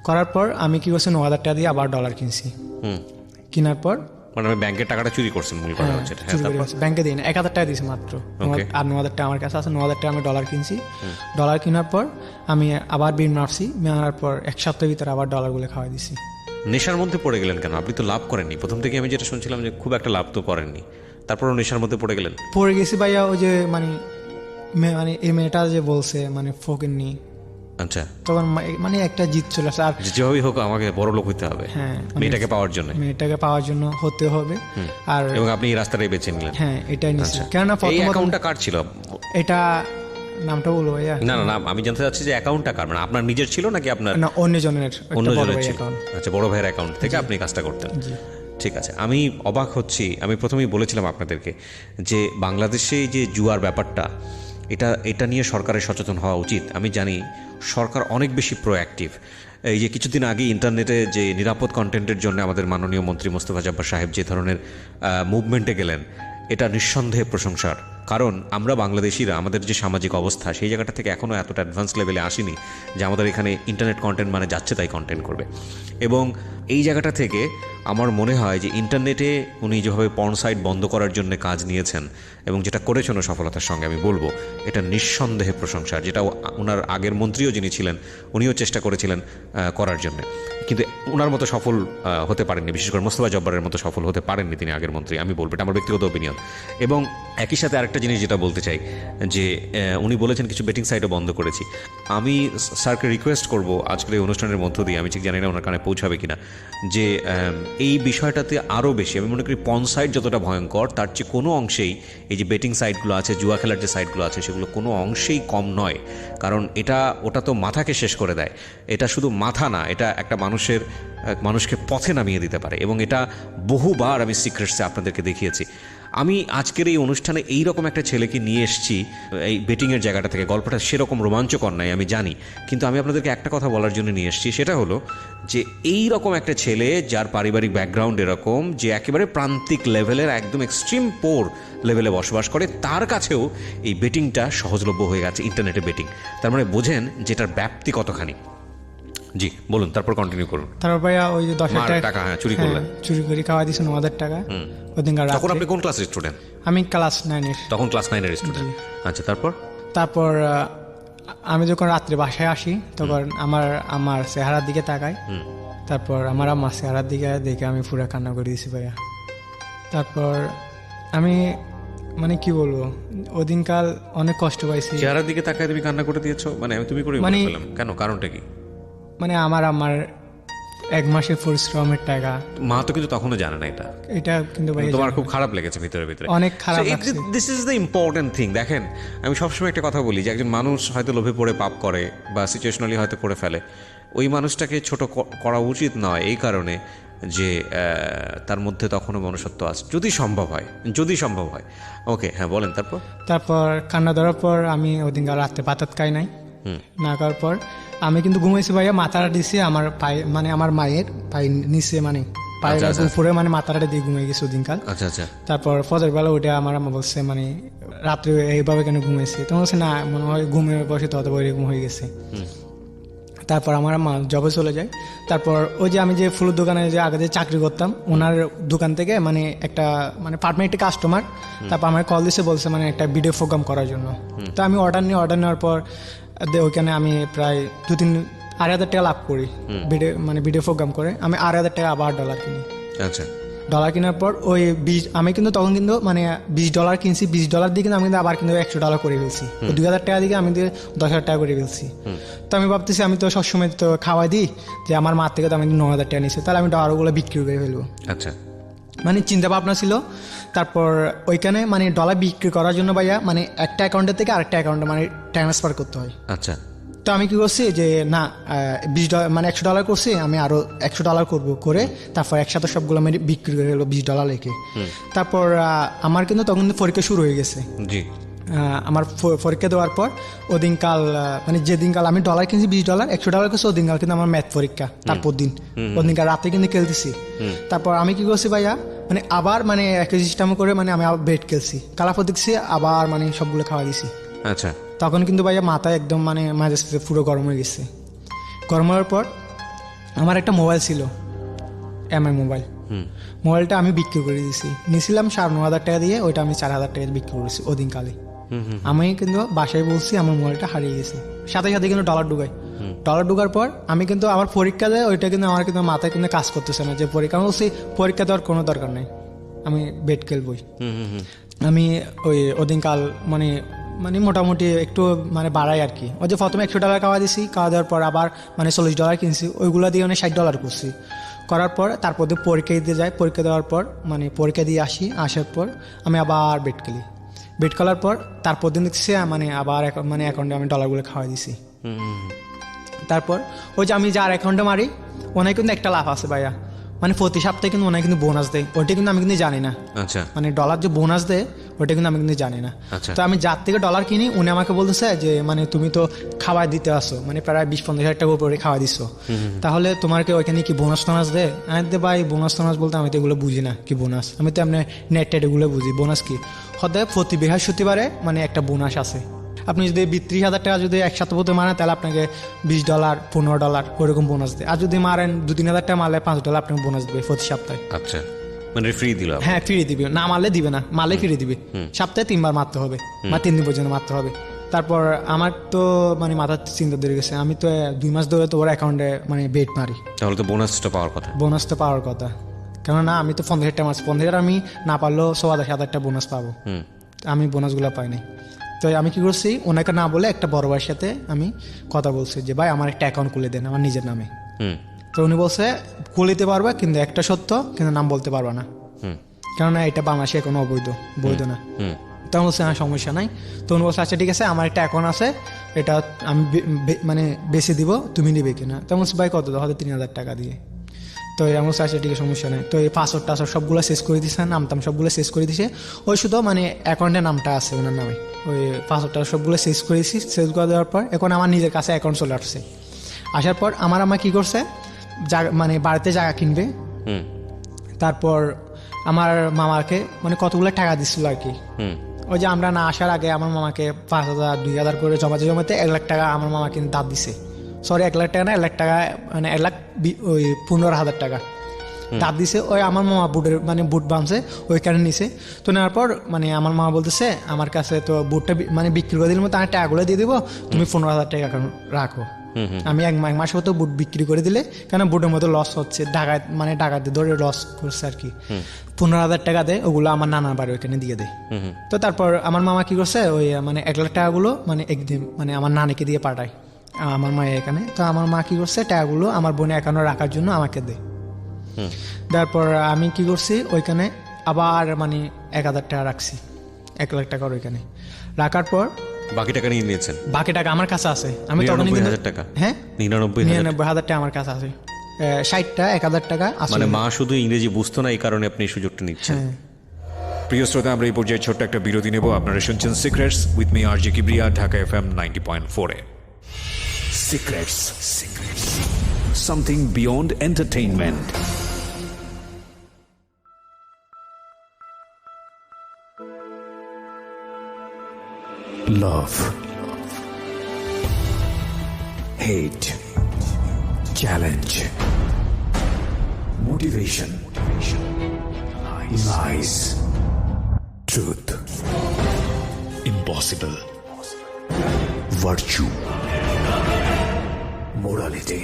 করার পর আমি কি করছি 9,000 টাকা দিয়ে আবার ডলার কিনছি। কেনার পর মানে আমি ব্যাংকের টাকাটা চুরি করছেন মূল কথা হচ্ছে এটা। হ্যাঁ, তারপর ব্যাংকে দিই না, 1,000 টাকা দিয়েছি মাত্র। আর 9,000 টাকা আমার কাছে আছে, 9,000 টাকা আমি ডলার কিনছি। ডলার কেনার পর আমি আবার বিল মারছি, মারার পর 1 সপ্তাহের ভিতরে আবার ডলারগুলো খাওয়াই দিছি। নেশার মধ্যে পড়ে গেলেন কেন? আপনি তো লাভ করেননি প্রথম থেকে, আমি যেটা শুনছিলাম যে খুব একটা লাভ তো করেননি, তারপরও নেশার মধ্যে পড়ে গেলেন। পড়ে গেছি ভাইয়া, ওই যে মানে মানে এই মেয়েটা যে বলছে মানে ফকিন্নি, আচ্ছা, তখন মানে একটা জিত চলে আসে। আর যেভাবেই হোক আমাকে বড় লোক হইতে হবে হ্যাঁ, মেয়েটাকে পাওয়ার জন্য, মেয়েটাকে পাওয়ার জন্য হতে হবে। আর এবং আপনি এই রাস্তাটাই বেছে নিলেন। হ্যাঁ, এটাই নিচ্ছি। আচ্ছা, কেননা এই প্রথমত অ্যাকাউন্টটা কার ছিল? এটা নামটা বলবো ভাইয়া? না না না, আমি জানতে চাচ্ছি যে অ্যাকাউন্টটা কার, মানে আপনার নিজের ছিল নাকি আপনার না, অন্যজনের অন্য একটা বড় জনের ভাই ছিল? অ্যাকাউন্ট। আচ্ছা, বড় ভাইয়ের অ্যাকাউন্ট থেকে আপনি কাজটা করতেন। ঠিক আছে, আমি অবাক হচ্ছি। আমি প্রথমেই বলেছিলাম আপনাদেরকে যে বাংলাদেশে এই যে জুয়ার ব্যাপারটা, এটা নিয়ে সরকারের সচেতন হওয়া উচিত। আমি জানি সরকার অনেক বেশি প্রোঅ্যাক্টিভ। এই যে কিছুদিন আগে ইন্টারনেটে যে নিরাপদ কন্টেন্টের জন্য আমাদের মাননীয় মন্ত্রী মোস্তফা জব্বার সাহেব যে ধরনের মুভমেন্টে গেলেন, এটা নিঃসন্দেহে প্রশংসার। কারণ আমরা বাংলাদেশিরা আমাদের যে সামাজিক অবস্থা সেই জায়গাটা থেকে এখনও এতটা অ্যাডভান্স লেভেলে আসেনি যে আমাদের এখানে ইন্টারনেট কন্টেন্ট মানে যাচ্ছে তাই কন্টেন্ট করবে। এবং এই জায়গাটা থেকে আমার মনে হয় যে ইন্টারনেটে উনি যেভাবে পর্ন সাইট বন্ধ করার জন্য কাজ নিয়েছেন এবং যেটা করেছেন সফলতার সঙ্গে, আমি বলবো এটা নিঃসন্দেহে প্রশংসার। যেটা ওনার আগের মন্ত্রীও যিনি ছিলেন উনিও চেষ্টা করেছিলেন করার জন্য, কিন্তু ওনার মতো সফল হতে পারেননি, বিশেষ করে মোস্তফা জব্বারের মতো সফল হতে পারেননি তিনি আগের মন্ত্রী, আমি বলবো, এটা আমার ব্যক্তিগত অপিনিয়ন। এবং একই সাথে আরেকটা জিনিস যেটা বলতে চাই যে উনি বলেছেন কিছু বেটিং সাইটও বন্ধ করেছি। আমি স্যারকে রিকোয়েস্ট করব আজকের এই অনুষ্ঠানের মধ্য দিয়ে, আমি ঠিক জানি না ওনার কানে পৌঁছাবে কিনা, যে এই বিষয়টাতে আরও বেশি, আমি মনে করি পর্ন সাইট যতটা ভয়ঙ্কর তার চেয়ে কোনো অংশেই এই যে বেটিং সাইটগুলো আছে, জুয়া খেলার যে সাইটগুলো আছে, সেগুলো কোনো অংশেই কম নয়। কারণ ওটা তো মাথাকে শেষ করে দেয়। এটা শুধু মাথা না, এটা একটা মানুষকে পথে নামিয়ে দিতে পারে। এবং এটা বহুবার আমি সিক্রেটসে আপনাদেরকে দেখিয়েছি। আমি আজকের এই অনুষ্ঠানে এই রকম একটা ছেলেকে নিয়ে এসেছি এই বেটিংয়ের জায়গাটা থেকে। গল্পটা সেরকম রোমাঞ্চকর নয় আমি জানি, কিন্তু আমি আপনাদেরকে একটা কথা বলার জন্য নিয়ে এসেছি। সেটা হলো যে এই রকম একটা ছেলে যার পারিবারিক ব্যাকগ্রাউন্ড এরকম, যে একেবারে প্রান্তিক লেভেলের একদম এক্সট্রিম পোর লেভেলে বসবাস করে, তার কাছেও এই বেটিংটা সহজলভ্য হয়ে গেছে, ইন্টারনেটে বেটিং। তার মানে বোঝেন যেটার ব্যাপ্তি কতখানি। জি বলুন, তারপর কন্টিনিউ করুন। তারপর ভাইয়া ওই যে 10,000 টাকা চুরি করলেন, চুরি করে খাওয়া দিয়েছে 9,000 টাকা। ওদিনকার তখন আপনি কোন ক্লাসের স্টুডেন্ট? আমি ক্লাস 9-এর। তখন ক্লাস 9-এর স্টুডেন্ট। আচ্ছা, তারপর আমি যখন রাত্রে বাসায় আসি তখন আমার চেহারার দিকে তাকাই, তারপর আমার আম্মার চেহারার দিকে দেখে আমি পুরো কান্না করে দিয়েছি ভাইয়া। তারপর আমি মানে কি বলবো, ওদিনকাল অনেক কষ্ট পাইছি। চেহারার দিকে তাকায় তুমি কান্না করে দিয়েছো? মানে আমি তুমি করে বললাম কেন, কারণটা কি? মানে আমার 1 মাসের পরিশ্রমের টাকা। মা তো কিন্তু তখনও জানে না এটা কিন্তু ভাই তোমার খুব খারাপ লেগেছে ভিতরে, অনেক খারাপ লাগছে। This is the important thing. দেখেন, আমি সবসময় একটা কথা বলি যে একজন মানুষ হয়তো লোভে পড়ে পাপ করে বা সিচুয়েশনালি হয়তো করে ফেলে, ওই মানুষটাকে ছোট করা উচিত নয়, এই কারণে যে তার মধ্যে তখনও মনুষ্যত্ব আছে, যদি সম্ভব হয়। ওকে, হ্যাঁ বলেন। তারপর কান্না ধরার পর আমি ওদিনকার রাত্রে পাতাত খাই নাই। না খাওয়ার পর আমি কিন্তু ঘুমাইছি ভাইয়া, মাথাটা দিছি আমার পায়ে, মানে আমার মায়ের পায়ে নিচে, মানে পায়ের উপরে, মানে মাথাটা দিয়ে ঘুমিয়ে গেছে ওদিনকাল। আচ্ছা। তারপর ফজর বেলা উঠে আমার আম্মা বলছে মানে রাত্রে এইভাবে কেন ঘুমাইছি, তো বলছে না মনে হয় ঘুমে বসে তত এরকম হয়ে গেছে। তারপর আমার মা জবে চলে যায়। তারপর ওই যে আমি যে ফুলের দোকানে যে আগে যে চাকরি করতাম, ওনার দোকান থেকে মানে একটা মানে পার্টনার একটা কাস্টমার তারপর আমার কল দিছে, বলছে মানে একটা ভিডিও প্রোগ্রাম করার জন্য। তো আমি অর্ডার নেওয়ার পর ওইখানে আমি প্রায় 2,000-3,000 টাকা লাভ করি ভিডিও প্রোগ্রাম করে। আমি 8,000 টাকা আবার ডলার কিনি। আচ্ছা, ডলার কেনার পর ওই আমি কিন্তু তখন কিন্তু মানে $20 কিনছি, $20 দিয়ে কিন্তু আমি কিন্তু আবার কিন্তু $100 করে ফেলছি। 2,000 টাকা দিকে আমি 10,000 টাকা করে ফেলছি। তো আমি ভাবতেছি আমি তো সবসময় তো খাওয়াই দিই যে আমার মার থেকে তো আমি 9,000 টাকা নিচ্ছি, তাহলে আমি ডলারগুলো বিক্রি করে ফেলবো। আচ্ছা, মানে চিন্তা ভাবনা ছিল। তারপর ওইখানে মানে ডলার বিক্রি করার জন্য ভাইয়া মানে একটা অ্যাকাউন্টের থেকে আরেকটা অ্যাকাউন্টে মানে ট্রান্সফার করতে হয়। আচ্ছা, তো আমি কি করছি যে না $20 মানে $100 করছি, আমি আরো $100 করবো করে তারপর একসাথে সবগুলো আমি বিক্রি করে ফেলবো $20 রেখে। তারপর আমার কিন্তু তখন পরীক্ষা শুরু হয়ে গেছে। জি, আমার পরীক্ষা দেওয়ার পর ওদিনকাল মানে যেদিনকাল আমি ডলার কিনছি $20 $100 করছি, ওদিনকাল কিন্তু আমার ম্যাথ পরীক্ষা, তারপর দিন ওদিনকাল রাতে কিন্তু খেলতেছি। তারপর আমি কি করছি ভাইয়া মানে আবার মানে একই সিস্টেম করে মানে আমি আবার বেট খেলছি, কালাফর দেখছি আবার মানে সবগুলো খাওয়া দিছি। আচ্ছা, তখন কিন্তু ভাইয়া মাথা একদম মানে মাঝে সাথে পুরো গরম হয়ে গেছে। গরম হওয়ার পর আমার একটা মোবাইল ছিল, এমআই মোবাইল। মোবাইলটা আমি বিক্রি করে দিয়েছি, নিয়েছিলাম 9,500 টাকা দিয়ে, ওইটা আমি 4,000 টাকা বিক্রি করেছি ওদিন কালে। আমি কিন্তু বাসায় বলছি আমার মোবাইলটা হারিয়ে গেছে, সাথে সাথে কিন্তু ডলার ঢুকার পর আমি কিন্তু আমার পরীক্ষা দেয়, ওইটা কিন্তু আমার কিন্তু মাথায় কিন্তু কাজ করতেছে না যে পরীক্ষা। আমি বলছি পরীক্ষা দেওয়ার কোনো দরকার নেই, আমি বেট খেলবই। আমি ওই ওদিন কাল মানে মানে মোটামুটি একটু মানে বাড়াই আর কি। ওই যে প্রথমে $100 খাওয়া দিছি, খাওয়া দেওয়ার পর আবার মানে $40 কিনছি, ওইগুলো দিয়ে মানে $60 করছি। করার পর তারপর দিয়ে পরীক্ষা দিতে যাই, পরীক্ষা দেওয়ার পর মানে পরীক্ষা দিয়ে আসার পর আমি আবার বেট খেলি। বেট খেলার পর তারপর দিন দেখছি মানে আবার মানে অ্যাকাউন্টে আমি ডলারগুলো খাওয়াই দিছি। তারপর ওই যে আমি যার অ্যাকাউন্টে মারি ওনায় কিন্তু একটা লাভ আছে ভাইয়া, মানে প্রতি সপ্তাহে কিন্তু ওনায় কিন্তু বোনাস দেয়, ওইটা কিন্তু আমি কিন্তু জানি না। আচ্ছা, মানে ডলার যে বোনাস দেয় ওইটা কিন্তু আমি কিন্তু জানি না। আচ্ছা। তো আমি যার থেকে ডলার কিনি উনি আমাকে বলতেছে যে মানে তুমি তো খাবার দিতে আসো, মানে প্রায় 20-15 হাজার টাকা উপরে খাওয়া দিচ্ছ, তাহলে তোমার কি ওইখানে কি বোনাস টোনাস দেয়? আমি তো ভাই বোনাস টোনাস বলতে আমি তো এগুলো বুঝি না কি বোনাস, আমি তো এমনি নেট টেট এগুলো বুঝি। বোনাস কি হতে প্রতি বৃহস্পতিবারে মানে একটা বোনাস আছে। আপনি যদি 32,000 টাকা যদি একসাথে বলতে মারেন তাহলে আপনাকে $20, $15 ওরকম বোনাস দেয়। আর যদি মারেন 2-3 হাজার টাকা মারলে $5 আপনাকে বোনাস দেবে প্রতি সপ্তাহে। আচ্ছা, মানে ফ্রি দিল? হ্যাঁ, ফ্রি দিবে, না মারলে দিবে না, মারলে ফ্রি দিবে। সপ্তাহে 3 বার মারতে হবে বা 3 দিন পর্যন্ত মারতে হবে। তারপর আমার তো মানে মাথার চিন্তা ধরে গেছে, আমি তো 2 মাস ধরে তো ওর অ্যাকাউন্টে মানে বেট মারি, তাহলে তো বোনাসটা পাওয়ার কথা। বোনাস তো পাওয়ার কথা, কেননা আমি তো 15,000 টাকা মারছি, 15,000 আমি না পারলেও 27,000 টাকা বোনাস পাবো। আমি বোনাসগুলো পাইনি। তো আমি কি করছি, ওনাকে না বলে একটা বড় ভাইয়ের সাথে আমি কথা বলছি যে ভাই আমার একটা অ্যাকাউন্ট খুলে দেন আমার নিজের নামে। তো উনি বলছে খুলে দিতে পারবা, কিন্তু একটা সত্য, কিন্তু নাম বলতে পারবা না, কেননা এটা বাংলাদেশে কোনো বৈধ না। তখন বলছে হ্যাঁ সমস্যা নাই। তো উনি বলছে আচ্ছা ঠিক আছে, আমার একটা অ্যাকাউন্ট আছে, এটা আমি মানে বেশি দিব, তুমি নিবে কিনা? তখন বলছে ভাই কত, হয়তো 3,000 টাকা দিয়ে। তো এমন আচ্ছা ঠিক আছে সমস্যা নেই। তো এই পাসওয়ার্ড টাসওয়ার্ড সবগুলো শেষ করে দিছে, নাম টাম সবগুলো শেষ করে দিছে, ওই শুধু মানে অ্যাকাউন্টের নামটা আছে ওনার নামে, ওই পাসওয়ার্ড টাসওয়ার্ড সবগুলো শেষ করে দিছি। শেষ করে দেওয়ার পর এখন আমার নিজের কাছে অ্যাকাউন্ট চলে আসছে। আসার পর আমার আম্মা কী করছে, মানে বাড়িতে জায়গা কিনবে, তারপর আমার মামাকে মানে কতগুলো টাকা দিচ্ছিল আর কি। ওই যে আমরা না আসার আগে আমার মামাকে 5,000 2,000 করে জমাতে 1 লাখ টাকা আমার মামা কিন্তু দাঁত দিছে। সরি 1 লাখ টাকা না, 1 লাখ টাকা মানে 1,15,000 টাকা দাঁত দিছে। ওই আমার মামা বুট বাঁধছে ওইখানে নিছে। তো নেওয়ার পর মানে আমার মামা বলতেছে আমার কাছে তো বুটটা মানে বিক্রি করে দিলে তার টাকাগুলো দিয়ে দিব, তুমি 15,000 টাকা রাখো। আমি 1 মাস মতো বুট বিক্রি করে দিলে, কেন বুটের মতো লস হচ্ছে, ডাকাতে ধরে লস করছে আর কি। 15,000 টাকা দেয়, ওগুলো আমার নানার বাড়ি ওইখানে দিয়ে দেয়। তো তারপর আমার মামা কি করছে, ওই মানে 1 লাখ টাকাগুলো মানে একদিন মানে আমার নানিকে দিয়ে পাঠায় আমার মায়ের এখানে। তো আমার মা কি করছে, টাকাগুলো আমার বোনের অ্যাকাউন্টে রাখার জন্য আমাকে দেয়। তারপর আমি কি করছি, ওইখানে আবার মানে 1,000 টাকা রাখছি, 1 লাখ টাকার ওইখানে রাখার পর বাকি টাকা নিয়ে নিয়েছেন? বাকি টাকা আমার কাছে আছে। আমি তখন 99,000 টাকা? হ্যাঁ 99,000 টাকা আমার কাছে আছে। 60টা 1,000 টাকা আছে। মানে মা শুধু ইংরেজি বুঝতো না, এই কারণে আপনি এই সুযোগটা নিচ্ছেন। প্রিয় শ্রোতা, আমরা এই পর্যায়ে ছোট্ট একটা বিরতি নেব। আপনারা শুনছেন secrets with me RJ Kibria, Dhaka FM 90.4 A. Secrets. Something beyond entertainment. Love. Hate. Challenge. Motivation. Lies. Truth. Impossible. Virtue. Morality.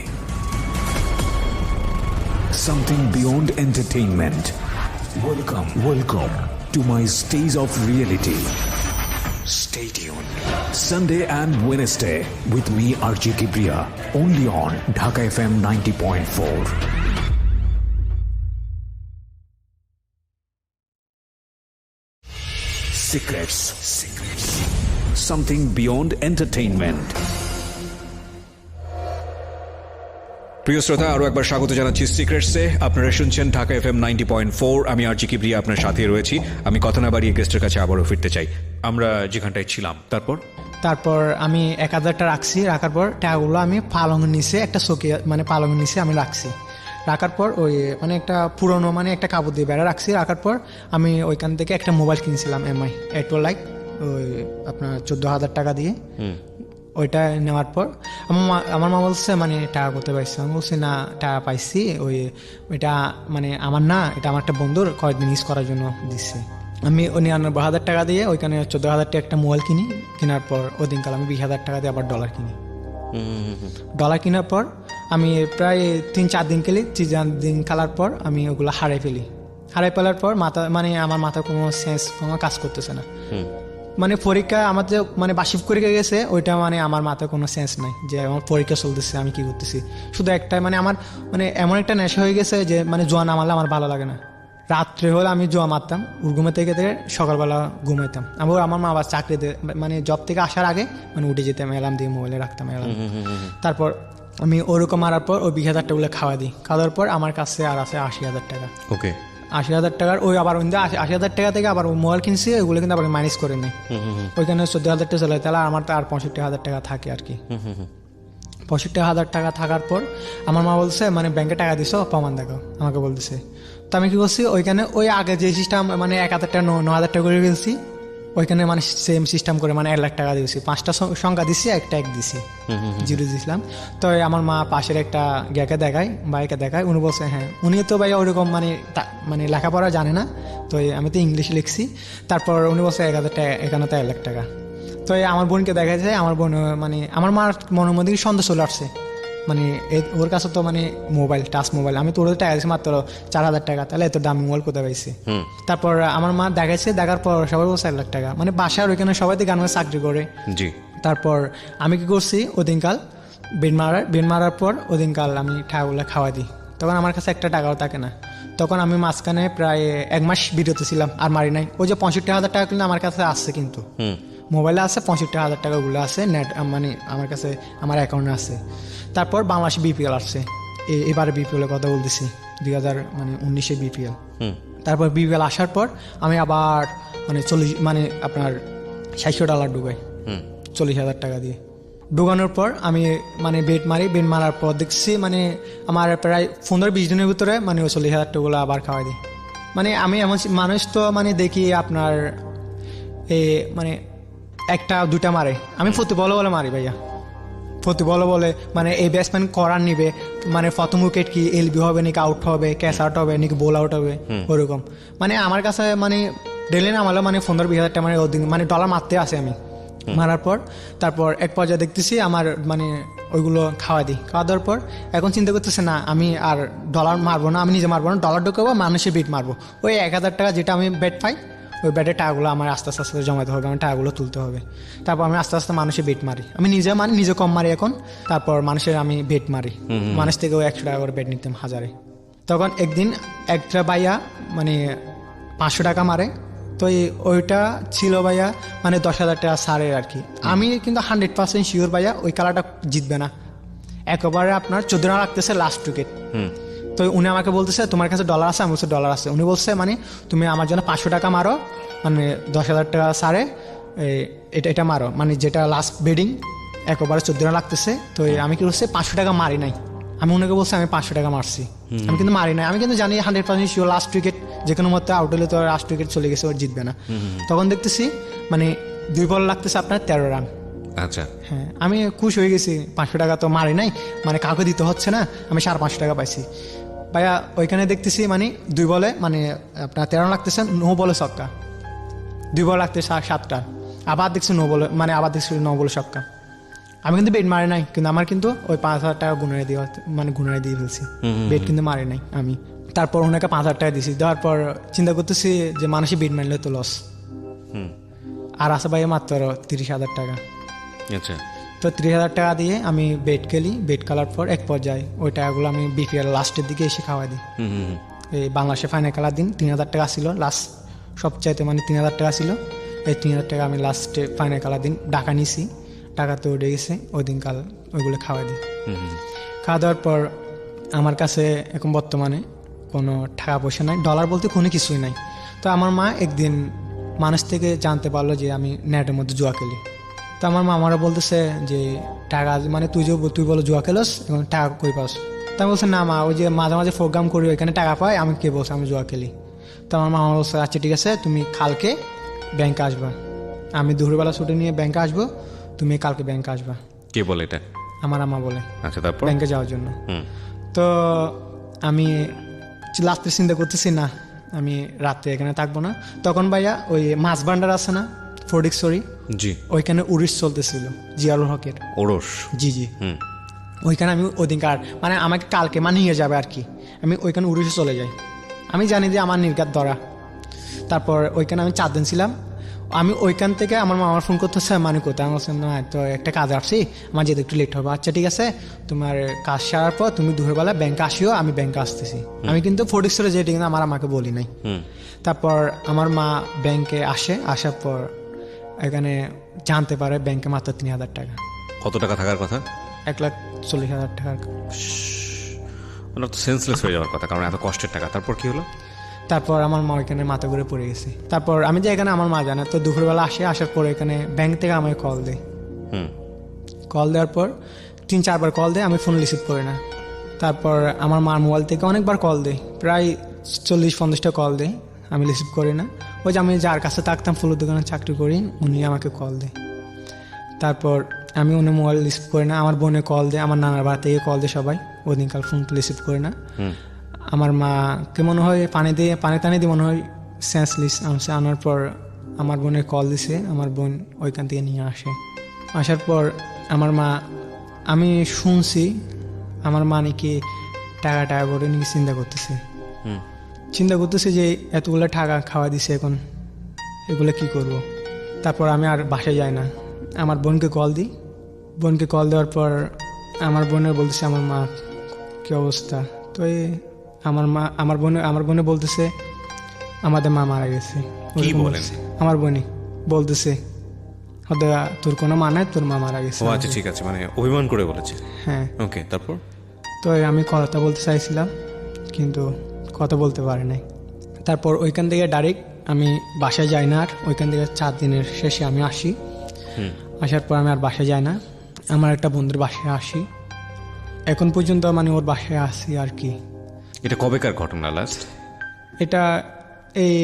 Something beyond entertainment. Welcome to my stage of reality. Stay tuned. Sunday and Wednesday with me RJ Kibriya, only on Dhaka FM 90.4. Secrets. Something beyond entertainment. প্রিয় শ্রোতা, আরো একবার স্বাগত জানাচ্ছি সিক্রেটসে। আপনারা শুনছেন ঢাকা FM 90.4। আমি আরজি কিবরিয়া আপনার সাথে রয়েছি। আমি কথা না বাড়িয়ে গেস্টের কাছে আবারও ফিরতে চাই। আমরা যেখানটায় ছিলাম, তারপর আমি 1,000 টাকা রাখছি। রাখার পর টাকাগুলো আমি পালঙের নিচে একটা চকি মানে পালঙের নিচে আমি রাখছি। রাখার পর ওই মানে একটা পুরনো মানে একটা কাপড় দিয়ে বেড়া রাখছি। রাখার পর আমি ওইখান থেকে একটা মোবাইল কিনছিলাম এমআই, একটু লাইক ওই আপনার 14,000 টাকা দিয়ে। ওইটা নেওয়ার পর আমার মা বলছে মানে টাকা করতে পাইছি। আমি বলছি না, টাকা পাইছি, ওইটা মানে আমার না, এটা আমার একটা বন্ধুর কয়েকদিন ইউজ করার জন্য দিচ্ছে। আমি 99,000 টাকা দিয়ে ওইখানে 14,000 টাকা একটা মোবাইল কিনি। কেনার পর ওই দিনকাল আমি 20,000 টাকা দিয়ে আবার ডলার কিনি। ডলার কেনার পর আমি প্রায় 3-4 দিন খেলি। 3-4 দিন খেলার পর আমি ওগুলো হারাই ফেলি। হারাই ফেলার পর আমার মাথা কোনো সেন্স, কোনো কাজ করতেছে না। মানে পরীক্ষা আমার যে মানে বার্ষিক পরীক্ষা গেছে, ওইটা মানে আমার মাথায় কোনো সেন্স নাই যে আমার পরীক্ষা চলতেছে, আমি কি করতেছি। শুধু একটাই মানে আমার মানে এমন একটা নেশা হয়ে গেছে যে মানে জোয়া না মারলে আমার ভালো লাগে না। রাত্রে হলে আমি জোয়া মারতাম, ঘুমে থেকে সকালবেলা ঘুমাইতাম। আমার মা আবার চাকরিতে মানে জব থেকে আসার আগে মানে উঠে যেতাম, অ্যালার্ম দিয়ে মোবাইলে রাখতাম অ্যালার্ম। তারপর আমি ওরকম মারার পর ওই 20,000 টাকাগুলো খাওয়া দিই। খাওয়ার পর আমার কাছে আর আছে 80,000 টাকা। ওকে, 80,000 টাকার ওই আবার 80,000 টাকা থেকে আবার মোবাইল কিনছি, ওইগুলো কিন্তু আবার মাইনাস করে নেই। ওইখানে 14,000 টাকা চলে, তাহলে আমার তো আর 65,000 টাকা থাকে আর কি। 65,000 টাকা থাকার পর আমার মা বলছে মানে ব্যাংকে টাকা দিছো, প্রমাণ দেখাও, আমাকে বলতেছে। তো আমি কি করছি, ওইখানে ওই আগে যে সিস্টেম মানে 1,000 টাকা 9,000 টাকা করে ফেলছি, ওইখানে মানে সেম সিস্টেম করে মানে 1 লাখ টাকা দিয়েছি। 5টা সংখ্যা দিচ্ছি, একটা 1 দিছি, 0 দিয়েছিলাম। তো আমার মা পাশের একটা গ্যাকে দেখায়, বাইকে দেখায়, উনি বলছে হ্যাঁ, উনি তো ভাই ওরকম মানে লেখাপড়া জানে না, তো আমি তো ইংলিশ লিখছি। তারপর উনি বলছে 1,000 টাকা, এখানে তো 1 লাখ টাকা। তো আমার বোনকে দেখা যায়, আমার বোন মানে আমার মার মনের মধ্যে সন্দেহ চলে আসছে, মানে ওর কাছে তো মানে মোবাইল, টাচ মোবাইল, আমি তো ওর টাকা দিয়েছি মাত্র 4,000 টাকা, তাহলে এত দামি মোবাইল কোথায় পাইছি। তারপর আমার মা দেখাইছে, দেখার পর সবাই বলছে 1 লাখ টাকা, মানে বাসার ওইখানে সবাই তো গানের চাকরি করে। জি। তারপর আমি কি করছি, ওদিনকাল বেন মারার পর ওদিনকাল আমি টাকাগুলো খাওয়া দিই। তখন আমার কাছে একটা টাকাও থাকে না। তখন আমি মাঝখানে প্রায় 1 মাস বিরতি ছিলাম, আর মারি নাই। ওই যে 65,000 টাকা কিন্তু আমার কাছে আসছে, কিন্তু মোবাইলে আছে 65,000 টাকাগুলো আছে, নেট মানে আমার কাছে আমার অ্যাকাউন্টে আছে। তারপর বাংলাদেশে বিপিএল আসছে, এবারে বিপিএলের কথা বলতেছি, 2019-এ বিপিএল। তারপর বিপিএল আসার পর আমি আবার মানে মানে আপনার $600 ঢুকাই, 40,000 টাকা দিয়ে। ঢুকানোর পর আমি মানে বেট মারার পর দেখছি মানে আমার প্রায় 15-20 দিনের ভিতরে মানে ওই 40,000 টাকাগুলো আবার খাওয়াই দিই। মানে আমি এমন মানুষ তো মানে দেখি আপনার মানে 1-2টা মারে, আমি প্রতি বলে মারি ভাইয়া, প্রতি বলে মানে এই ব্যাটসম্যান করার নিবে, মানে প্রথম উইকেট কি এলবি হবে নাকি আউট হবে, ক্যাচ আউট হবে নাকি বোল আউট হবে, ওরকম। মানে আমার কাছে মানে ডেলি নামালে মানে 15-20,000 টাকা মানে ওদিন মানে ডলার মারতে আসে আমি। মারার পর তারপর এক পর্যায়ে দেখতেছি আমার মানে ওইগুলো খাওয়া দিই। খাওয়া দেওয়ার পর এখন চিন্তা করতেছে না, আমি আর ডলার মারবো না, আমি নিজে মারবো না, ডলার ঢুকাবো, মানুষের বেট মারবো। ওই 1,000 টাকা যেটা আমি বেট পাই, ওই ব্যাটের টাকাগুলো আমার আস্তে আস্তে জমাতে হবে, আমার টাকাগুলো তুলতে হবে। তারপর আমি আস্তে আস্তে মানুষের বেট মারি, আমি নিজে কম মারি এখন। তারপর মানুষের আমি বেট মারি, মানুষ থেকে 100 টাকা করে বেট নিতাম 1000-এ। তখন একদিন একটা ভাইয়া মানে 500 টাকা মারে, তো ওইটা ছিল ভাইয়া মানে 10,000 টাকা সারের আর কি। আমি কিন্তু 100% শিওর ভাইয়া ওই খেলাটা জিতবে না, একেবারে আপনার 14 রান রাখতেছে লাস্ট উইকেট। তো উনি আমাকে বলতেছে তোমার কাছে ডলার আছে, আমি বলছি ডলার আছে। উনি বলছে মানে তুমি আমার জন্য 500 টাকা মারো, মানে 10,000 টাকা সারে এটা মারো, মানে যেটা লাস্ট বেডিং একেবারে 14 রান লাগতেছে। তো আমি কি করছি 500 টাকা মারি নাই, আমি ওনাকে বলছি আমি 500 টাকা মারছি, আমি কিন্তু মারি নাই। আমি কিন্তু জানি 100% শিওর লাস্ট উইকেট যে কোনো মধ্যে আউট হলে তো লাস্ট উইকেট চলে গেছে, ওর জিতবে না। তখন দেখতেছি মানে 2 বল লাগতেছে আপনার 13 রান। আচ্ছা, হ্যাঁ, আমি খুশি হয়ে গেছি, 500 টাকা তো মারি নাই, মানে কাউকে দিতে হচ্ছে না, আমি 550 টাকা পাইছি ভাইয়া। ওইখানে দেখতেছি মানে 2 বলে মানে আপনার 13 রান লাগতেছে, 9 বলে ছক্কা, 2 বল লাগতেছে 7 রান, আবার দেখছি 9 বলে মানে আবার দেখছি 9 বলে ছক্কা। আমি কিন্তু বেট মারি নাই, কিন্তু আমার কিন্তু ওই 5,000 টাকা গুণায় দিয়ে ফেলছি, বেট কিন্তু মারি নাই আমি। তারপর ওনাকে 5,000 টাকা দিয়েছি, দেওয়ার পর চিন্তা করতেছি যে মানুষই বেট মারলে তো লস, আর আছে ভাই মাত্র 30,000 টাকা। আচ্ছা, তো 30,000 টাকা দিয়ে আমি বেট খেলি, বেট খেলার পর এক পর্যায়ে ওই টাকাগুলো আমি বিপিএল লাস্টের দিকে এসে খাওয়া দিই। এই বাংলাদেশে ফাইনাল খেলার দিন 3,000 টাকা ছিল লাস্ট, সবচাইতে মানে 3,000 টাকা ছিল। এই 3,000 টাকা আমি লাস্টে ফাইনাল খেলার দিন টাকা নিছি, টাকা তো উঠে গেছে, ওই দিনকাল ওইগুলো খাওয়া দিই। খাওয়া দেওয়ার পর আমার কাছে এখন বর্তমানে কোনো টাকা পয়সা নাই, ডলার বলতে কোনো কিছুই নাই। তো আমার মা একদিন মানুষ থেকে জানতে পারলো যে আমি নেটের মধ্যে জুয়া খেলি। তো আমার মা আমারও বলতেছে যে টাকা মানে তুই বলো জুয়া খেলোস, এখন টাকা কই পাস? তো আমি বলছি না মা, ওই যে মাঝে মাঝে প্রোগ্রাম করি ওইখানে টাকা পাই, আমি কে বলছি আমি জুয়া খেলি। তো আমার মা বলছে আচ্ছা ঠিক আছে, তুমি কালকে ব্যাংকে আসবা। আমি দুপুরবেলা ছুটি নিয়ে ব্যাংকে আসবো, তুমি কালকে ব্যাংকে আসবা। কে বলে এটা? আমার আম্মা বলে আচ্ছা, তারপর? ব্যাংকে যাওয়ার জন্য। তো আমি রাত্রে চিন্তা করতেছি না আমি রাত্রে এখানে থাকবো না। তখন ভাইয়া ওই মাছ ভান্ডার আছে না ফটিকছড়ি, জি, ওইখানে উড়িস চলতেছিল জিয়াউল হকের। ওরস? জি জি। ওইখানে আমি ওদিনকার মানে আমাকে কালকে নিয়ে যাবে আর কি, আমি ওইখানে উড়িষ্যা চলে যাই। আমি জানি যে আমার নির্ঘাত ধরা। তারপর ওইখানে আমি 4 দিন ছিলাম। আমি ওইখান থেকে আমার মামার ফোন করতেছে, মানে কোথায়? আমি বলছিলাম না, তো একটা কাজ আসছি, আমার যেতে একটু লেট হবে। আচ্ছা ঠিক আছে, তোমার কাজ সারার পর তুমি দুপুরবেলা ব্যাংকে আসিও, আমি ব্যাংকে আসতেছি। আমি কিন্তু ফটিকছড়ি যেটি কিন্তু আমার আমাকে বলি নাই। তারপর আমার মা ব্যাংকে আসে, আসার পর এখানে জানতে পারে ব্যাংকে মাত্র 3,000 টাকা। কত টাকা থাকার কথা? 1,40,000 টাকা। ওনার তো সেন্সলেস হয়ে যাওয়ার কথা, কারণ এত কষ্টের টাকা। তারপর কি হলো? তারপর আমার মা ওইখানে মাথা ঘুরে পড়ে গেছে। তারপর আমি যে এখানে আমার মা জানে, তো দুপুরবেলা আসার পর এখানে ব্যাংক থেকে আমাকে কল দেয়। কল দেওয়ার পর 3-4 বার কল দেয়, আমি ফোন রিসিভ করি না। তারপর আমার মার মোবাইল থেকে অনেকবার কল দেয়, প্রায় 40-50টা কল দেয়, আমি রিসিভ করি না। ওই যে আমি যার কাছে থাকতাম ফুলের দোকানে চাকরি করি, উনি আমাকে কল দেয়। তারপর আমি উনি মোবাইল রিসিভ করি না। আমার বোনে কল দেয়, আমার নানার বাড়ি থেকে কল দেয় সবাই, ওদিনকাল ফোন রিসিভ করে না। আমার মাকে মনে হয় পানি টানি দিয়ে মনে হয় সেন্সলেস আনার পর আমার বোনের কল দিছে, আমার বোন ওইখান থেকে নিয়ে আসার পর আমার মা, আমি শুনছি আমার মা নাকি টাকা করে নাকি চিন্তা করতেছে যে এতগুলো টাকা খাওয়া দিছে, এখন এগুলো কি করব। তারপর আমি আর বাসায় যাই না, আমার বোনকে কল দিই। বোনকে কল দেওয়ার পর আমার বোনের বলতেছে আমার মা কি অবস্থা। তো আমার বোনে বলতেছে আমাদের মা মারা গেছে। কি বলেন? আমার বোনই বলতেছে তোর কোনো মা নাই, তোর মা মারা গেছে। ও আচ্ছা, ঠিক আছে, মানে অভিমান করে বলেছে। হ্যাঁ। ওকে, তারপর? তো আমি কথা বলতে চাইছিলাম কিন্তু কথা বলতে পারি নাই। তারপর ওইখান থেকে ডাইরেক্ট আমি বাসায় যাই না, আর ওইখান থেকে 4 দিনের শেষে আমি আসি। আসার পর আমি আর বাসায় যাই না, আমার একটা বন্ধুর বাসায় আসি। এখন পর্যন্ত মানে ওর বাসায় আসি আর কি। এটা কবেকার ঘটনা লাস্ট? এটা এই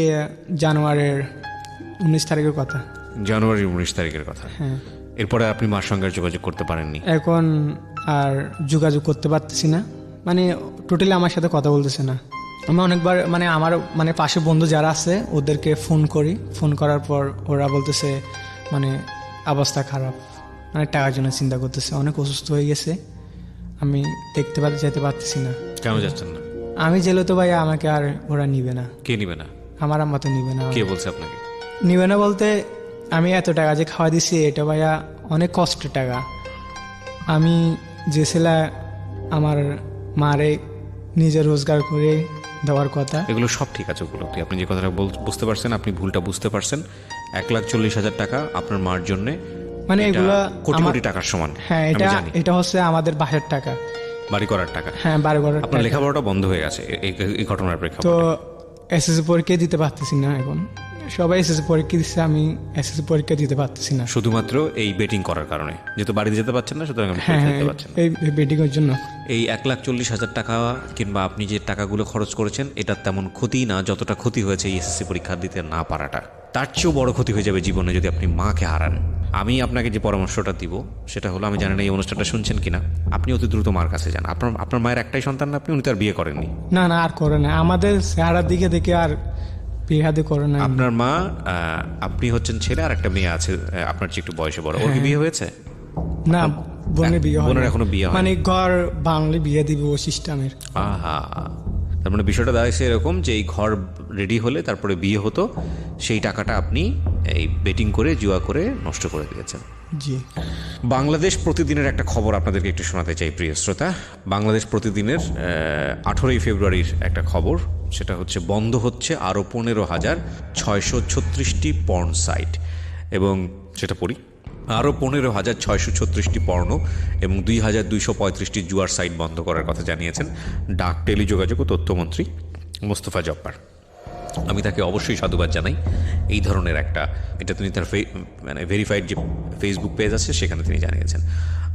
জানুয়ারির 19 তারিখের কথা। জানুয়ারির 19 তারিখের কথা। হ্যাঁ। এরপরে আপনি মার সঙ্গে আর যোগাযোগ করতে পারেননি? এখন আর যোগাযোগ করতে পারতেছি না, মানে টোটালি আমার সাথে কথা বলতেছে না। আমি অনেকবার মানে আমার মানে পাশে বন্ধু যারা আছে ওদেরকে ফোন করি, ফোন করার পর ওরা বলতেছে মানে অবস্থা খারাপ, মানে টাকার জন্য চিন্তা করতেছে, অনেক অসুস্থ হয়ে গেছে, আমি যেতে পারতেছি না। কেন যাচ্ছেন না? আমি জেলে তো ভাই আমাকে আর ওরা নিবে না। কে নিবে না? আমার আম্মা তো নিবে না। কে বলছে আপনাকে নিবে না? বলতে আমি এত টাকা যে খাওয়া দিছি এটা ভাইয়া অনেক কষ্টের টাকা। আমি যে ছেলে আমার মারে নিজে রোজগার করে দেওয়ার কথা। এগুলো সব ঠিক আছে, ওগুলো আপনি যে কথাটা বুঝতে পারছেন, আপনি ভুলটা বুঝতে পারছেন। 1,40,000 টাকা আপনার মার জন্য, মানে এগুলা কোটি কোটি টাকার সমান। হ্যাঁ, এটা হচ্ছে আমাদের বাসার টাকা, বাড়ি করার টাকা। হ্যাঁ, বাড়ি করার। আপনার লেখাপড়াটা বন্ধ হয়ে গেছে এই ঘটনার প্রেক্ষাপটে। তো এসএসসি পরীক্ষা দিতে পারতেছি না। এখন সবাই এসএসসি পরীক্ষা দিচ্ছে, আমি এসএসসি পরীক্ষা দিতে পারতেছি না, শুধুমাত্র এই বেটিং করার কারণে। যেহেতু বাড়িতে যেতে পারছেন না, সুতরাং আপনি হ্যাঁ যেতে পারছেন না। এই বেটিংয়ের জন্য। এই 1,40,000 টাকা কিংবা আপনি যে টাকাগুলো খরচ করেছেন, এটা তেমন ক্ষতি না যতটা ক্ষতি হয়েছে এই এসএসসি পরীক্ষা দিতে না পারাটা। তার চেয়েও বড় ক্ষতি হয়ে যাবে জীবনে যদি আপনি মাকে হারান। আমি আপনাকে যে পরামর্শটা দিব সেটা হলো, আমি জানি না এই অনুষ্ঠানটা শুনছেন কিনা, আপনি অতি দ্রুত মার কাছে যান। আপনার মায়ের একটাই সন্তান না, আপনি উনি তো আর বিয়ে করেননি। না আর করে না, আমাদের চেহারার দিকে দেখে আর বিয়ে হাতে করে না। আপনার মা, আপনি হচ্ছেন ছেলে, আর একটা মেয়ে আছে আপনার চেয়ে একটু বয়সে বড়। ওর কি বিয়ে হয়েছে? না, বোনের বিয়ে হয়। বোনের এখনো বিয়ে হয়, মানে ঘর বাংলা বিয়ে দিব ও সিস্টেমের। আহা, তার মানে বিষয়টা দাঁড়াইছে এরকম যে এই ঘর রেডি হলে তারপরে বিয়ে হতো, সেই টাকাটা আপনি এই বেটিং করে জুয়া করে নষ্ট করে দিয়েছেন। জি। বাংলাদেশ প্রতিদিনের একটা খবর আপনাদেরকে একটু শোনাতে চাই প্রিয় শ্রোতা। বাংলাদেশ প্রতিদিনের 18 ফেব্রুয়ারির একটা খবর, সেটা হচ্ছে বন্ধ হচ্ছে আরও 15,636টি পর্ন সাইট। এবং সেটা পড়ি, আরও 15,636টি পর্ন এবং 2,235টি জুয়ার সাইট বন্ধ করার কথা জানিয়েছেন ডাক, টেলিযোগাযোগ ও তথ্যমন্ত্রী মোস্তফা জব্বার। আমি তাকে অবশ্যই সাধুবাদ জানাই। এই ধরনের একটা, এটা তিনি তার মানে ভেরিফাইড যে ফেসবুক পেজ আছে সেখানে তিনি জানিয়েছেন।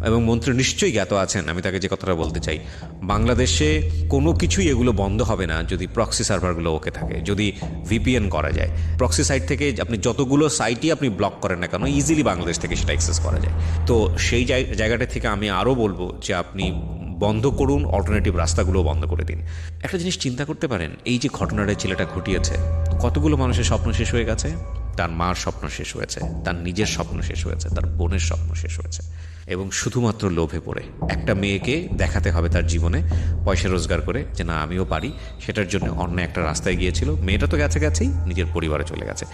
এবং মন্ত্রী নিশ্চয়ই জ্ঞাত আছেন আমি তাকে যে কথাটা বলতে চাই, বাংলাদেশে কোনো কিছুই এগুলো বন্ধ হবে না যদি প্রক্সি সার্ভারগুলো ওকে থাকে, যদি ভিপিএন করা যায়। প্রক্সি সাইট থেকে আপনি যতগুলো সাইটই আপনি ব্লক করেন না কেন, ইজিলি বাংলাদেশ থেকে সেটা অ্যাক্সেস করা যায়। তো সেই জায়গাটা থেকে আমি আরও বলবো যে আপনি বন্ধ করুন, অল্টারনেটিভ রাস্তাগুলো বন্ধ করে দিন। একটা জিনিস চিন্তা করতে পারেন, এই যে ঘটনাটা ছেলেটা ঘটিয়েছে, কতগুলো মানুষের স্বপ্ন শেষ হয়ে গেছে। তার মার স্বপ্ন শেষ হয়েছে, তার নিজের স্বপ্ন শেষ হয়েছে, তার বোনের স্বপ্ন শেষ হয়েছে, এবং শুধুমাত্র লোভে পড়ে একটা মেয়েকে দেখাতে হবে তার জীবনে পয়সা রোজগার করে যে না আমিও পারি, সেটার জন্য অন্য একটা রাস্তায় গিয়েছিল। মেয়েটা তো গেছেই, নিজের পরিবারে চলে গেছে।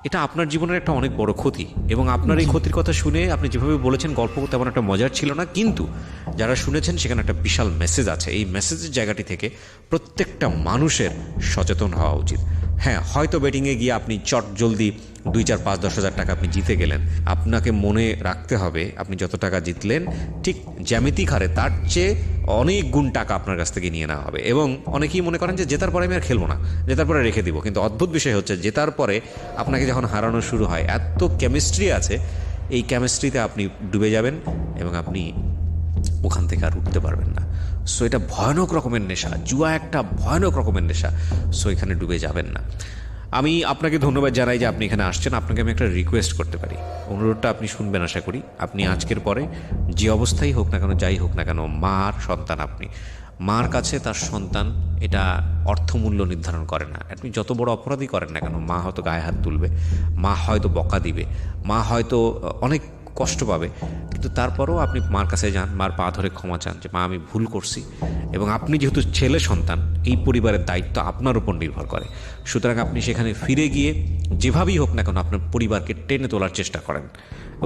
এটা আপনার জীবনের একটা অনেক বড় ক্ষতি, এবং আপনার এই ক্ষতির কথা শুনে আপনি যেভাবে বলেছেন গল্প তেমন একটা মজার ছিল না, কিন্তু যারা শুনেছেন সেখানে একটা বিশাল মেসেজ আছে। এই মেসেজের জায়গাটি থেকে প্রত্যেকটা মানুষের সচেতন হওয়া উচিত। হ্যাঁ, হয়তো বেটিংয়ে গিয়ে আপনি চট জলদি 2, 4, 5, 10 হাজার টাকা আপনি জিতে গেলেন। আপনাকে মনে রাখতে হবে আপনি যত টাকা জিতলেন ঠিক জ্যামিতিক হারে তার চেয়ে অনেক গুণ টাকা আপনার কাছ থেকে নিয়ে নেওয়া হবে। এবং অনেকেই মনে করেন যে জেতার পরে আমি আর খেলবো না, জেতার পরে রেখে দিব। কিন্তু অদ্ভুত বিষয় হচ্ছে জেতার পরে আপনাকে যখন হারানো শুরু হয়, এত কেমিস্ট্রি আছে, এই কেমিস্ট্রিতে আপনি ডুবে যাবেন এবং আপনি ওখান থেকে আর উঠতে পারবেন না। সো এটা ভয়ানক রকমের নেশা, জুয়া একটা ভয়ানক রকমের নেশা। সো এখানে ডুবে যাবেন না। আমি আপনাকে ধন্যবাদ জানাই যে আপনি এখানে আসছেন। আপনাকে আমি একটা রিকোয়েস্ট করতে পারি, অনুরোধটা আপনি শুনবেন আশা করি। আপনি আজকের পরে যে অবস্থায় হোক না কেন, যাই হোক না কেন, মার সন্তান আপনি, মার কাছে তার সন্তান এটা অর্থমূল্য নির্ধারণ করে না। আপনি যত বড় অপরাধী করেন না কেন, মা হয়তো গায়ে হাত তুলবে, মা হয়তো বকা দিবে, মা হয়তো অনেক কষ্ট পাবে, কিন্তু তারপরেও আপনি মার কাছে যান, মার পা ধরে ক্ষমা চান যে মা আমি ভুল করছি। এবং আপনি যেহেতু ছেলে সন্তান, এই পরিবারের দায়িত্ব আপনার উপর নির্ভর করে। সুতরাং আপনি সেখানে ফিরে গিয়ে যেভাবেই হোক না কেন আপনার পরিবারকে টেনে তোলার চেষ্টা করেন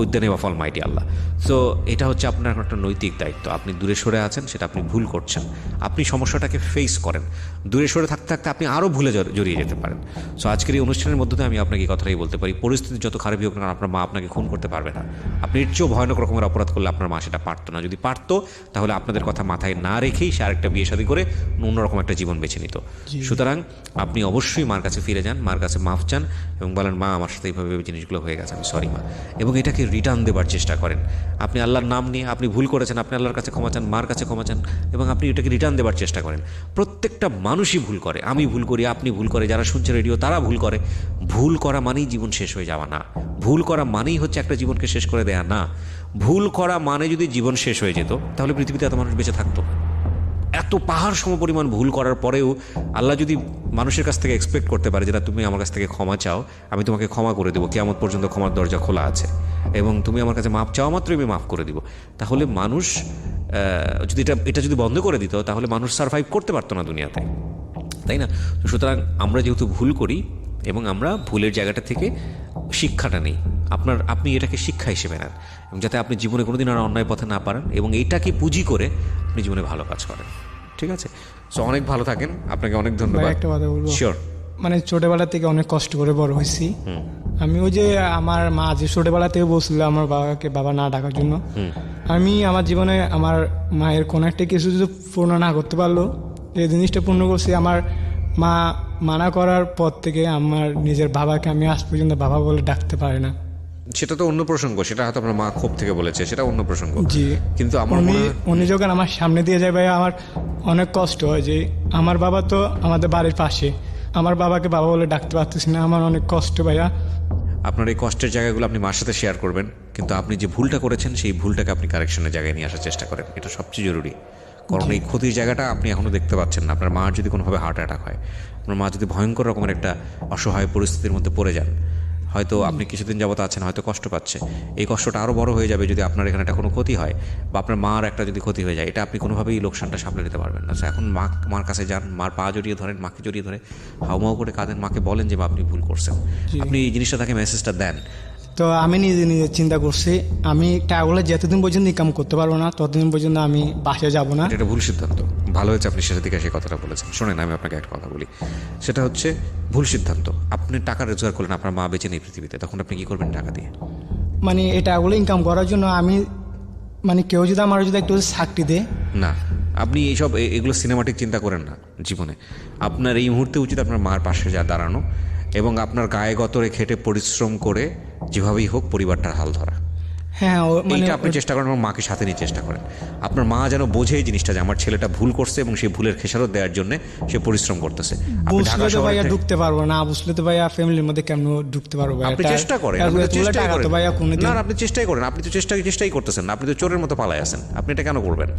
with the name of Almighty Allah. So এটা হচ্ছে আপনার একটা নৈতিক দায়িত্ব। আপনি দূরে সরে আছেন, সেটা আপনি ভুল করছেন, আপনি সমস্যাটাকে ফেস করেন। দূরে সরে থাকতে থাকতে আপনি আরও ভুলে জড়িয়ে যেতে পারেন। সো আজকের এই অনুষ্ঠানের মধ্যে আমি আপনাকে এই কথাটাই বলতে পারি, পরিস্থিতি যত খারাপই হোক না, আপনার মা আপনাকে খুন করতে পারবে না। আপনি এর চেয়েও ভয়ানক রকমের অপরাধ করলে আপনার মা সেটা পারতো না। যদি পারতো তাহলে আপনাদের কথা মাথায় না রেখেই সে আরেকটা বিয়ে শাদী করে অন্যরকম একটা জীবন বেছে নিত। সুতরাং আপনি অবশ্যই মার কাছে ফিরে যান, মার কাছে মাফ চান এবং বলেন মা আমার সাথে এইভাবে জিনিসগুলো হয়ে গেছে, আমি সরি মা। এবং এটাকে রিটার্ন দেবার চেষ্টা করেন। আপনি আল্লাহর নাম নিয়ে আপনি ভুল করেছেন, আপনি আল্লাহর কাছে ক্ষমা চান, মার কাছে ক্ষমা চান, এবং আপনি এটাকে রিটার্ন দেবার চেষ্টা করেন। প্রত্যেকটা মানুষই ভুল করে, আমি ভুল করি, আপনি ভুল করে, যারা শুনছে রেডিও তারা ভুল করে। ভুল করা মানেই জীবন শেষ হয়ে যাওয়া না, ভুল করা মানেই হচ্ছে একটা জীবনকে শেষ করে দেয়া না। ভুল করা মানে যদি জীবন শেষ হয়ে যেত তাহলে পৃথিবীতে এত মানুষ বেঁচে থাকতো। এত পাহাড় সমপরিমাণ ভুল করার পরেও আল্লাহ যদি মানুষের কাছ থেকে এক্সপেক্ট করতে পারে যেটা তুমি আমার কাছ থেকে ক্ষমা চাও, আমি তোমাকে ক্ষমা করে দেবো, কিয়ামত পর্যন্ত ক্ষমার দরজা খোলা আছে, এবং তুমি আমার কাছে মাপ চাওয়া মাত্রই আমি মাফ করে দিব, তাহলে মানুষ যদি এটা যদি বন্ধ করে দিত তাহলে মানুষ সারভাইভ করতে পারতো না দুনিয়াতে, তাই না? সুতরাং আমরা যেহেতু ভুল করি এবং আমরা ভুলের জায়গাটা থেকে শিক্ষাটা নেই, আপনি এটাকে শিক্ষা হিসেবে নেন, এবং যাতে আপনি জীবনে কোনোদিন আর অন্যায় পথে না পারেন, এবং এইটাকে পুঁজি করে আপনি জীবনে ভালো কাজ করেন। ঠিক আছে? সো অনেক ভালো থাকেন, আপনাকে অনেক ধন্যবাদ। একটা কথা বলবো, শিওর। মানে ছোটবেলা থেকে অনেক কষ্ট করে বড় হয়েছি আমি। ওই যে আমার মা যে ছোটবেলা থেকে বলছিল আমার বাবাকে বাবা না ডাকার জন্য, আমি আমার জীবনে আমার মায়ের কোনো একটা কিছু যদি পূর্ণ না করতে পারলো, এই জিনিসটা পূর্ণ করছি। আমার মা মানা করার পর থেকে আমার নিজের বাবাকে আমি আজ পর্যন্ত বাবা বলে ডাকতে পারি না। সেটা তো অন্য প্রসঙ্গ, সেটা হয়তো আপনার মা ক্ষোভ থেকে বলেছে, সেটা অন্য প্রসঙ্গ। জি, কিন্তু আমার উনি যখন আমার সামনে দিয়ে যায় ভাই, আমার অনেক কষ্ট হয় যে আমার বাবা তো আমাদের বাড়ির পাশে, আমার বাবাকে বাবা বলে ডাকতে পারতেছি না, আমার অনেক কষ্ট ভাইয়া। আপনার এই কষ্টের জায়গাগুলো আপনি মার সাথে শেয়ার করবেন, কিন্তু আপনি যে ভুলটা করেছেন সেই ভুলটাকে আপনি কারেকশনের জায়গায় নিয়ে আসার চেষ্টা করেন, এটা সবচেয়ে জরুরি। কারণ এই ক্ষতির জায়গাটা আপনি এখনও দেখতে পাচ্ছেন না। আপনার মার যদি কোনোভাবে হার্ট অ্যাটাক হয়, আপনার মা যদি ভয়ঙ্কর রকমের একটা অসহায় পরিস্থিতির মধ্যে পড়ে যান, হয়তো আপনি কিছুদিন যাবত আছেন, হয়তো কষ্ট পাচ্ছে, এই কষ্টটা আরও বড় হয়ে যাবে যদি আপনার এখানে একটা কোনো ক্ষতি হয়, বা আপনার মার একটা যদি ক্ষতি হয়ে যায়, এটা আপনি কোনোভাবেই লোকসানটা সামলে নিতে পারবেন না। এখন মার কাছে যান, মার পা জড়িয়ে ধরেন, মাকে জড়িয়ে ধরে হাউমাউ করে কাঁদেন, মাকে বলেন যে আপনি ভুল করছেন, আপনি এই জিনিসটা তাকে মেসেজটা দেন। তো আমি নিজে চিন্তা করছি, আমি টাকাগুলো যতদিন পর্যন্ত ইনকাম করতে পারবো না ততদিন পর্যন্ত আমি বাসায় যাব না। এটা ভুল সিদ্ধান্ত। ভালো হয়েছে আপনি শেষের দিকে সেই কথাটা বলেছেন। শোনেন, আমি আপনাকে একটা কথা বলি, সেটা হচ্ছে ভুল সিদ্ধান্ত। আপনি টাকা রোজগার করলেন, আপনার মা বেঁচে নেই পৃথিবীতে, তখন আপনি কি করবেন টাকা দিয়ে? মানে এই টাকাগুলো ইনকাম করার জন্য আমি, মানে কেউ যদি আমার যদি একটু চাকরি দেয় না, আপনি এইসব এগুলো সিনেমাটিক চিন্তা করেন না জীবনে। আপনার এই মুহূর্তে উচিত আপনার মার পাশে যা দাঁড়ানো এবং আপনার গায়ে গতরে খেটে পরিশ্রম করে যেভাবেই হোক পরিবারটার হাল ধরা। হ্যাঁ এইটা আপনি চেষ্টা করেন, আমার মাকে সাথে নিয়ে চেষ্টা করেন। আপনার মা যেন বোঝে এই জিনিসটা যে আমার ছেলেটা ভুল করছে এবং সেই ভুলের খেসারত দেওয়ার জন্য সে পরিশ্রম করতেছে। আপনি ঢাকা বুঝলে তো শহরে ভাইয়া ঢুকতে পারবো না, বুঝলে তো ভাইয়া ফ্যামিলির মধ্যে কেমন ঢুকতে পারবো ভাইয়া? আপনি চেষ্টা করেন, আপনি তো চেষ্টাই করেন। না আপনি চেষ্টাই করেন, আপনি তো চেষ্টাই করতেছেন না। আপনি তো চোরের মতো পালায় আছেন, আপনি এটা কেন করবেন?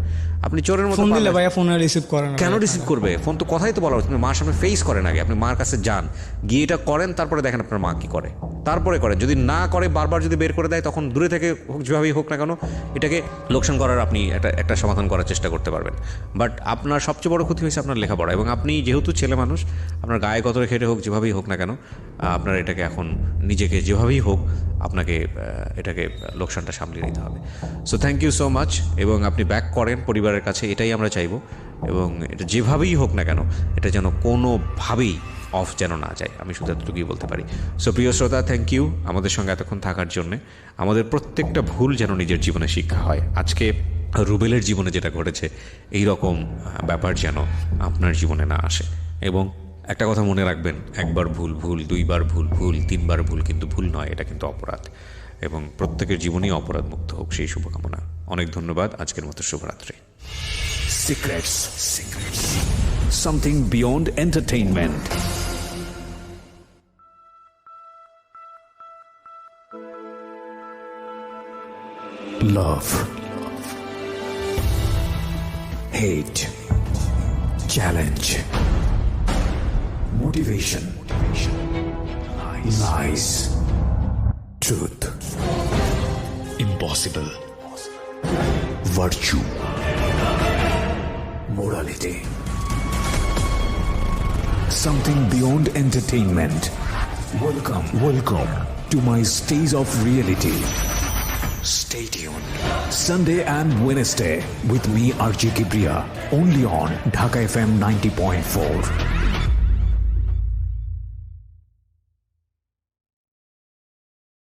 আপনি চোরের মতো ফোন দিলে ভাইয়া ফোন রিসিভ করে না। কেন রিসিভ করবে? ফোন তো কথাই তো বলা হচ্ছে, মার সামনে ফেস করেন আগে, আপনি মার কাছে যান, গিয়ে এটা করেন, তারপরে দেখেন আপনার মা কি করে, তারপরে করেন। যদি না করে বারবার যদি বের করে দেয়, তখন দূরে থেকে যেভাবেই হোক না কেন এটাকে লোকসান করার আপনি একটা সমাধান করার চেষ্টা করতে পারবেন। বাট আপনার সবচেয়ে বড় ক্ষতি হয়েছে আপনার লেখাপড়া, এবং আপনি যেহেতু ছেলে মানুষ, আপনার গায়ে গতরে খেটে হোক যেভাবেই হোক না কেন, আপনার এটাকে এখন নিজেকে যেভাবেই হোক আপনাকে এটাকে লোকসানটা সামলিয়ে নিতে হবে। So thank you so much, এবং আপনি ব্যাক করেন পরিবারের কাছে, এটাই আমরা চাইবো। এবং এটা যেভাবেই হোক না কেন এটা যেন কোনোভাবেই অফ যেন না যায়, আমি শুধু এতটুকুই বলতে পারি। সো প্রিয় শ্রোতা, থ্যাংক ইউ আমাদের সঙ্গে এতক্ষণ থাকার জন্যে। আমাদের প্রত্যেকটা ভুল যেন নিজের জীবনে শিক্ষা হয়। আজকে রুবেলের জীবনে যেটা ঘটেছে এই রকম ব্যাপার যেন আপনার জীবনে না আসে। এবং একটা কথা মনে রাখবেন, একবার ভুল ভুল, দুইবার ভুল ভুল, তিনবার ভুল কিন্তু ভুল নয়, এটা কিন্তু অপরাধ। এবং প্রত্যেকের জীবনই অপরাধ মুক্ত হোক, সেই শুভকামনা। অনেক ধন্যবাদ, আজকের মতো শুভরাত্রি। Secrets. Something beyond entertainment. Love. Hate. Challenge. Motivation. Lies. Truth. Impossible. Virtue. Morality. Something beyond entertainment. Welcome to my Stays of Reality. Stay tuned. Sunday and Wednesday with me, RJ Kibriya, only on Dhaka FM 90.4.